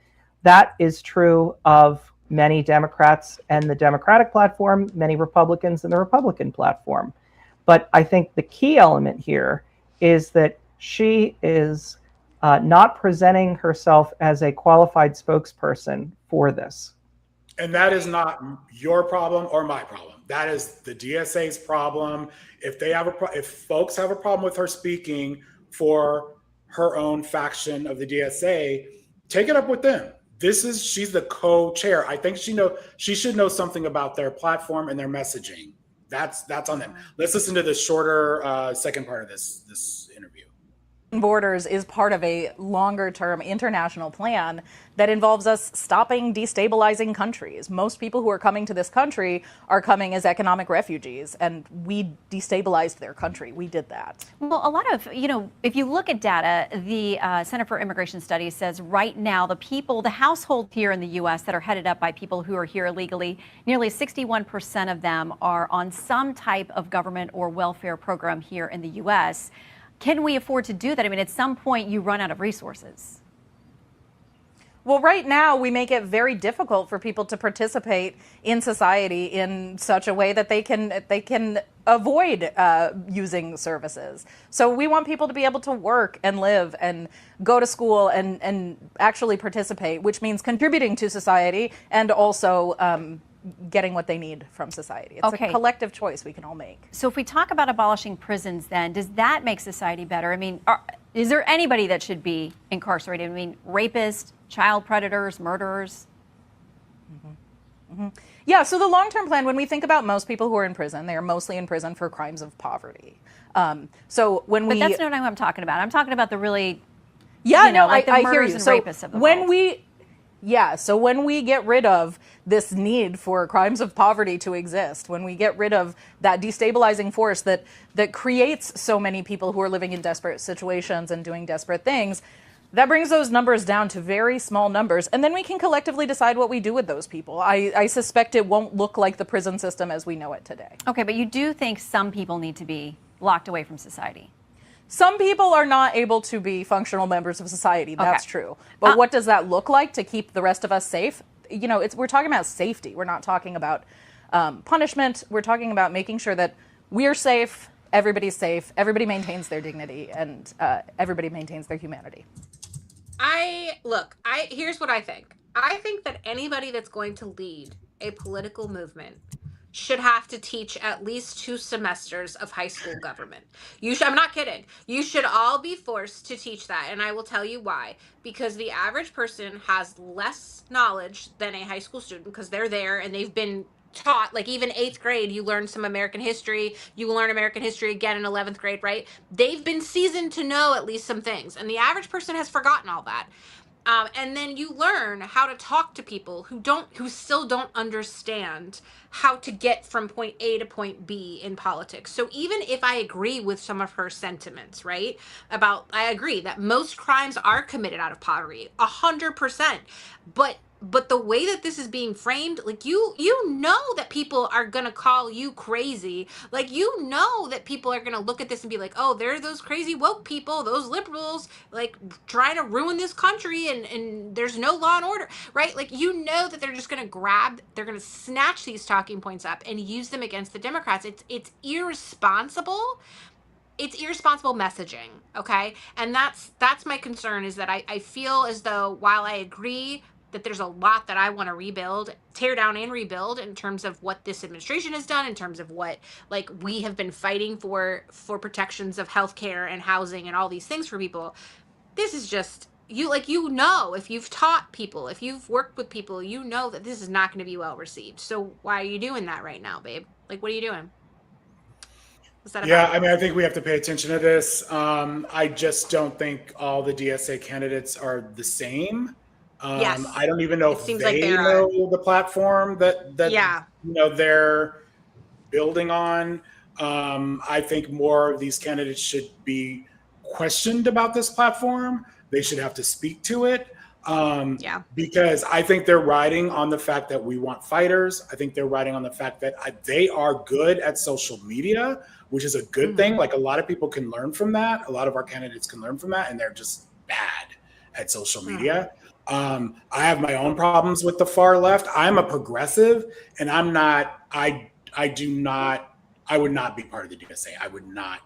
That is true of many Democrats and the Democratic platform, many Republicans and the Republican platform. But I think the key element here is that she is not presenting herself as a qualified spokesperson for this. And that is not your problem or my problem. That is the DSA's problem. If folks have a problem with her speaking for her own faction of the DSA, take it up with them. She's the co-chair. I think she should know something about their platform and their messaging. That's on them. Let's listen to the shorter second part of this interview. Borders is part of a longer-term international plan that involves us stopping destabilizing countries. Most people who are coming to this country are coming as economic refugees, and we destabilized their country. We did that. Well, a lot of, if you look at data, the Center for Immigration Studies says right now the households here in the U.S. that are headed up by people who are here illegally, nearly 61% of them are on some type of government or welfare program here in the U.S. Can we afford to do that? I mean, at some point you run out of resources. Well, right now we make it very difficult for people to participate in society in such a way that they can avoid using services. So we want people to be able to work and live and go to school and actually participate, which means contributing to society and also getting what they need from society. It's a collective choice we can all make. So if we talk about abolishing prisons, then does that make society better? I mean, is there anybody that should be incarcerated? I mean, rapists, child predators, murderers? Yeah, so the long-term plan, when we think about most people who are in prison, they are mostly in prison for crimes of poverty. But that's not what I'm talking about. I'm talking about the really, like the I murders hear you. and rapists of the world. So when we get rid of this need for crimes of poverty to exist, when we get rid of that destabilizing force that creates so many people who are living in desperate situations and doing desperate things, That brings those numbers down to very small numbers, and then we can collectively decide what we do with those people. I suspect it won't look like the prison system as we know it today. Okay, but you do think some people need to be locked away from society? Some people are not able to be functional members of society. That's true. But what does that look like to keep the rest of us safe? You know, we're talking about safety. We're not talking about punishment. We're talking about making sure that we're safe, everybody's safe, everybody maintains their dignity, and everybody maintains their humanity. Here's what I think. I think that anybody that's going to lead a political movement should have to teach at least 2 semesters of high school government. I'm not kidding. You should all be forced to teach that. And I will tell you why. Because the average person has less knowledge than a high school student because they're there and they've been taught, like even 8th grade, you learn some American history. You learn American history again in 11th grade, right? They've been seasoned to know at least some things. And the average person has forgotten all that. And then you learn how to talk to people who still don't understand how to get from point A to point B in politics. So even if I agree with some of her sentiments, right? I agree that most crimes are committed out of poverty, 100%. But the way that this is being framed, like you know that people are gonna call you crazy. Like you know that people are gonna look at this and be like, oh, they're those crazy woke people, those liberals, like trying to ruin this country and there's no law and order, right? Like you know that they're just gonna they're gonna snatch these talking points up and use them against the Democrats. It's irresponsible. It's irresponsible messaging, okay? And that's my concern, is that I feel as though while I agree that there's a lot that I want to tear down and rebuild in terms of what this administration has done, in terms of what like we have been fighting for protections of healthcare and housing and all these things for people. This is just if you've taught people, if you've worked with people, you know that this is not going to be well received. So why are you doing that right now, babe? Like, what are you doing? Yeah, I mean, I think we have to pay attention to this. I just don't think all the DSA candidates are the same. Yes. I don't even know if they know the platform that they're building on. I think more of these candidates should be questioned about this platform. They should have to speak to it. Because I think they're riding on the fact that we want fighters. I think they're riding on the fact that they are good at social media, which is a good thing. Like a lot of people can learn from that. A lot of our candidates can learn from that, and they're just bad at social media. I have my own problems with the far left. I'm a progressive, and I'm not. I would not be part of the DSA. I would not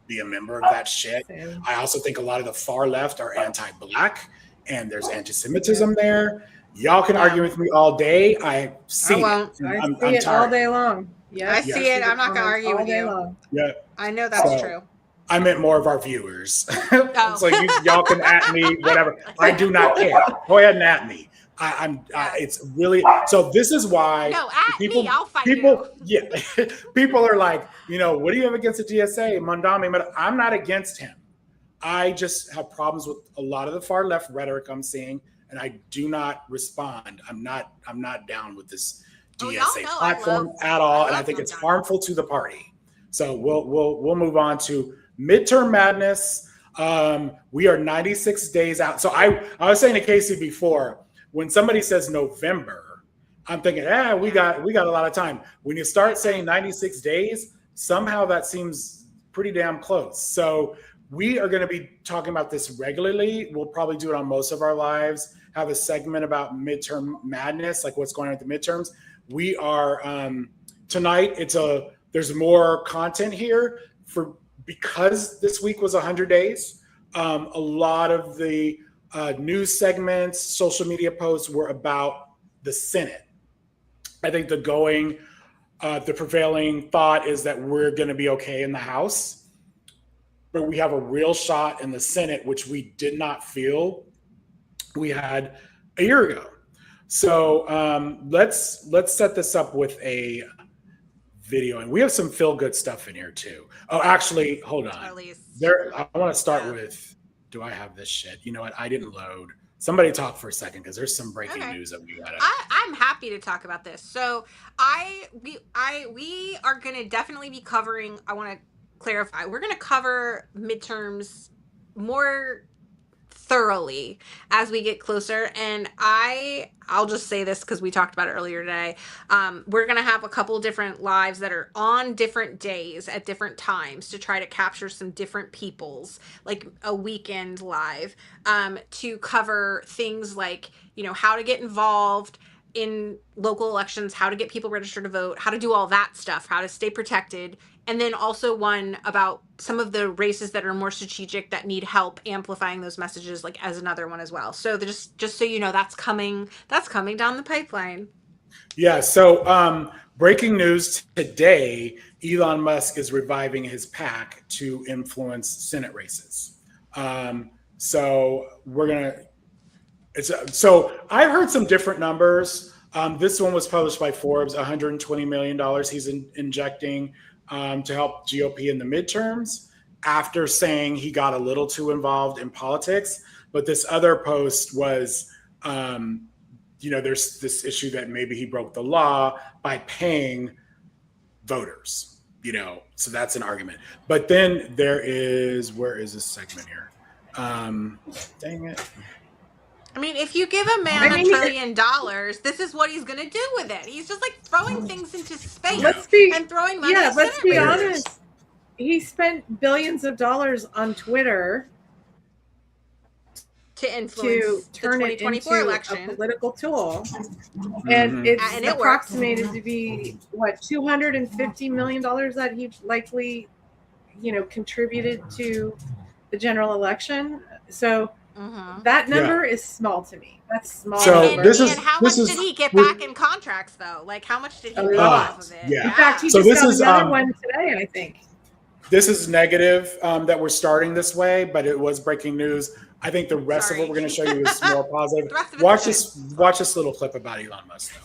be a member of that shit. I also think a lot of the far left are anti-Black, and there's anti-Semitism there. Y'all can argue with me all day. I see it. I see it all day long. Yeah, I see it. I'm not going to argue with you. Yeah, I know that's true. I meant more of our viewers. So y'all can at me, whatever. I do not care. Go ahead and at me. It's really, so this is why me, I'll fight you. Yeah, people are like, what do you have against the DSA? Mondami, but I'm not against him. I just have problems with a lot of the far left rhetoric I'm seeing, and I do not respond. I'm not down with this DSA platform at all, and I think it's harmful to the party. So we'll move on to midterm madness. We are 96 days out. So I was saying to Casey before, when somebody says November, I'm thinking, we got a lot of time. When you start saying 96 days, somehow that seems pretty damn close. So we are going to be talking about this regularly. We'll probably do it on most of our lives, have a segment about midterm madness, like what's going on at the midterms. We are, tonight, there's more content here because this week was 100 days. A lot of the news segments, social media posts were about the Senate. I think the prevailing thought is that we're going to be okay in the House, but we have a real shot in the Senate, which we did not feel we had a year ago. So let's set this up with a video, and we have some feel good stuff in here too. Oh, actually, hold on. I want to start with. Do I have this shit? You know what? I didn't load. Somebody talk for a second because there's some breaking news that we gotta. I'm happy to talk about this. So we are going to definitely be covering. I want to clarify. We're going to cover midterms more thoroughly as we get closer. And I'll just say this because we talked about it earlier today. We're going to have a couple different lives that are on different days at different times to try to capture some different people's, like a weekend live, to cover things like, you know, how to get involved in local elections, how to get people registered to vote, how to do all that stuff, how to stay protected. And then also one about some of the races that are more strategic that need help amplifying those messages, like as another one as well. So just so you know, that's coming down the pipeline. Yeah. So breaking news today, Elon Musk is reviving his PAC to influence Senate races. So we're going to, so I heard some different numbers. This one was published by Forbes, $120 million he's injecting to help GOP in the midterms after saying he got a little too involved in politics. But this other post was, you know, there's this issue that maybe he broke the law by paying voters, you know, so that's an argument. But then there is, where is this segment here? Dang it. I mean, if you give a man $1 trillion, this is what he's going to do with it. He's just like throwing things into space and throwing money at let's be Senate races. honest. He spent billions of dollars on Twitter to influence turn the it 2024 into election. a political tool. And it's And it approximated to be, what, $250 million that he likely, you know, contributed to the general election. So that number is small to me. That's small. So and how much did he get back in contracts, though? Like, how much did he make off of it? Yeah. In fact, he So just this got is, another one today, I think. This is negative that we're starting this way, but it was breaking news. I think the rest of what we're going to show you is more positive. Watch this little clip about Elon Musk, though.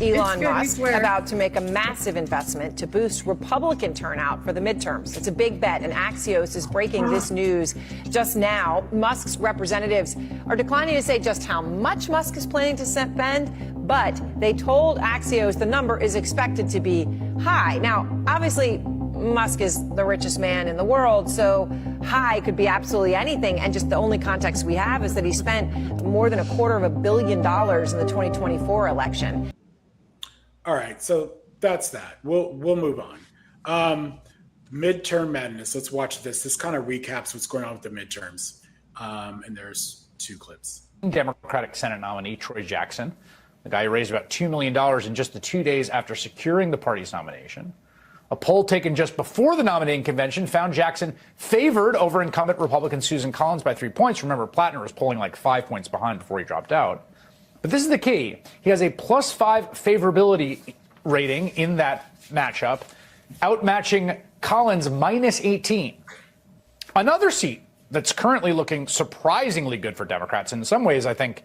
Elon Musk about to make a massive investment to boost Republican turnout for the midterms. It's a big bet, and Axios is breaking this news just now. Musk's representatives are declining to say just how much Musk is planning to spend, but they told Axios the number is expected to be high. Now, obviously, Musk is the richest man in the world, so high could be absolutely anything. And just the only context we have is that he spent more than $250 million in the 2024 election. All right, so that's that. We'll move on. Midterm madness. Let's watch this. This kind of recaps what's going on with the midterms. And there's two clips. Democratic Senate nominee Troy Jackson, the guy who raised about $2 million in just the 2 days after securing the party's nomination. A poll taken just before the nominating convention found Jackson favored over incumbent Republican Susan Collins by 3 points. Remember, Plattner was polling like 5 points behind before he dropped out. But this is the key. He has a +5 favorability rating in that matchup, outmatching Collins -18. Another seat that's currently looking surprisingly good for Democrats. In some ways, I think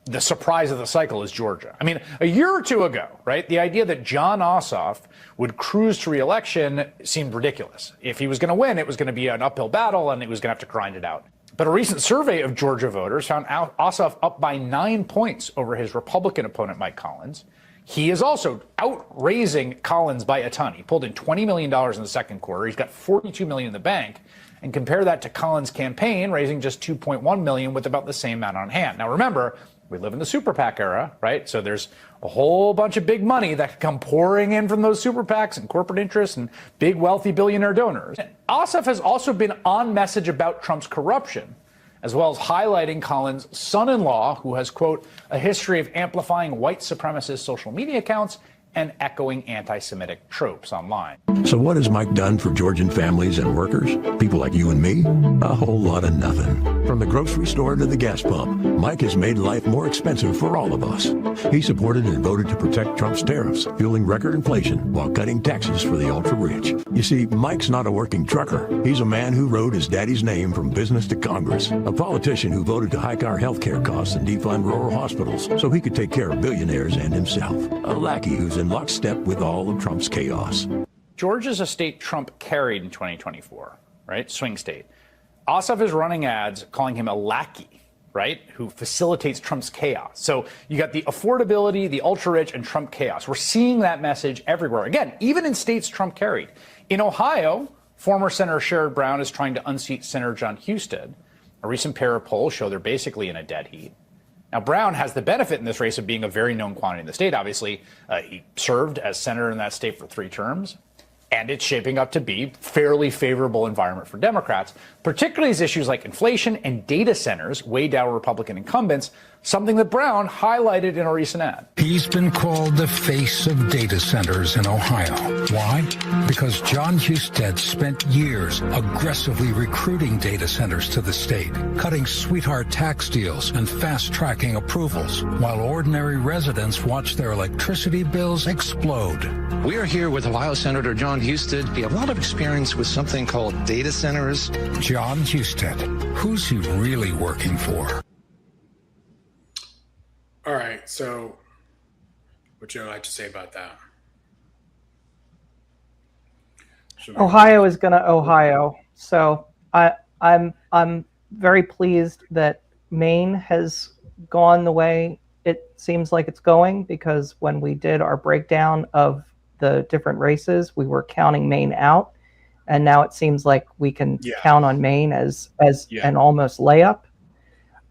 the surprise of the cycle is Georgia. I mean, a year or two ago, right, the idea that Jon Ossoff would cruise to re-election seemed ridiculous. If he was going to win, it was going to be an uphill battle and he was going to have to grind it out. But a recent survey of Georgia voters found Ossoff up by 9 points over his Republican opponent, Mike Collins. He is also outraising Collins by a ton. He pulled in $20 million in the second quarter. He's got $42 million in the bank. And compare that to Collins' campaign, raising just $2.1 million with about the same amount on hand. Now, remember, we live in the super PAC era, right? So there's a whole bunch of big money that can come pouring in from those super PACs and corporate interests and big wealthy billionaire donors. Ossoff has also been on message about Trump's corruption, as well as highlighting Collins' son-in-law, who has, quote, a history of amplifying white supremacist social media accounts and echoing anti-Semitic tropes online. So what has Mike done for Georgian families and workers? People like you and me? A whole lot of nothing. From the grocery store to the gas pump, Mike has made life more expensive for all of us. He supported and voted to protect Trump's tariffs, fueling record inflation while cutting taxes for the ultra-rich. You see, Mike's not a working trucker. He's a man who wrote his daddy's name from business to Congress, a politician who voted to hike our health care costs and defund rural hospitals so he could take care of billionaires and himself. A lackey who's in lockstep with all of Trump's chaos. Georgia's a state Trump carried in 2024, right? Swing state. Ossoff is running ads calling him a lackey, right? Who facilitates Trump's chaos. So you got the affordability, the ultra-rich, and Trump chaos. We're seeing that message everywhere. Again, even in states Trump carried. In Ohio, former Senator Sherrod Brown is trying to unseat Senator John Husted. A recent pair of polls show they're basically in a dead heat. Now, Brown has the benefit in this race of being a very known quantity in the state. Obviously, he served as senator in that state for 3 terms. And it's shaping up to be fairly favorable environment for Democrats, particularly as issues like inflation and data centers weigh down Republican incumbents, something that Brown highlighted in a recent ad. He's been called the face of data centers in Ohio. Why? Because John Husted spent years aggressively recruiting data centers to the state, cutting sweetheart tax deals and fast-tracking approvals, while ordinary residents watch their electricity bills explode. We are here with Ohio Senator John Husted. He has a lot of experience with something called data centers. John Husted. Who's he really working for? All right, so what you like to say about that? Ohio is going to Ohio. So I'm very pleased that Maine has gone the way it seems like it's going, because when we did our breakdown of the different races, we were counting Maine out, and now it seems like we can count on Maine as an almost layup.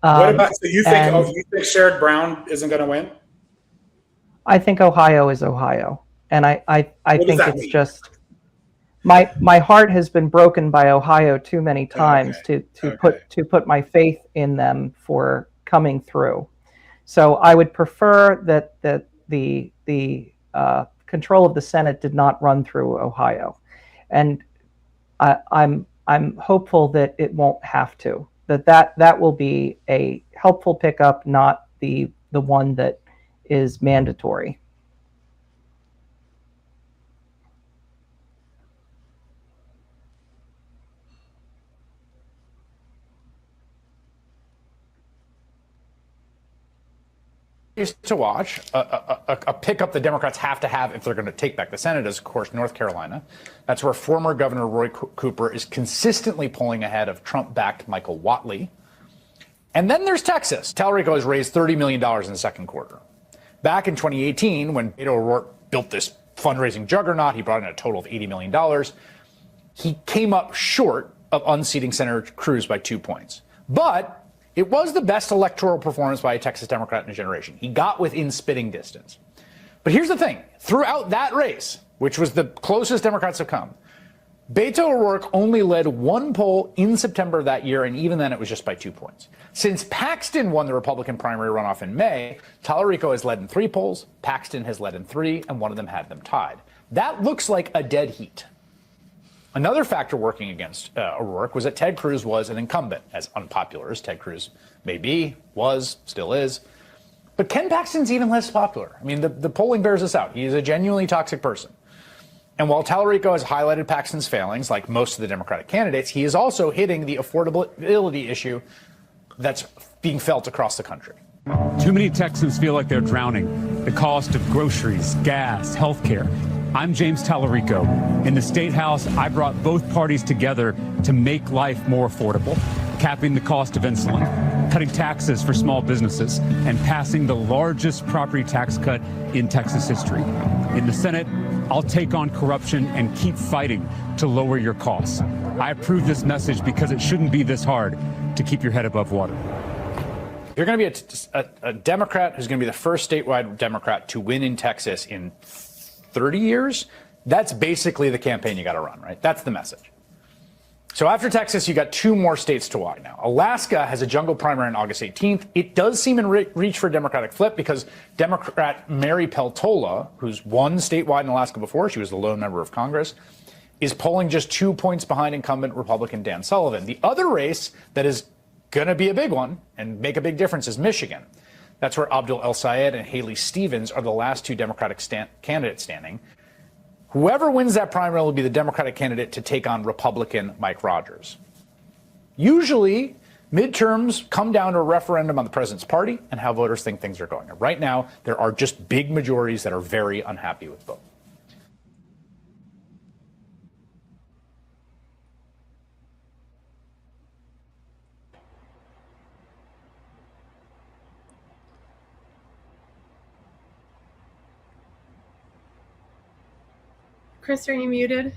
What about, so you think Sherrod Brown isn't going to win? I think Ohio is Ohio, and I think it's mean? just my heart has been broken by Ohio too many times to put my faith in them for coming through. So I would prefer that the control of the Senate did not run through Ohio, and I'm hopeful that it won't have to. That will be a helpful pickup, not the one that is mandatory. To watch a pickup the Democrats have to have if they're going to take back the Senate is, of course, North Carolina. That's where former Governor Roy Cooper is consistently pulling ahead of Trump-backed Michael Whatley. And then there's Texas. Tallarico has raised $30 million in the second quarter. Back in 2018, when Beto O'Rourke built this fundraising juggernaut, he brought in a total of $80 million. He came up short of unseating Senator Cruz by 2 points. But it was the best electoral performance by a Texas Democrat in a generation. He got within spitting distance. But here's the thing. Throughout that race, which was the closest Democrats have come, Beto O'Rourke only led 1 poll in September of that year, and even then it was just by 2 points. Since Paxton won the Republican primary runoff in May, Tallarico has led in 3 polls, Paxton has led in 3, and one of them had them tied. That looks like a dead heat. Another factor working against O'Rourke was that Ted Cruz was an incumbent, as unpopular as Ted Cruz may be, was, still is. But Ken Paxton's even less popular. I mean, the polling bears this out. He is a genuinely toxic person. And while Tallarico has highlighted Paxton's failings, like most of the Democratic candidates, he is also hitting the affordability issue that's being felt across the country. Too many Texans feel like they're drowning. The cost of groceries, gas, healthcare. I'm James Tallarico. In the State House, I brought both parties together to make life more affordable, capping the cost of insulin, cutting taxes for small businesses, and passing the largest property tax cut in Texas history. In the Senate, I'll take on corruption and keep fighting to lower your costs. I approve this message because it shouldn't be this hard to keep your head above water. You're going to be a Democrat who's going to be the first statewide Democrat to win in Texas in 30 years. That's basically the campaign you got to run, right? That's the message. So after Texas, you got 2 more states to watch now. Alaska has a jungle primary on August 18th. It does seem in reach for a Democratic flip because Democrat Mary Peltola, who's won statewide in Alaska before, she was the lone member of Congress, is polling just 2 points behind incumbent Republican Dan Sullivan. The other race that is going to be a big one and make a big difference is Michigan. That's where Abdul El Sayed and Haley Stevens are the last 2 Democratic candidates standing. Whoever wins that primary will be the Democratic candidate to take on Republican Mike Rogers. Usually, midterms come down to a referendum on the president's party and how voters think things are going. And right now, there are just big majorities that are very unhappy with both. Chris, are you muted?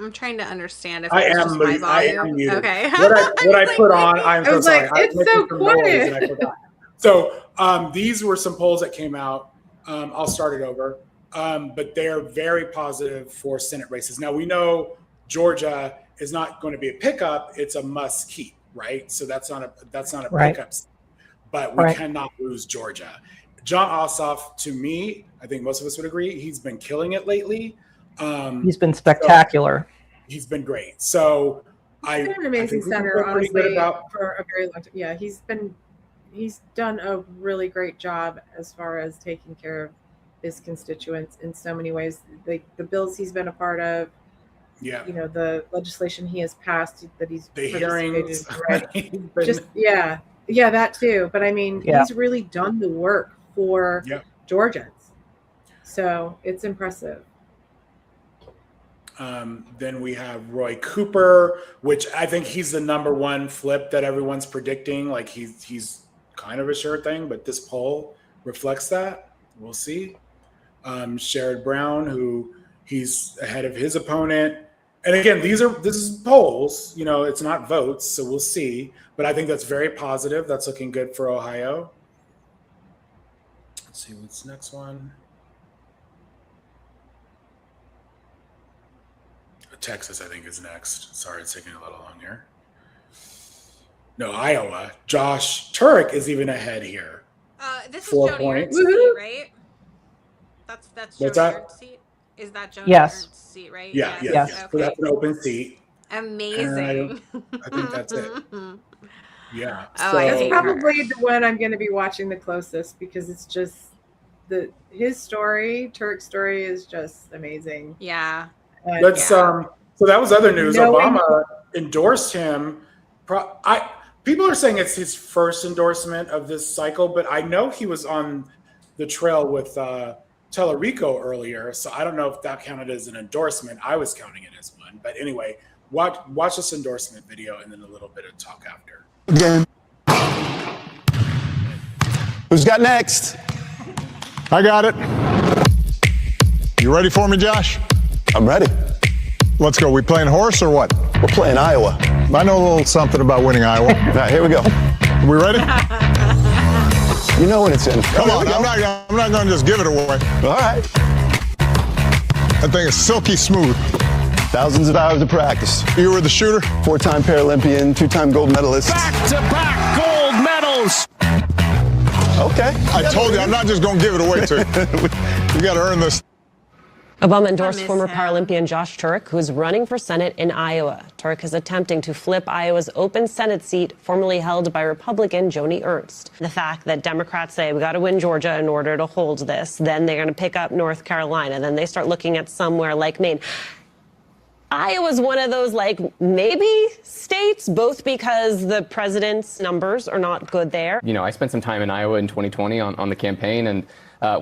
I'm trying to understand if I it's am just my muted. I am volume. muted. Okay. What I put on, I'm I so was sorry. like, I was it's making so some noise quiet. and I forgot. So these were some polls that came out. I'll start it over. But they're very positive for Senate races. Now we know Georgia is not going to be a pickup; it's a must keep, right? So that's not a Right. pickup. But we Right. cannot lose Georgia. John Ossoff, to me, I think most of us would agree, he's been killing it lately. He's been spectacular. He's been great. So He's been an amazing senator, pretty good honestly, about. for a very long time. Yeah, he's done a really great job as far as taking care of his constituents in so many ways. The bills he's been a part of, Yeah. you know, the legislation he has passed that he's The participated hearings. in, right? Just yeah, that too. But I mean, Yeah. he's really done the work for Yeah. Georgians, so it's impressive. Then we have Roy Cooper, which I think he's the number one flip that everyone's predicting. Like he's kind of a sure thing, but this poll reflects that. We'll see. Sherrod Brown, who he's ahead of his opponent. And again, this is polls, you know, it's not votes, so we'll see. But I think that's very positive. That's looking good for Ohio. Let's see what's the next one. Texas, I think, is next. Sorry, it's taking a little long here. No, Iowa. Josh Turek is even ahead here. This is 4 Joni points. Ernst's seat, right? That's What's Joni that? Ernst's seat. Is that Joni Yes. Ernst's seat, right? Yeah. Yes. So Okay. that's an open seat. Amazing. I think that's it. Yeah. Oh, I That's hate her. probably the one I'm going to be watching the closest because it's just his story, Turek's story, is just amazing. Yeah. And Let's so that was other news. Knowing- Obama endorsed him. People are saying it's his first endorsement of this cycle, but I know he was on the trail with Tellerico earlier, so I don't know if that counted as an endorsement. I was counting it as one, but anyway, watch this endorsement video and then a little bit of talk after. Again. Who's got next? I got it. You ready for me, Josh? I'm ready. Let's go. We playing horse or what? We're playing Iowa. I know a little something about winning Iowa. All right, here we go. We ready? You know when it's in. Come on, I'm not going to just give it away. All right. That thing is silky smooth. Thousands of hours of practice. You were the shooter? 4-time Paralympian, 2-time gold medalist. Back-to-back gold medals. Okay. I told you, I'm not just going to give it away to you. You got to earn this. Obama endorsed former Paralympian Josh Turek, who's running for Senate in Iowa. Turek is attempting to flip Iowa's open Senate seat, formerly held by Republican Joni Ernst. The fact that Democrats say we got to win Georgia in order to hold this, then they're going to pick up North Carolina, then they start looking at somewhere like Maine. Iowa's one of those, like, maybe states, both because the president's numbers are not good there. You know, I spent some time in Iowa in 2020 on the campaign, and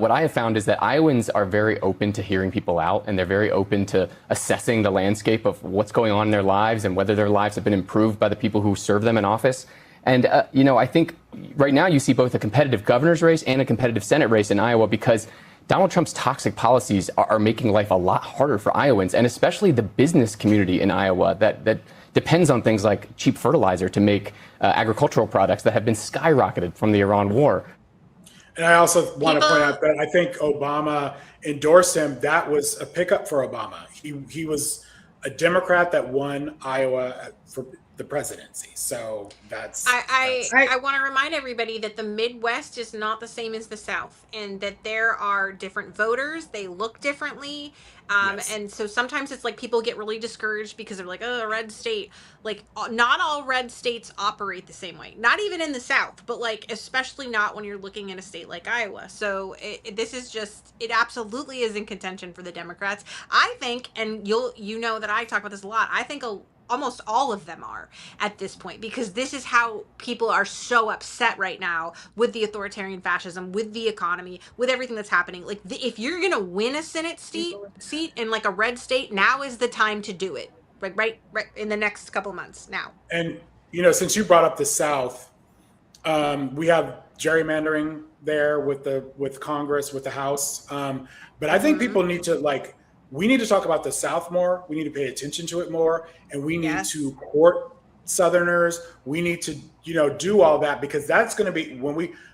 what I have found is that Iowans are very open to hearing people out, and they're very open to assessing the landscape of what's going on in their lives and whether their lives have been improved by the people who serve them in office. And, you know, I think right now you see both a competitive governor's race and a competitive Senate race in Iowa because Donald Trump's toxic policies are making life a lot harder for Iowans, and especially the business community in Iowa that depends on things like cheap fertilizer to make agricultural products that have been skyrocketed from the Iran war. And I also want to point out that I think Obama endorsed him. That was a pickup for Obama. He was a Democrat that won Iowa for the presidency. So that's I want to remind everybody that the Midwest is not the same as the South, and that there are different voters. They look differently. And so sometimes it's like people get really discouraged because they're like, oh, a red state. Like, not all red states operate the same way. Not even in the South, but like especially not when you're looking at a state like Iowa. So this is just, it absolutely is in contention for the Democrats. I think, and you know that I talk about this a lot, I think almost all of them are at this point, because this is how people are so upset right now with the authoritarian fascism, with the economy, with everything that's happening. Like, if you're gonna win a Senate seat in like a red state, now is the time to do it. Like right in the next couple months now. And you know, since you brought up the South, we have gerrymandering there with Congress, with the House. But I think people need to like we need to talk about the South more. We need to pay attention to it more, and we need Yes. to court Southerners. We need to, do all that, because that's going to be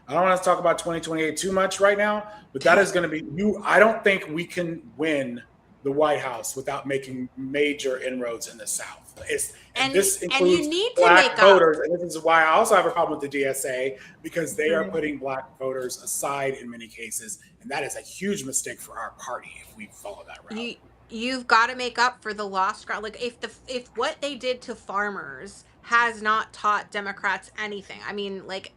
I don't want to talk about 2028 too much right now, but that is going to be I don't think we can win the White House without making major inroads in the South. This includes you need to black make voters, and this is why I also have a problem with the DSA, because they are putting black voters aside in many cases, and that is a huge mistake for our party if we follow that route. You've got to make up for the lost ground. Like if what they did to farmers has not taught Democrats anything. I mean, like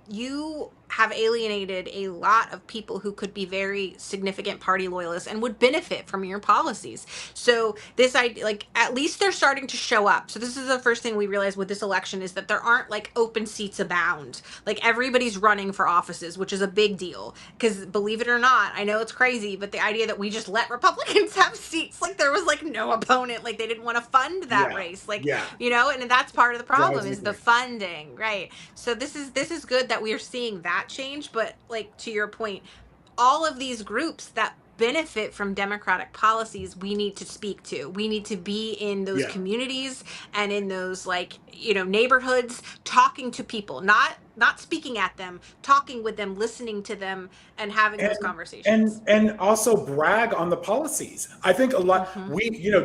you have alienated a lot of people who could be very significant party loyalists and would benefit from your policies. So this idea, like, at least they're starting to show up. So this is the first thing we realized with this election, is that there aren't like open seats abound. Like, everybody's running for offices, which is a big deal, because believe it or not, I know it's crazy, but the idea that we just let Republicans have seats, like there was like no opponent, like they didn't want to fund that race, like, and that's part of the problem, is the funding, right? So this is good that we are seeing that change, but like, to your point, all of these groups that benefit from Democratic policies, we need to speak to. We need to be in those communities and in those neighborhoods, talking to people, not speaking at them, talking with them, listening to them, and having those conversations. And also brag on the policies. I think a lot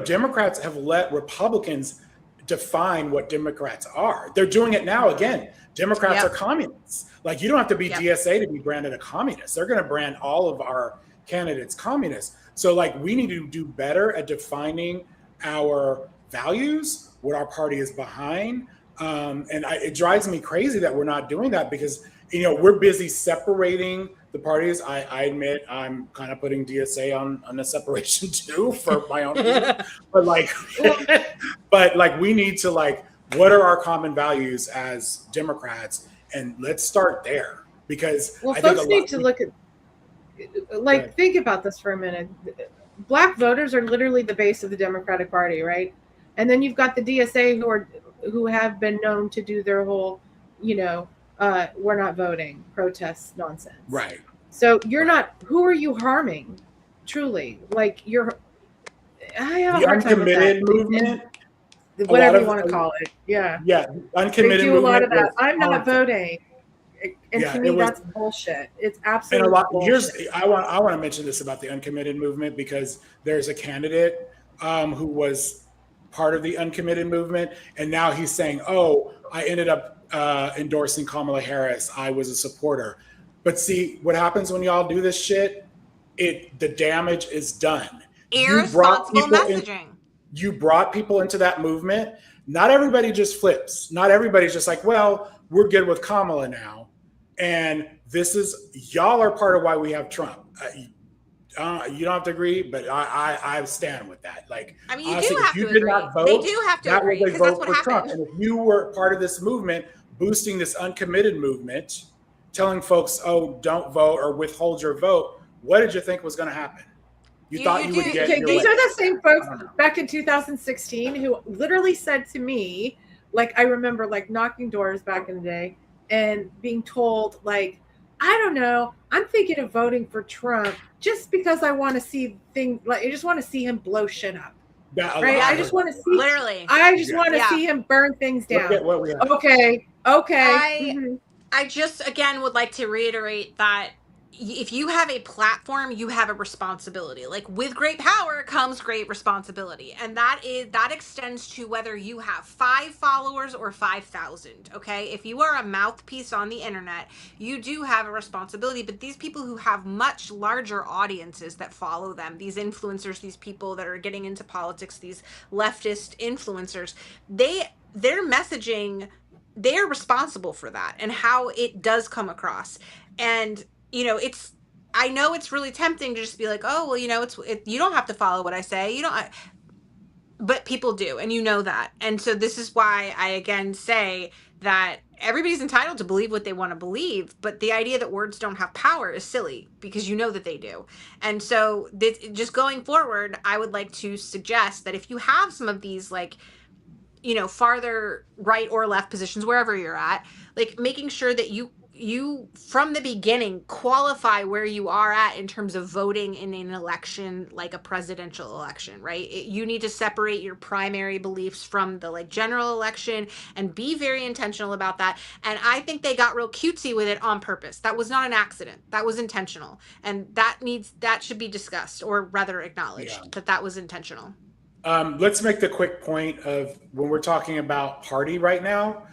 Democrats have let Republicans define what Democrats are. They're doing it now again. Democrats are communists. Like, you don't have to be DSA to be branded a communist. They're going to brand all of our candidates communists. So like, we need to do better at defining our values, what our party is behind. It drives me crazy that we're not doing that, because, we're busy separating the parties. I admit I'm kind of putting DSA on a separation too for my own reasons. But we need to what are our common values as Democrats, and let's start there, because folks need to look at think about this for a minute. Black voters are literally the base of the Democratic Party, right? And then you've got the DSA who have been known to do their whole, we're not voting protest nonsense. Right. So who are you harming? Truly, I have a hard time with that. Uncommitted movement. Whatever you want to call it. Yeah. Yeah. Uncommitted they do a lot of that. movement. I'm not voting. And to me, that's bullshit. It's absolutely bullshit. I want to mention this about the uncommitted movement, because there's a candidate who was part of the uncommitted movement, and now he's saying, "Oh, I ended up endorsing Kamala Harris. I was a supporter." But see, what happens when y'all do this shit? The damage is done. Irresponsible messaging. You brought people into that movement. Not everybody just flips. Not everybody's just like, well, we're good with Kamala now. And y'all are part of why we have Trump. You don't have to agree, but I stand with that. You honestly, do have to did agree. not vote, They do have to agree, because that's what happened. Trump. And if you were part of this movement, boosting this uncommitted movement, telling folks, oh, don't vote or withhold your vote, what did you think was going to happen? You thought you would get your These way. are the same folks back in 2016 who literally said to me, I remember knocking doors back in the day and being told, I don't know, I'm thinking of voting for Trump just because I want to see things, I just want to see him blow shit up. Right? I just want to see, literally. I just want to see him burn things down. Okay. I just, again, would like to reiterate that if you have a platform, you have a responsibility. With great power comes great responsibility. And that extends to whether you have 5 followers or 5,000. Okay. If you are a mouthpiece on the internet, you do have a responsibility. But these people who have much larger audiences that follow them, these influencers, these people that are getting into politics, these leftist influencers, their messaging, they're responsible for that and how it does come across. And I know it's really tempting to just be like, oh, well, you don't have to follow what I say. But people do, and you know that. And so this is why I again say that everybody's entitled to believe what they want to believe, but the idea that words don't have power is silly, because you know that they do. And so just going forward, I would like to suggest that if you have some of these farther right or left positions, wherever you're at, making sure that you you from the beginning qualify where you are at in terms of voting in an election like a presidential election, right? You need to separate your primary beliefs from the like general election and be very intentional about that. And I think they got real cutesy with it on purpose. That was not an accident. That was intentional. And that should be discussed, or rather acknowledged, that was intentional. Let's make the quick point of when we're talking about party right now.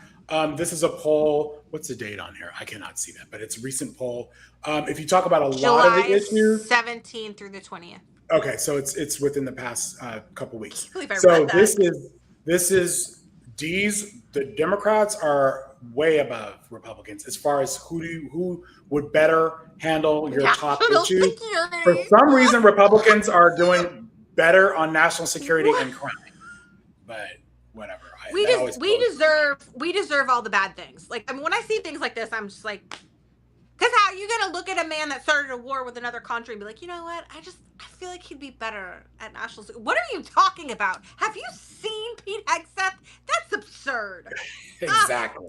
This is a poll. What's the date on here? I cannot see that, but it's a recent poll. If you talk about lot of the issues, 17th through the 20th. Okay, so it's within the past couple weeks. I believe I So read that. this is the Democrats are way above Republicans as far as who would better handle your top issues. For some reason, Republicans are doing better on national security and crime, but whatever. We deserve all the bad things. Like, I mean, when I see things like this, I'm just like, because how are you gonna look at a man that started a war with another country and be like, you know what? I feel like he'd be better at national security. What are you talking about? Have you seen Pete Hegseth? That's absurd. Exactly.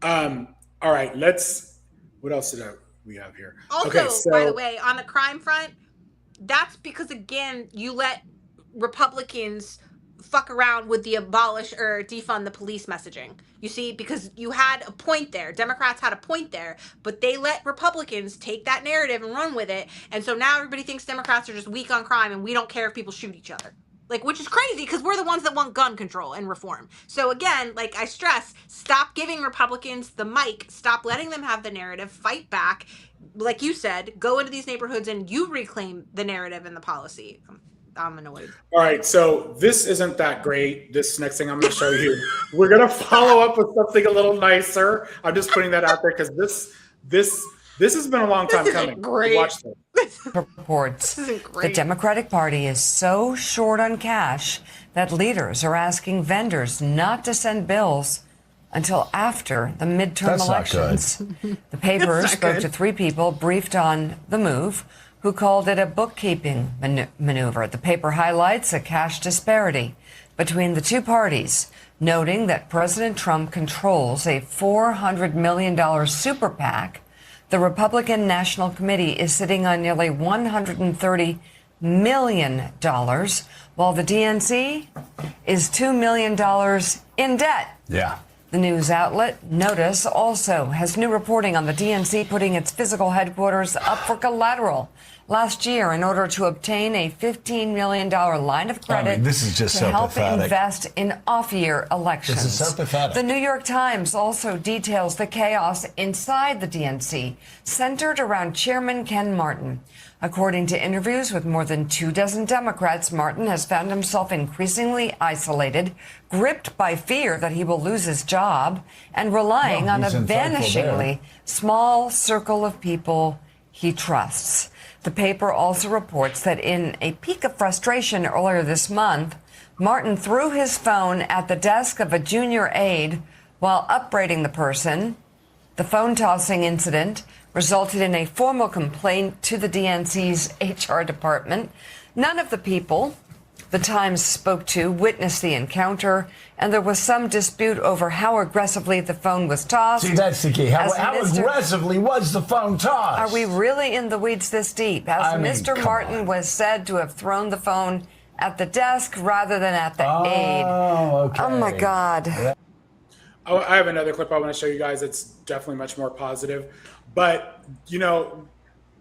God. All right. What else we have here? Also, okay, so, by the way, on the crime front, that's because again, you let Republicans fuck around with the abolish or defund the police messaging. You see, because you had a point there. Democrats had a point there, but they let Republicans take that narrative and run with it. And so now everybody thinks Democrats are just weak on crime and we don't care if people shoot each other. Like, which is crazy because we're the ones that want gun control and reform. So again, like I stress, stop giving Republicans the mic, stop letting them have the narrative, fight back. Like you said, go into these neighborhoods and you reclaim the narrative and the policy. I'm annoyed. All right, so this isn't that great. This next thing I'm going to show you, we're going to follow up with something a little nicer. I'm just putting that out there because this has been a long time coming. Great. Watch this. Reports the Democratic Party is so short on cash that leaders are asking vendors not to send bills until after the midterm elections. The paper spoke to 3 people briefed on the move who called it a bookkeeping maneuver. The paper highlights a cash disparity between the two parties, noting that President Trump controls a $400 million super PAC. The Republican National Committee is sitting on nearly $130 million, while the DNC is $2 million in debt. Yeah. The news outlet Notice also has new reporting on the DNC putting its physical headquarters up for collateral last year in order to obtain a $15 million line of credit this is just to so help pathetic. invest in off-year elections. This is so pathetic. The New York Times also details the chaos inside the DNC, centered around Chairman Ken Martin. According to interviews with more than 24 Democrats, Martin has found himself increasingly isolated, gripped by fear that he will lose his job, and relying on a vanishingly small circle of people he trusts. The paper also reports that in a peak of frustration earlier this month, Martin threw his phone at the desk of a junior aide while upbraiding the person. The phone tossing incident resulted in a formal complaint to the DNC's HR department. None of the people the Times spoke to witnessed the encounter, and there was some dispute over how aggressively the phone was tossed. See, that's the key. How aggressively was the phone tossed? Are we really in the weeds this deep? As Mr. Martin was said to have thrown the phone at the desk rather than at the aide. Okay. Oh, my God. Oh, I have another clip I want to show you guys. It's definitely much more positive. But, you know,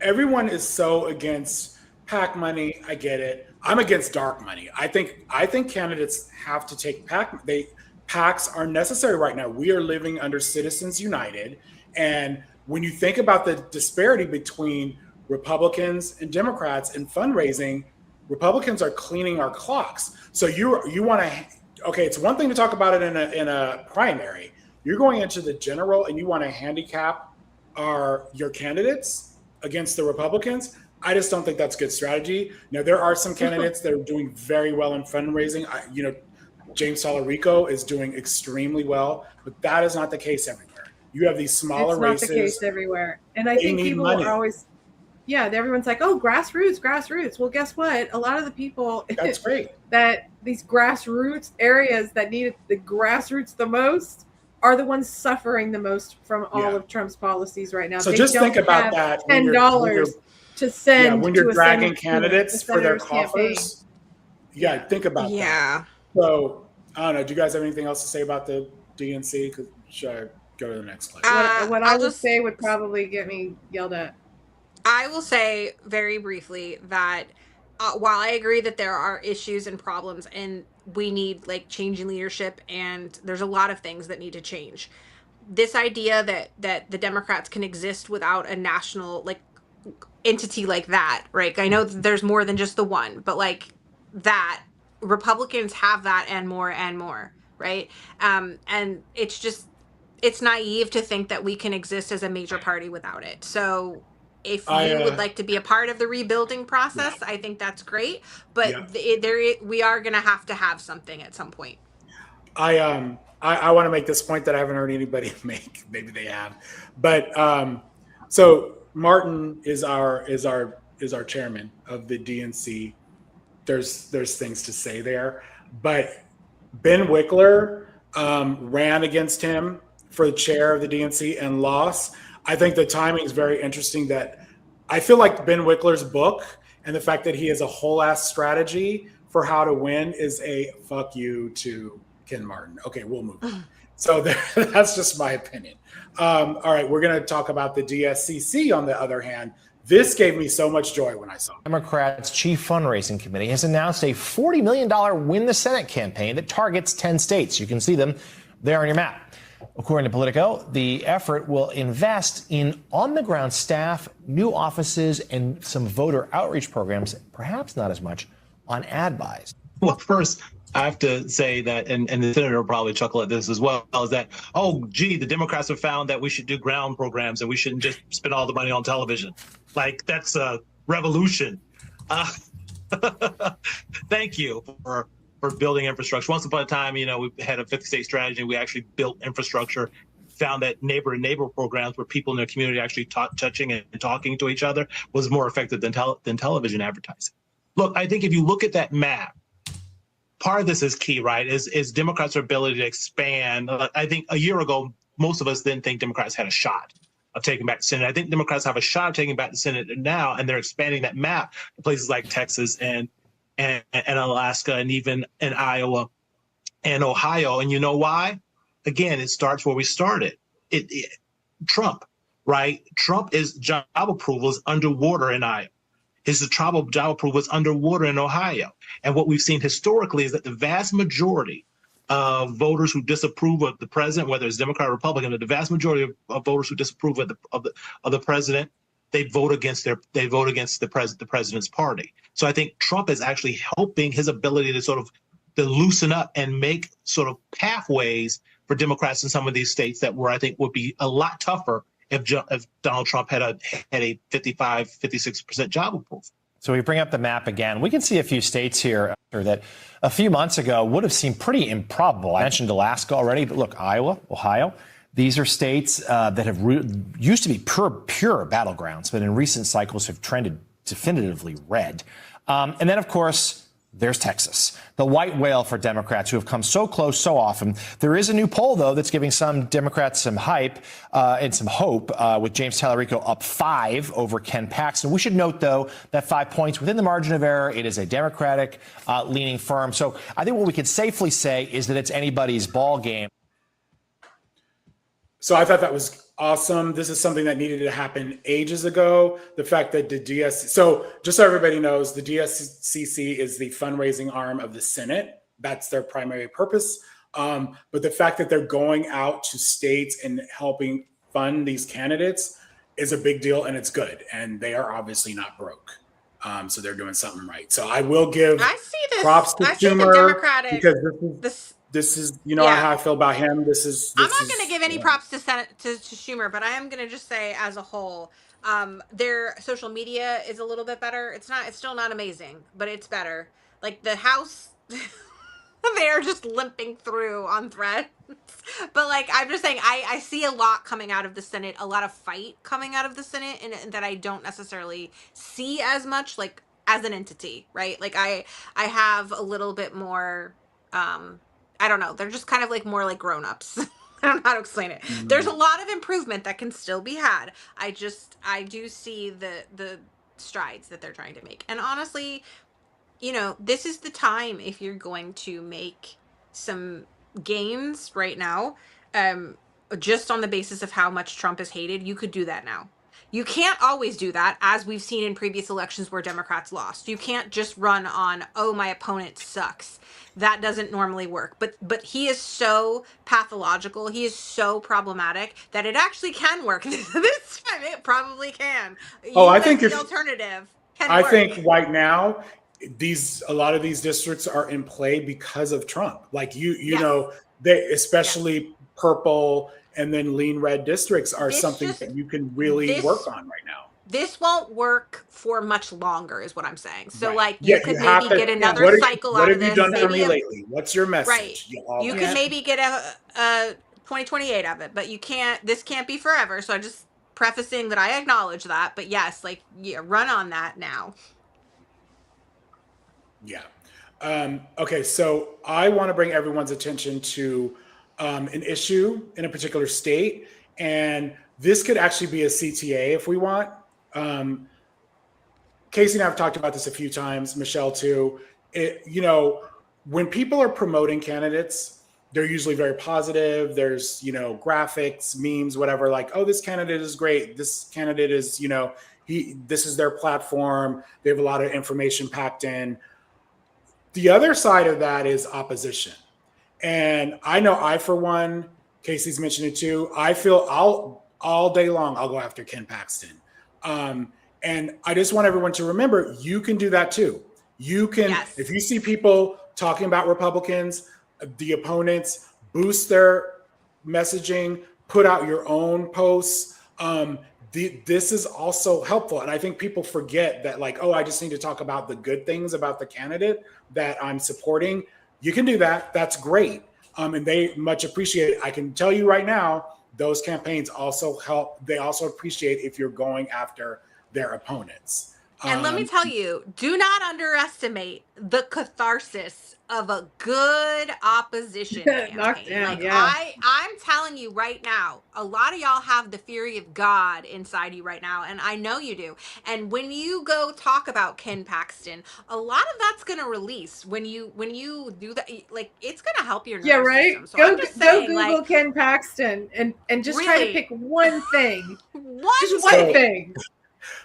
everyone is so against PAC money. I get it. I'm against dark money. I think candidates have to take PACs are necessary right now. We are living under Citizens United. And when you think about the disparity between Republicans and Democrats in fundraising, Republicans are cleaning our clocks. So you want to, okay, it's one thing to talk about it in a primary. You're going into the general and you want to handicap your candidates against the Republicans. I just don't think that's good strategy. Now, there are some candidates that are doing very well in fundraising. James Tallarico is doing extremely well, but that is not the case everywhere. You have these smaller races. It's not the case everywhere. And I think people are always, everyone's like, oh, grassroots. Well, guess what? A lot of the people that's great that these grassroots areas that needed the grassroots the most are the ones suffering the most from all Yeah. of Trump's policies right now. So They just don't think about have that when you're- $10 to send when you're to a dragging senator, candidates to a for their senator's campaign. coffers. Yeah, think about that. So I don't know. Do you guys have anything else to say about the DNC? Should I go to the next slide? What I would say would probably get me yelled at. I will say very briefly that while I agree that there are issues and problems and we need like change in leadership and there's a lot of things that need to change, this idea that the Democrats can exist without a national like entity like that, right? I know that there's more than just the one, but like that Republicans have that and more, right? And it's naive to think that we can exist as a major party without it. So if you would like to be a part of the rebuilding process, I think that's great. But we are going to have something at some point. I want to make this point that I haven't heard anybody make. Maybe they have, but so Martin is our chairman of the DNC. There's things to say there, but Ben Wickler ran against him for the chair of the DNC and lost. I think the timing is very interesting. That I feel like Ben Wickler's book and the fact that he has a whole ass strategy for how to win is a fuck you to Ken Martin. Okay, we'll move on. So that's just my opinion. All right, we're going to talk about the DSCC on the other hand. This gave me so much joy when I saw it. Democrats' chief fundraising committee has announced a $40 million Win the Senate campaign that targets 10 states. You can see them there on your map. According to Politico, the effort will invest in on-the-ground staff, new offices, and some voter outreach programs, perhaps not as much on ad buys. Well, first, I have to say that, and the senator will probably chuckle at this as well, is that, oh, gee, the Democrats have found that we should do ground programs and we shouldn't just spend all the money on television. Like, that's a revolution. Thank you for building infrastructure. Once upon a time, we had a 50-state strategy. We actually built infrastructure, found that neighbor-to-neighbor programs where people in their community actually touching and talking to each other was more effective than television advertising. Look, I think if you look at that map, part of this is key, right? Is Democrats' ability to expand. I think a year ago, most of us didn't think Democrats had a shot of taking back the Senate. I think Democrats have a shot of taking back the Senate now, and they're expanding that map to places like Texas and Alaska and even in Iowa and Ohio. And you know why? Again, it starts where we started. Trump, right? Trump's job approval is underwater in Iowa. His job approval is underwater in Ohio. And what we've seen historically is that the vast majority of voters who disapprove of the president, whether it's Democrat or Republican, the vast majority of voters who disapprove of the president, they vote against the president's party. So I think Trump is actually helping his ability to to loosen up and make sort of pathways for Democrats in some of these states that I think would be a lot tougher if Donald Trump had a 55, 56% job approval. So we bring up the map again. We can see a few states here that a few months ago would have seemed pretty improbable. I mentioned Alaska already, but look, Iowa, Ohio. These are states that have used to be pure battlegrounds, but in recent cycles have trended definitively red. And then, of course, there's Texas, the white whale for Democrats who have come so close so often. There is a new poll, though, that's giving some Democrats some hype and some hope with James Tallarico up 5 over Ken Paxton. We should note, though, that 5 points within the margin of error. It is a Democratic leaning firm. So I think what we could safely say is that it's anybody's ball game. So I thought that was awesome. This is something that needed to happen ages ago. The fact that the so just so everybody knows, the DSCC is the fundraising arm of the Senate. That's their primary purpose. But the fact that they're going out to states and helping fund these candidates is a big deal, and it's good. And they are obviously not broke. So they're doing something right. So I will give props to Schumer because this is how I feel about him. I'm not going to give any props to Schumer, but I am going to just say as a whole, their social media is a little bit better. It's still not amazing, but it's better. Like the House, they're just limping through on Threads. But like, I'm just saying, I see a lot coming out of the Senate, a lot of fight coming out of the Senate, and that I don't necessarily see as much like as an entity, right? Like I have a little bit more, I don't know. They're just kind of like more like grown-ups I don't know how to explain it. There's a lot of improvement that can still be had. I do see the strides that they're trying to make. And honestly, this is the time if you're going to make some gains right now, just on the basis of how much Trump is hated, you could do that now. You can't always do that, as we've seen in previous elections where Democrats lost. You can't just run on, oh, my opponent sucks. That doesn't normally work. But he is so pathological, he is so problematic that it actually can work. This time it probably can. I think the alternative can I work. think right now a lot of these districts are in play because of Trump. Like you know, they especially purple and then lean red districts are something that you can really work on right now. This won't work for much longer, is what I'm saying. So, Right. like, you could maybe get another cycle out of this. What have you done for me maybe lately? What's your message? Right. You could maybe get a 2028 of it, but you can't. This can't be forever. So, I'm just prefacing that I acknowledge that. But yes, like, run on that now. Yeah. Okay, so I want to bring everyone's attention to an issue in a particular state, and this could actually be a CTA if we want. Casey and I have talked about this a few times, Michelle too. When people are promoting candidates, they're usually very positive. There's, graphics, memes, whatever, like, oh, this candidate is great. This candidate is, this is their platform. They have a lot of information packed in. The other side of that is opposition. And I know for one, Casey's mentioned it too, I feel all day long, I'll go after Ken Paxton. And I just want everyone to remember, you can do that too. You can, if you see people talking about Republicans, the opponents, boost their messaging, put out your own posts. This is also helpful. And I think people forget that, like, oh, I just need to talk about the good things about the candidate that I'm supporting. You can do that. That's great. And they much appreciate it. I can tell you right now, those campaigns also help. They also appreciate if you're going after their opponents. And let me tell you, do not underestimate the catharsis of a good opposition campaign. I'm telling you right now, a lot of y'all have the fury of God inside you right now, and I know you do. And when you go talk about Ken Paxton, a lot of that's going to release when you do that. Like, it's going to help your nervous system. So I'm just saying, go Google Ken Paxton and just try to pick one thing. Just one thing.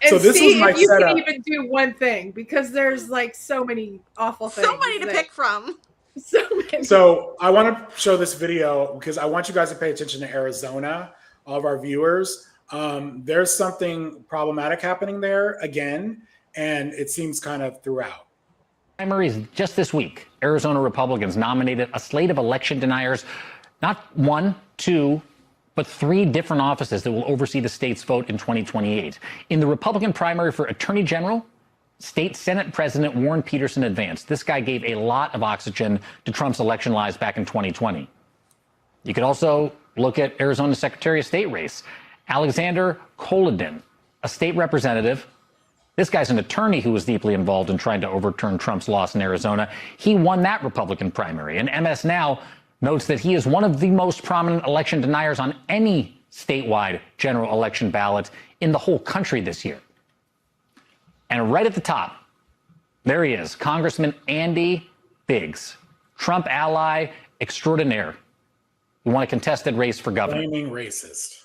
And so this see was my if you setup. can even do one thing, because there's like so many awful things. So many to pick from. So many. So I want to show this video because I want you guys to pay attention to Arizona, all of our viewers. There's something problematic happening there again, and it seems kind of throughout. Primaries just this week, Arizona Republicans nominated a slate of election deniers, not one, two, but three different offices that will oversee the state's vote in 2028. In the Republican primary for Attorney General, State Senate President Warren Peterson advanced. This guy gave a lot of oxygen to Trump's election lies back in 2020. You could also look at Arizona's Secretary of State race, Alexander Kolodin, a state representative. This guy's an attorney who was deeply involved in trying to overturn Trump's loss in Arizona. He won that Republican primary, and MS Now notes that he is one of the most prominent election deniers on any statewide general election ballot in the whole country this year. And right at the top, there he is, Congressman Andy Biggs, Trump ally extraordinaire. We want a contested race for governor. Flaming racist.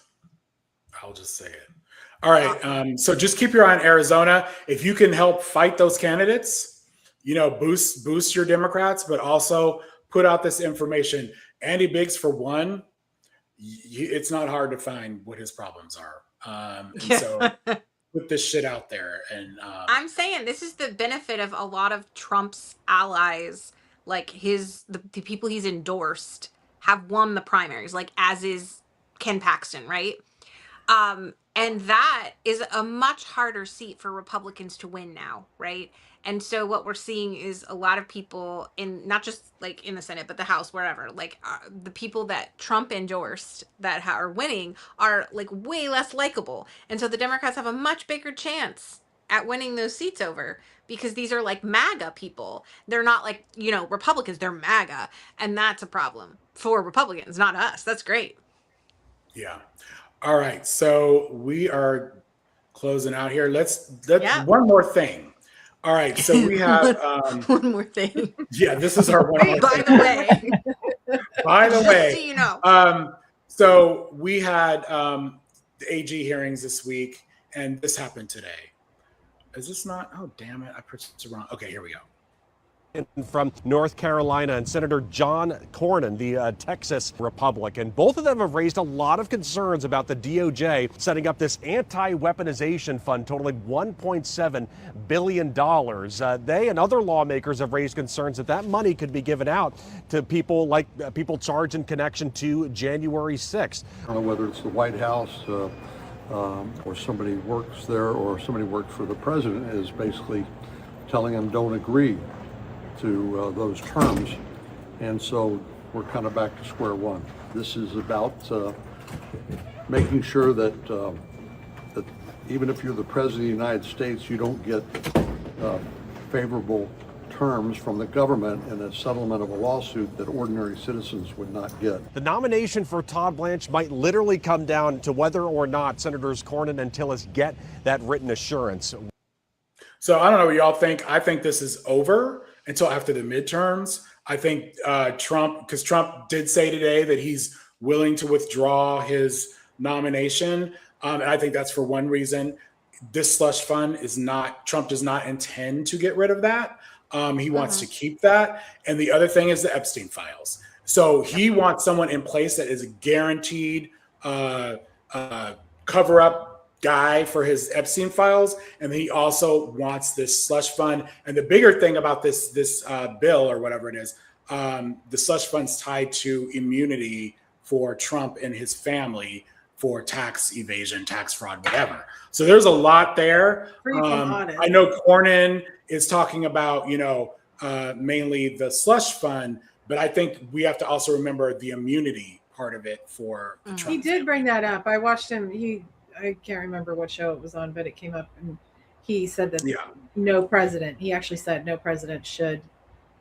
I'll just say it. All right. So just keep your eye on Arizona. If you can help fight those candidates, boost your Democrats, but also put out this information. Andy Biggs, for one, it's not hard to find what his problems are. So put this shit out there. And I'm saying this is the benefit of a lot of Trump's allies, like the people he's endorsed have won the primaries, like as is Ken Paxton, right? And that is a much harder seat for Republicans to win now, right? And so what we're seeing is a lot of people in, not just like in the Senate, but the House, wherever, like the people that Trump endorsed that are winning are like way less likable. And so the Democrats have a much bigger chance at winning those seats over, because these are like MAGA people. They're not like, Republicans, they're MAGA. And that's a problem for Republicans, not us. That's great. Yeah. All right. So we are closing out here. Let's one more thing. All right. So we have one more thing. Yeah, this is our one more By thing. the way. By the way. Just so you know. So we had the AG hearings this week, and this happened today. Is this not? Oh, damn it. I pressed it wrong. Okay, here we go. From North Carolina and Senator John Cornyn, the Texas Republican. Both of them have raised a lot of concerns about the DOJ setting up this anti-weaponization fund totaling $1.7 billion. They and other lawmakers have raised concerns that that money could be given out to people like people charged in connection to January 6th. I don't know whether it's the White House or somebody works there or somebody works for the president is basically telling them don't agree to those terms, and so we're kind of back to square one. This is about making sure that that even if you're the president of the United States, you don't get favorable terms from the government in a settlement of a lawsuit that ordinary citizens would not get. The nomination for Todd Blanche might literally come down to whether or not Senators Cornyn and Tillis get that written assurance. So I don't know what y'all think. I think this is over until after the midterms. I think Trump, because Trump did say today that he's willing to withdraw his nomination. And I think that's for one reason. This slush fund is not, Trump does not intend to get rid of that. He wants to keep that. And the other thing is the Epstein files. So he wants someone in place that is a guaranteed cover up guy for his Epstein files, and he also wants this slush fund. And the bigger thing about this bill or whatever it is, the slush fund's tied to immunity for Trump and his family for tax evasion, tax fraud, whatever. So there's a lot there. I know Cornyn is talking about, mainly the slush fund, but I think we have to also remember the immunity part of it for the Trump. He did bring that up. I watched him. I can't remember what show it was on, but it came up and he said that no president, he actually said no president should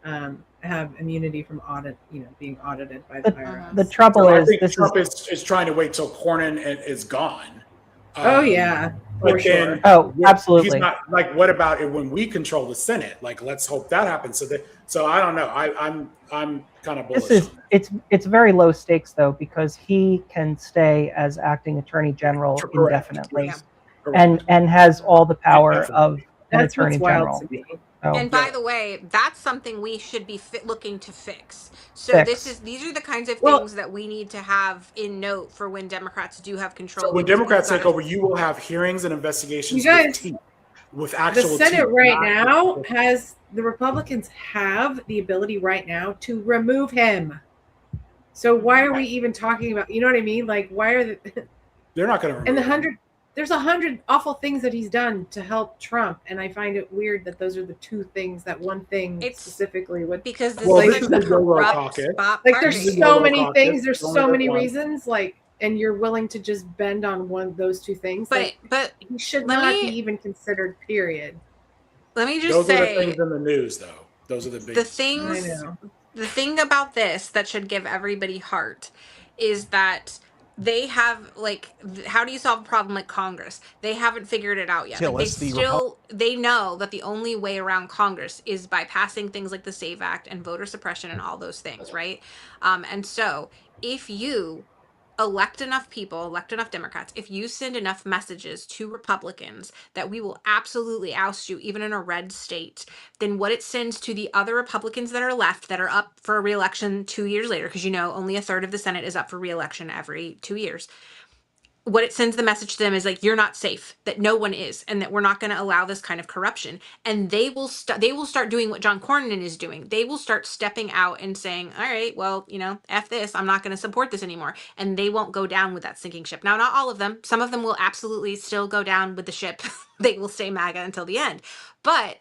have immunity from audit, being audited by the IRS. The trouble So I is, think Trump is trying to wait till Cornyn is gone. Oh, yeah, for But sure. then Oh, absolutely. he's not like, what about it when we control the Senate? Like, let's hope that happens. So I don't know. I'm kind of bullish. It's very low stakes though, because he can stay as acting attorney general indefinitely, and has all the power of an That's attorney what's wild general. to me. So, And by the way, that's something we should be looking to fix. So these are the kinds of things that we need to have in note for when Democrats do have control. So when Democrats take over, you will have hearings and investigations You guys, with actual the Senate teeth, right not- now the Republicans have the ability right now to remove him. So why are we even talking about, you know what I mean? Like, why are They're not going to remove there's 100 awful things that he's done to help Trump, and I find it weird that those are the two things. That one thing specifically would because this is the corrupt caucus. Like there's so many Caucus. things. There's Only so the many one. reasons. Like, and you're willing to just bend on those two things. But he should let not me- be even considered. Period. Let me just Those are the say things in the news, though. Those are the big the things. The thing about this that should give everybody heart is that they have how do you solve a problem like Congress? They haven't figured it out yet. Like, they know that the only way around Congress is by passing things like the SAVE Act and voter suppression and all those things, right? And so if you elect enough Democrats, if you send enough messages to Republicans that we will absolutely oust you, even in a red state, then what it sends to the other Republicans that are left, that are up for a re-election 2 years later, because only a third of the Senate is up for re-election every 2 years. What it sends the message to them is like, you're not safe, that no one is, and that we're not going to allow this kind of corruption. And they will start doing what John Cornyn is doing. They will start stepping out and saying, all right, well, F this, I'm not going to support this anymore. And they won't go down with that sinking ship. Now, not all of them. Some of them will absolutely still go down with the ship. They will stay MAGA until the end. But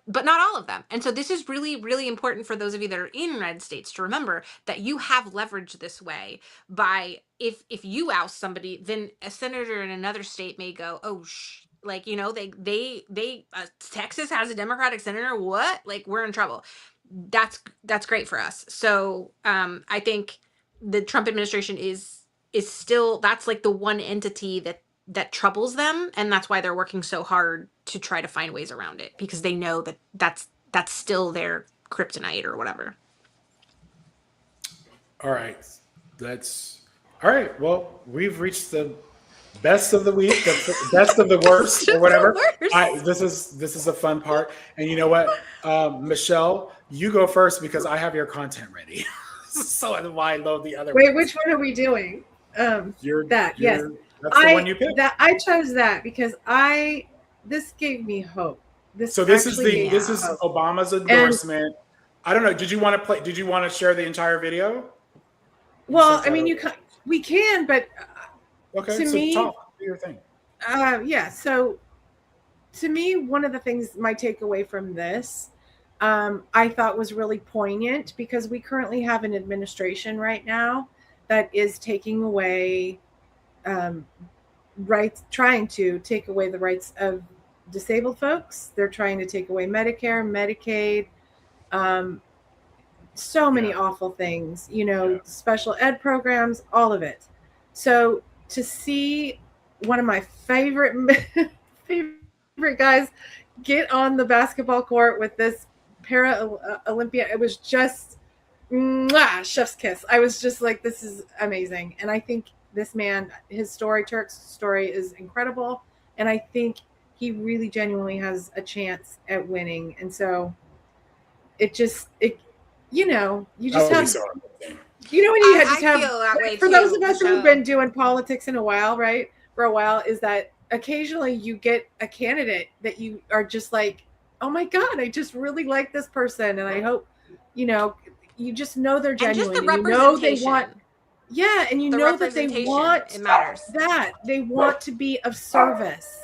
not all of them. And so this is really, really important for those of you that are in red states to remember that you have leverage this way by if you oust somebody, then a senator in another state may go, oh, Texas has a Democratic senator. What? Like, we're in trouble. that's great for us. So I think the Trump administration is still, that's like the one entity that troubles them, and that's why they're working so hard to try to find ways around it, because they know that that's still their kryptonite or whatever. All right. All right. Well, we've reached the best of the week, the best of the worst, or whatever. This is a fun part. And you know what, Michelle, you go first because I have your content ready. So that's why I love the other. Wait, ones. which one are we doing? Yes. That's the one you picked. I chose that because this gave me hope. This is Obama's endorsement. I don't know. Did you want to share the entire video? Well, I mean, we can, but okay. To So me, do your thing. Yeah. So to me, one of the things, my takeaway from this, I thought was really poignant, because we currently have an administration right now that is taking away rights, trying to take away the rights of disabled folks. They're trying to take away Medicare, Medicaid, so many awful things, special ed programs, all of it. So to see one of my favorite guys get on the basketball court with this Olympia, it was just chef's kiss. I was just like, this is amazing. And I think this man, Turk's story is incredible. And I think he really genuinely has a chance at winning. And so you just have, when you just have, feel that way for too, those of us Michelle. who've been doing politics for a while, is that occasionally you get a candidate that you are just like, oh my God, I just really like this person. And I hope, you just know they're genuine. And just the and you know they representation. want, and you The know that they representation, want it matters. that. They want to be of service.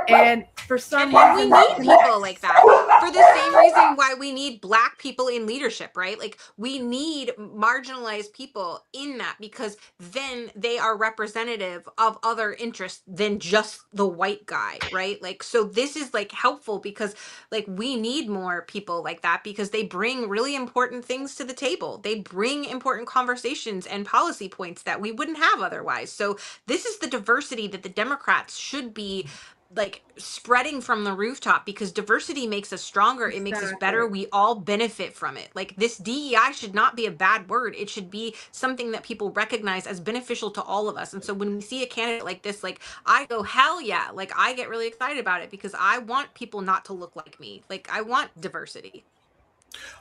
And for some And we reason, need people like that for the same reason why we need Black people in leadership, right? Like, we need marginalized people in that, because then they are representative of other interests than just the white guy, right? Like, so this is like helpful, because like we need more people like that, because they bring really important things to the table. They bring important conversations and policy points that we wouldn't have otherwise. So this is the diversity that the Democrats should be like spreading from the rooftop, because diversity makes us stronger. It makes us better. We all benefit from it. Like, this DEI should not be a bad word. It should be something that people recognize as beneficial to all of us. And so when we see a candidate like this, like, I go, hell yeah. Like, I get really excited about it, because I want people not to look like me. Like, I want diversity.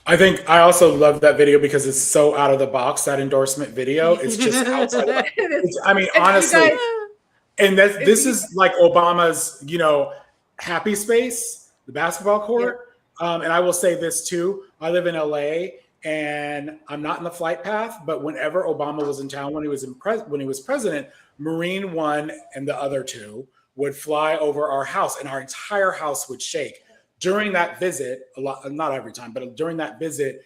I think I also love that video because it's so out of the box. That endorsement video, it's just outside. Honestly. And this is like Obama's, happy space, the basketball court. And I will say this too. I live in LA and I'm not in the flight path, but whenever Obama was in town, when he was president, Marine One and the other two would fly over our house, and our entire house would shake. During that visit, not every time, but during that visit,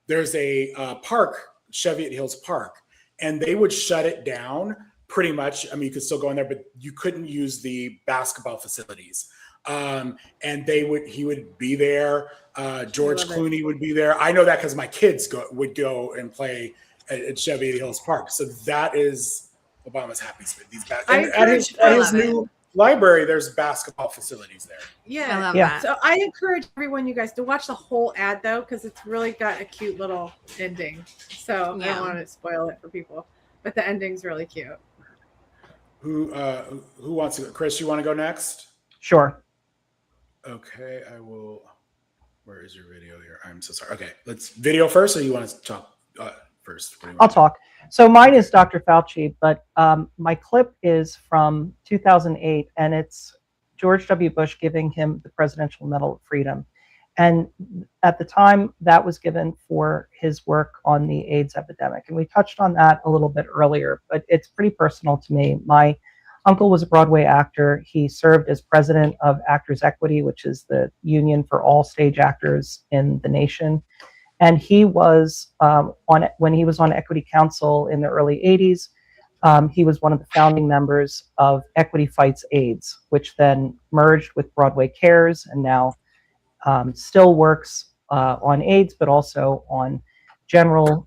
there's a park, Cheviot Hills Park, and they would shut it down. Pretty much. I mean, you could still go in there, but you couldn't use the basketball facilities. And he would be there. George Clooney would be there. I know that because my kids would go and play at Cheviot Hills Park. So that is Obama's happy space. At his new library, there's basketball facilities there. Yeah. I love that. So I encourage everyone, you guys, to watch the whole ad though, because it's really got a cute little ending. So I don't want to spoil it for people, but the ending's really cute. Who wants to go? Chris, you want to go next? Sure. Okay, I will. Where is your video here? I'm so sorry. Okay, let's video first, or you want to talk first? I'll talk. So mine is Dr. Fauci, but my clip is from 2008, and it's George W. Bush giving him the Presidential Medal of Freedom. And at the time, that was given for his work on the AIDS epidemic. And we touched on that a little bit earlier, but it's pretty personal to me. My uncle was a Broadway actor. He served as president of Actors Equity, which is the union for all stage actors in the nation. And he was when he was on Equity Council in the early 80s, he was one of the founding members of Equity Fights AIDS, which then merged with Broadway Cares, and now still works on AIDS, but also on general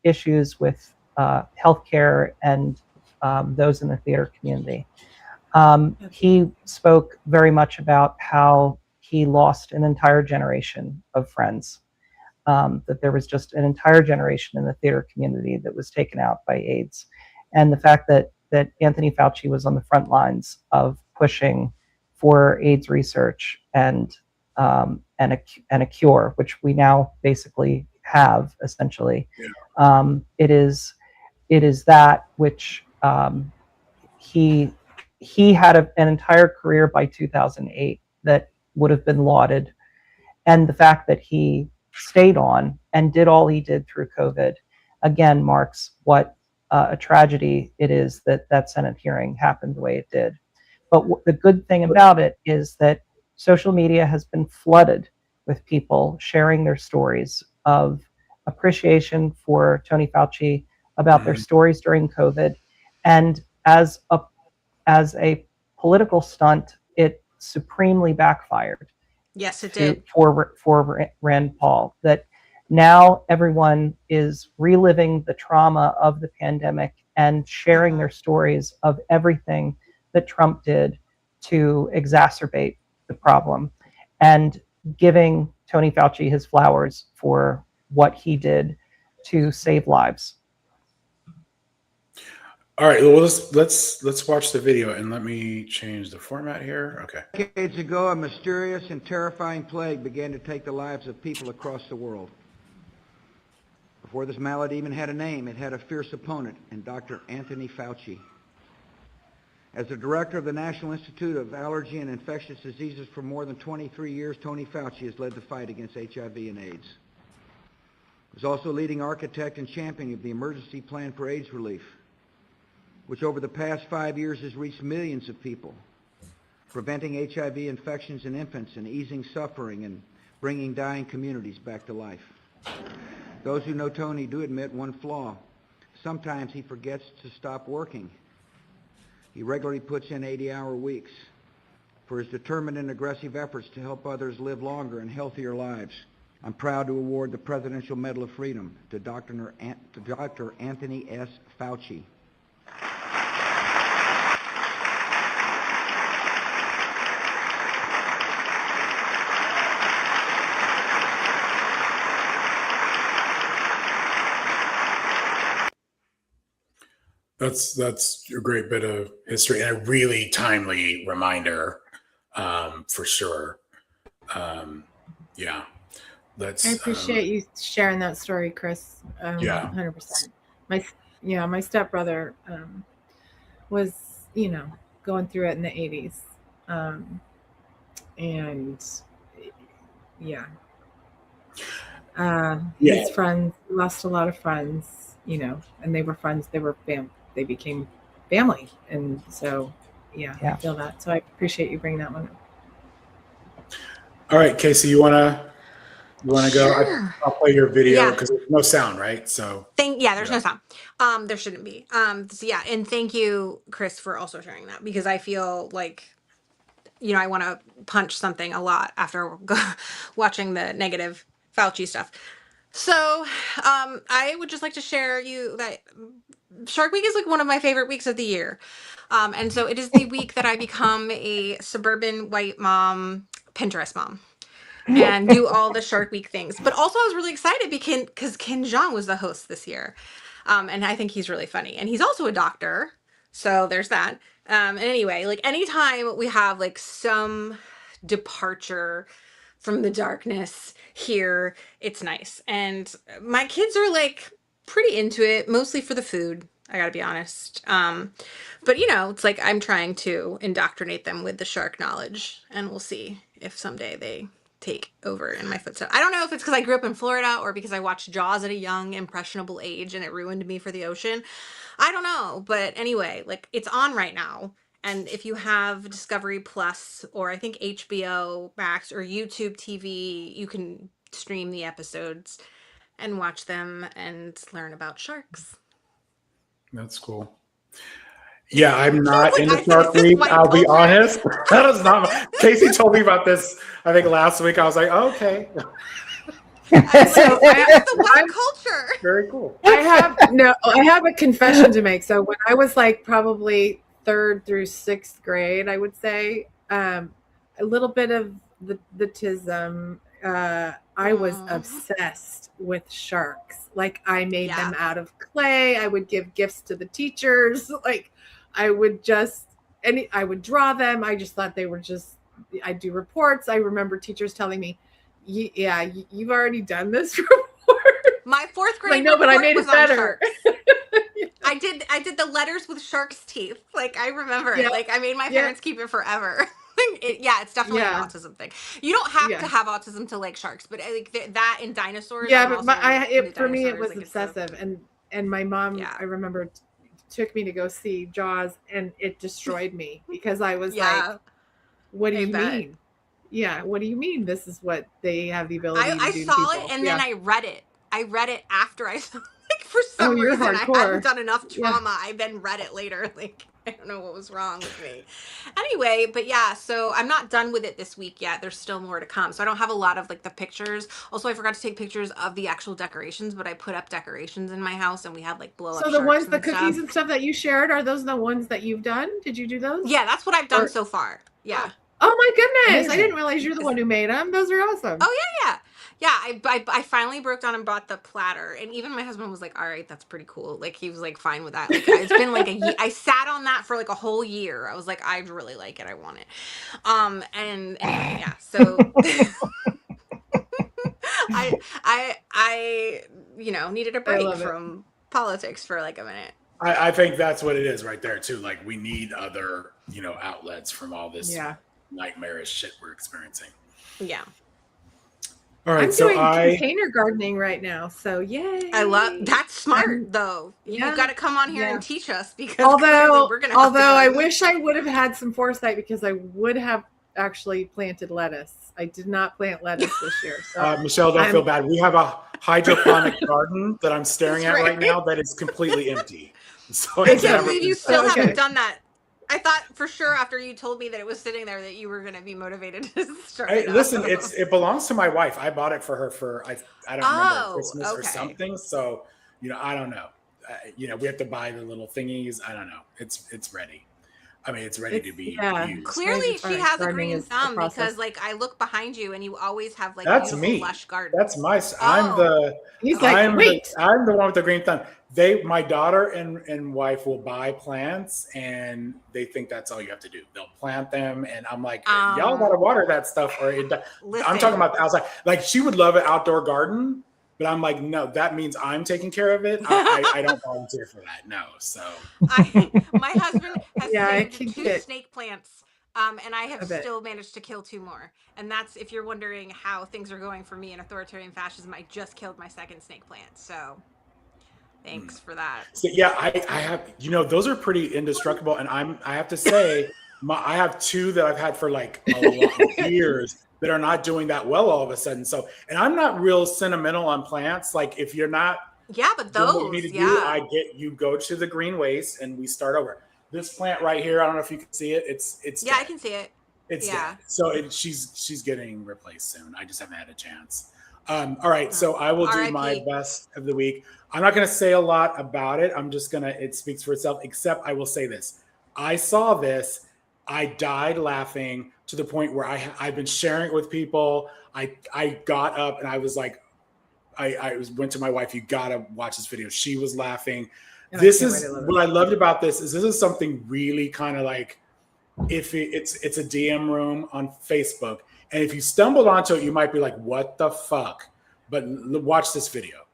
issues with healthcare and those in the theater community. He spoke very much about how he lost an entire generation of friends, that there was just an entire generation in the theater community that was taken out by AIDS. And the fact that Anthony Fauci was on the front lines of pushing for AIDS research and a cure, which we now basically have essentially. Yeah. It is that which he had an entire career by 2008 that would have been lauded, and the fact that he stayed on and did all he did through COVID again marks what a tragedy it is that Senate hearing happened the way it did. But the good thing about it is that social media has been flooded with people sharing their stories of appreciation for Tony Fauci, about their stories during COVID, and as a political stunt, it supremely backfired. Yes, it did. For Rand Paul, that now everyone is reliving the trauma of the pandemic and sharing their stories of everything that Trump did to exacerbate the problem, and giving Tony Fauci his flowers for what he did to save lives. All right, well, let's watch the video, and let me change the format here. Okay. Decades ago, a mysterious and terrifying plague began to take the lives of people across the world. Before this malady even had a name, it had a fierce opponent in Dr. Anthony Fauci. As the director of the National Institute of Allergy and Infectious Diseases for more than 23 years, Tony Fauci has led the fight against HIV and AIDS. He was also leading architect and champion of the Emergency Plan for AIDS Relief, which over the past 5 years has reached millions of people, preventing HIV infections in infants and easing suffering and bringing dying communities back to life. Those who know Tony do admit one flaw. Sometimes he forgets to stop working. He regularly puts in 80-hour weeks. For his determined and aggressive efforts to help others live longer and healthier lives, I'm proud to award the Presidential Medal of Freedom to Dr. Anthony S. Fauci. That's a great bit of history and a really timely reminder, for sure. Yeah, I appreciate you sharing that story, Chris. Yeah, 100%. My stepbrother was, going through it in the 80s, and his friends lost a lot of friends, and they were friends. They became family, and so I feel that. So I appreciate you bringing that one up. All right, Casey, you wanna go? Sure. I'll play your video because there's no sound, right? So there's no sound. There shouldn't be. And thank you, Chris, for also sharing that, because I feel like I want to punch something a lot after watching the negative Fauci stuff. So I would just like to share that Shark Week is like one of my favorite weeks of the year. And so it is the week that I become a suburban white mom, Pinterest mom, and do all the Shark Week things. But also I was really excited because Ken Jeong was the host this year. And I think he's really funny. And he's also a doctor. So there's that. And anyway, like anytime we have like some departure from the darkness here, it's nice. And my kids are like pretty into it, mostly for the food, I gotta be honest. But it's like I'm trying to indoctrinate them with the shark knowledge, and we'll see if someday they take over in my footsteps. I don't know if it's because I grew up in Florida or because I watched Jaws at a young, impressionable age and it ruined me for the ocean. I don't know. But anyway, like it's on right now. And if you have Discovery Plus or I think HBO Max or YouTube TV, you can stream the episodes and watch them and learn about sharks. That's cool. Yeah, I'm not into Shark Week. I'll be honest. That is not. Casey told me about this, I think last week. I was like, oh, okay. The white culture. Very cool. I have a confession to make. So when I was like probably 3rd through 6th grade, I would say, a little bit of the tism. I was obsessed with sharks. Like I made them out of clay. I would give gifts to the teachers. Like I would I would draw them. I just thought they were I'd do reports. I remember teachers telling me, you've already done this report. My 4th grade no, but I made it better. I did the letters with shark's teeth. Like I remember it. Like I made my parents keep it forever. It's definitely an autism thing. You don't have to have autism to like sharks, but like that in dinosaurs. Yeah, but for me it was obsessive, and my mom, I remember, took me to go see Jaws, and it destroyed me because I was like, "What do you mean? Yeah, what do you mean? This is what they have the ability to do." I saw it, and then I read it. I read it after I saw. Like for some reason, hardcore. I hadn't done enough trauma. I then read it later. Like I don't know what was wrong with me. Anyway, but so I'm not done with it this week yet. There's still more to come. So I don't have a lot of like the pictures. Also, I forgot to take pictures of the actual decorations, but I put up decorations in my house, and we had like blow up. So the ones, the cookies and stuff that you shared, are those the ones that you've done? Did you do those? Yeah, that's what I've done so far. Yeah. Oh my goodness! Amazing. I didn't realize you're the one who made them. Those are awesome. Oh yeah. I finally broke down and bought the platter, and even my husband was like, "All right, that's pretty cool." Like he was like fine with that. Like it's been like a year. I sat on that for like a whole year. I was like, I really like it. I want it. And yeah. So I needed a break from politics for like a minute. I think that's what it is right there too. Like we need other outlets from all this nightmarish shit we're experiencing. Yeah. All right, I'm doing container gardening right now, so yay! I love that's smart though. You got to come on here and teach us because although I to wish I would have had some foresight because I would have actually planted lettuce. I did not plant lettuce this year. So Michelle, don't feel bad. We have a hydroponic garden that I'm staring at right now that is completely empty. So I can't believe you still haven't done that. I thought for sure after you told me that it was sitting there that you were going to be motivated to start. Hey, listen, it belongs to my wife. I bought it for her for I don't remember Christmas or something. So I don't know. We have to buy the little thingies. I don't know. It's ready. I mean, it's ready to be used. Clearly, she has a green thumb because, like, I look behind you and you always have like that's beautiful, me. lush garden. That's my. I'm the. He's like, I'm wait. I'm the one with the green thumb. My daughter and wife will buy plants, and they think that's all you have to do. They'll plant them, and I'm like, y'all gotta water that stuff, or I'm talking about the outside. Like, she would love an outdoor garden. But I'm like, no, that means I'm taking care of it. I don't volunteer for that. No. So my husband has saved 2 snake plants, and I have still managed to kill 2 more. And that's, if you're wondering how things are going for me in authoritarian fascism, I just killed my 2nd snake plant. So thanks for that. So, yeah, I have, those are pretty indestructible. And I have to say, I have 2 that I've had for like a lot of years that are not doing that well all of a sudden. So, and I'm not real sentimental on plants. Like if you're not, but those, what you need to do, you go to the green waste and we start over. This plant right here, I don't know if you can see it. It's dead. I can see it. It's dead. So she's getting replaced soon. I just haven't had a chance. All right, so I will do my best of the week. I'm not going to say a lot about it. I'm just going to, it speaks for itself, except I will say this. I saw this. I died laughing to the point where I've been sharing it with people. I got up and I was like, went to my wife, you got to watch this video. She was laughing. And this is what I loved about this is something really kind of like, if it's a DM room on Facebook. And if you stumbled onto it, you might be like, what the fuck? But watch this video.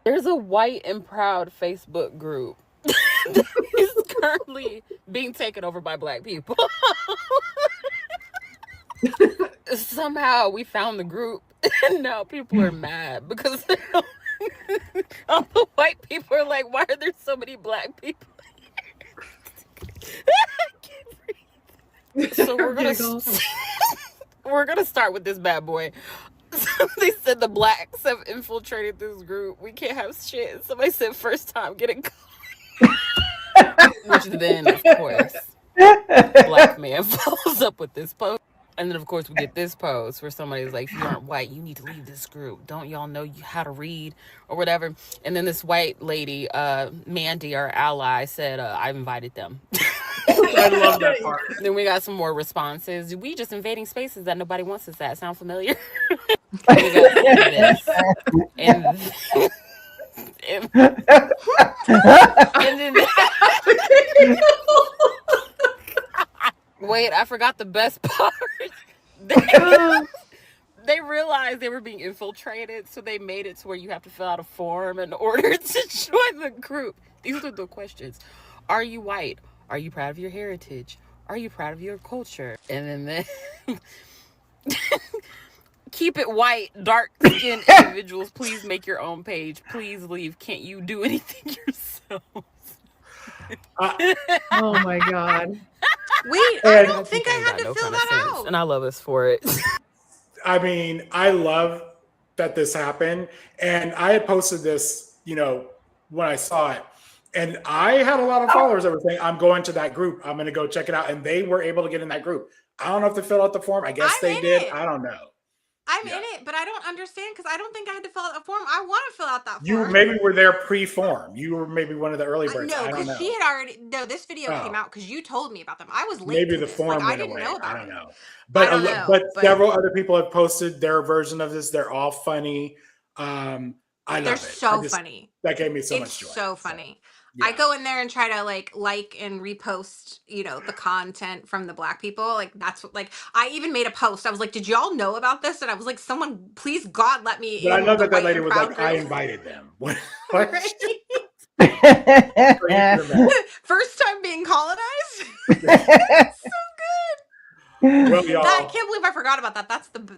There's a White and Proud Facebook group. Is currently being taken over by Black people. Somehow we found the group and now people are mad because all the white people are like, why are there so many Black people? So we're gonna start with this bad boy. They said the Blacks have infiltrated this group. We can't have shit. Somebody said first time getting caught. Which then, of course, Black man follows up with this post. And then, of course, we get this post where somebody's like, if you aren't white, you need to leave this group. Don't y'all know how to read or whatever? And then this white lady, Mandy, our ally, said, I invited them. I love that part. Then we got some more responses. We just invading spaces that nobody wants us at. Sound familiar? We got this. And then wait, I forgot the best part. They realized they were being infiltrated, so they made it to where you have to fill out a form in order to join the group. These are the questions. Are you white? Are you proud of your heritage? Are you proud of your culture? And then keep it white, dark-skinned individuals. Please make your own page. Please leave. Can't you do anything yourself? Oh my God. Wait, I don't think I had to fill that out. And I love us for it. I mean, I love that this happened. And I had posted this, when I saw it. And I had a lot of followers that were saying, I'm going to that group. I'm going to go check it out. And they were able to get in that group. I don't know if they filled out the form. I guess they did. I don't know. I'm in it, but I don't understand because I don't think I had to fill out a form. I want to fill out that form. You maybe were there pre-form. You were maybe one of the early birds. No, I don't know. because she had already. No, this video came out because you told me about them. I was late. Maybe to the this. form I went didn't away. know about I don't it. know. But Several other people have posted their version of this. They're all funny. I love They're it. so funny. That gave me so much It's joy. so funny. I go in there and try to like and repost, the content from the Black people. Like that's what, I even made a post. I was like, did y'all know about this? And I was like, someone, please God, let me But I in love the that that white lady and was proud like, I group." invited them. What? First time being colonized. So good. Well, y'all. I can't believe I forgot about that.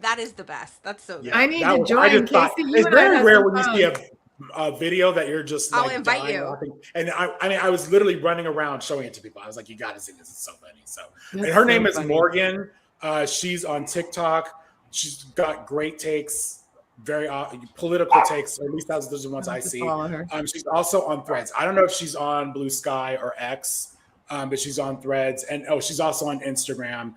That is the best. That's so good. I need to join. Casey, you it's and I very have rare some when you fun. see a video that you're just I'll like invite dying you. laughing. And I was literally running around showing it to people. I was like, you got to see this. It's so funny. So, That's and her so name is funny. Morgan. She's on TikTok. She's got great takes, very political takes. Or at least those are the ones I see. Follow her. She's also on Threads. I don't know if she's on Blue Sky or X, but she's on Threads. And she's also on Instagram.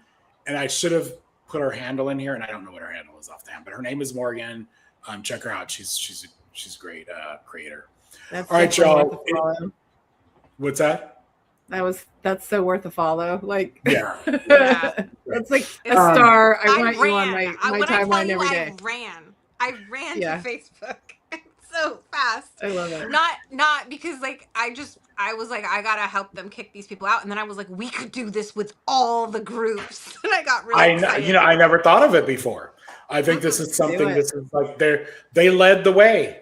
And I should have put her handle in here, and I don't know what her handle is off the hand, but her name is Morgan. Check her out. She's a great creator. That's All right, definitely y'all. worth a follow. What's that? That's so worth a follow. Like, Yeah. that's like a star. I want you on my when I tell timeline you every day. I ran Yeah. to Facebook so fast. I love it. Not because I was like, I gotta help them kick these people out, and then I was like, we could do this with all the groups, and I got really excited. I never thought of it before. I think this is something. it. This is like they led the way.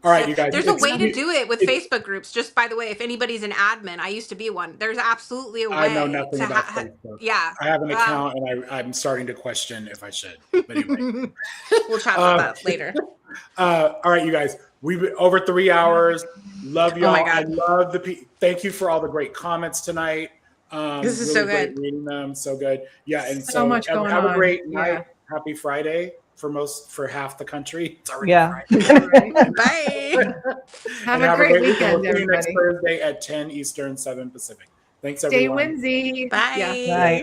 All right, you guys. There's a way to do it with Facebook groups. Just by the way, if anybody's an admin, I used to be one. There's absolutely a way. I know nothing to about Facebook. Yeah, I have an account, and I'm starting to question if I should. But anyway. We'll chat about that later. All right, you guys. We've been over 3 hours. Love y'all. Oh my God. I love thank you for all the great comments tonight. This is really so great good. reading them. So good. Yeah, and So much going have a on. great Yeah. night. Happy Friday for half the country. It's already Yeah. Friday. Bye. Have a great weekend, We'll see you next everybody. Thursday at 10 Eastern, 7 Pacific. Thanks, Stay everyone. whimsy. Bye. Yeah. Right.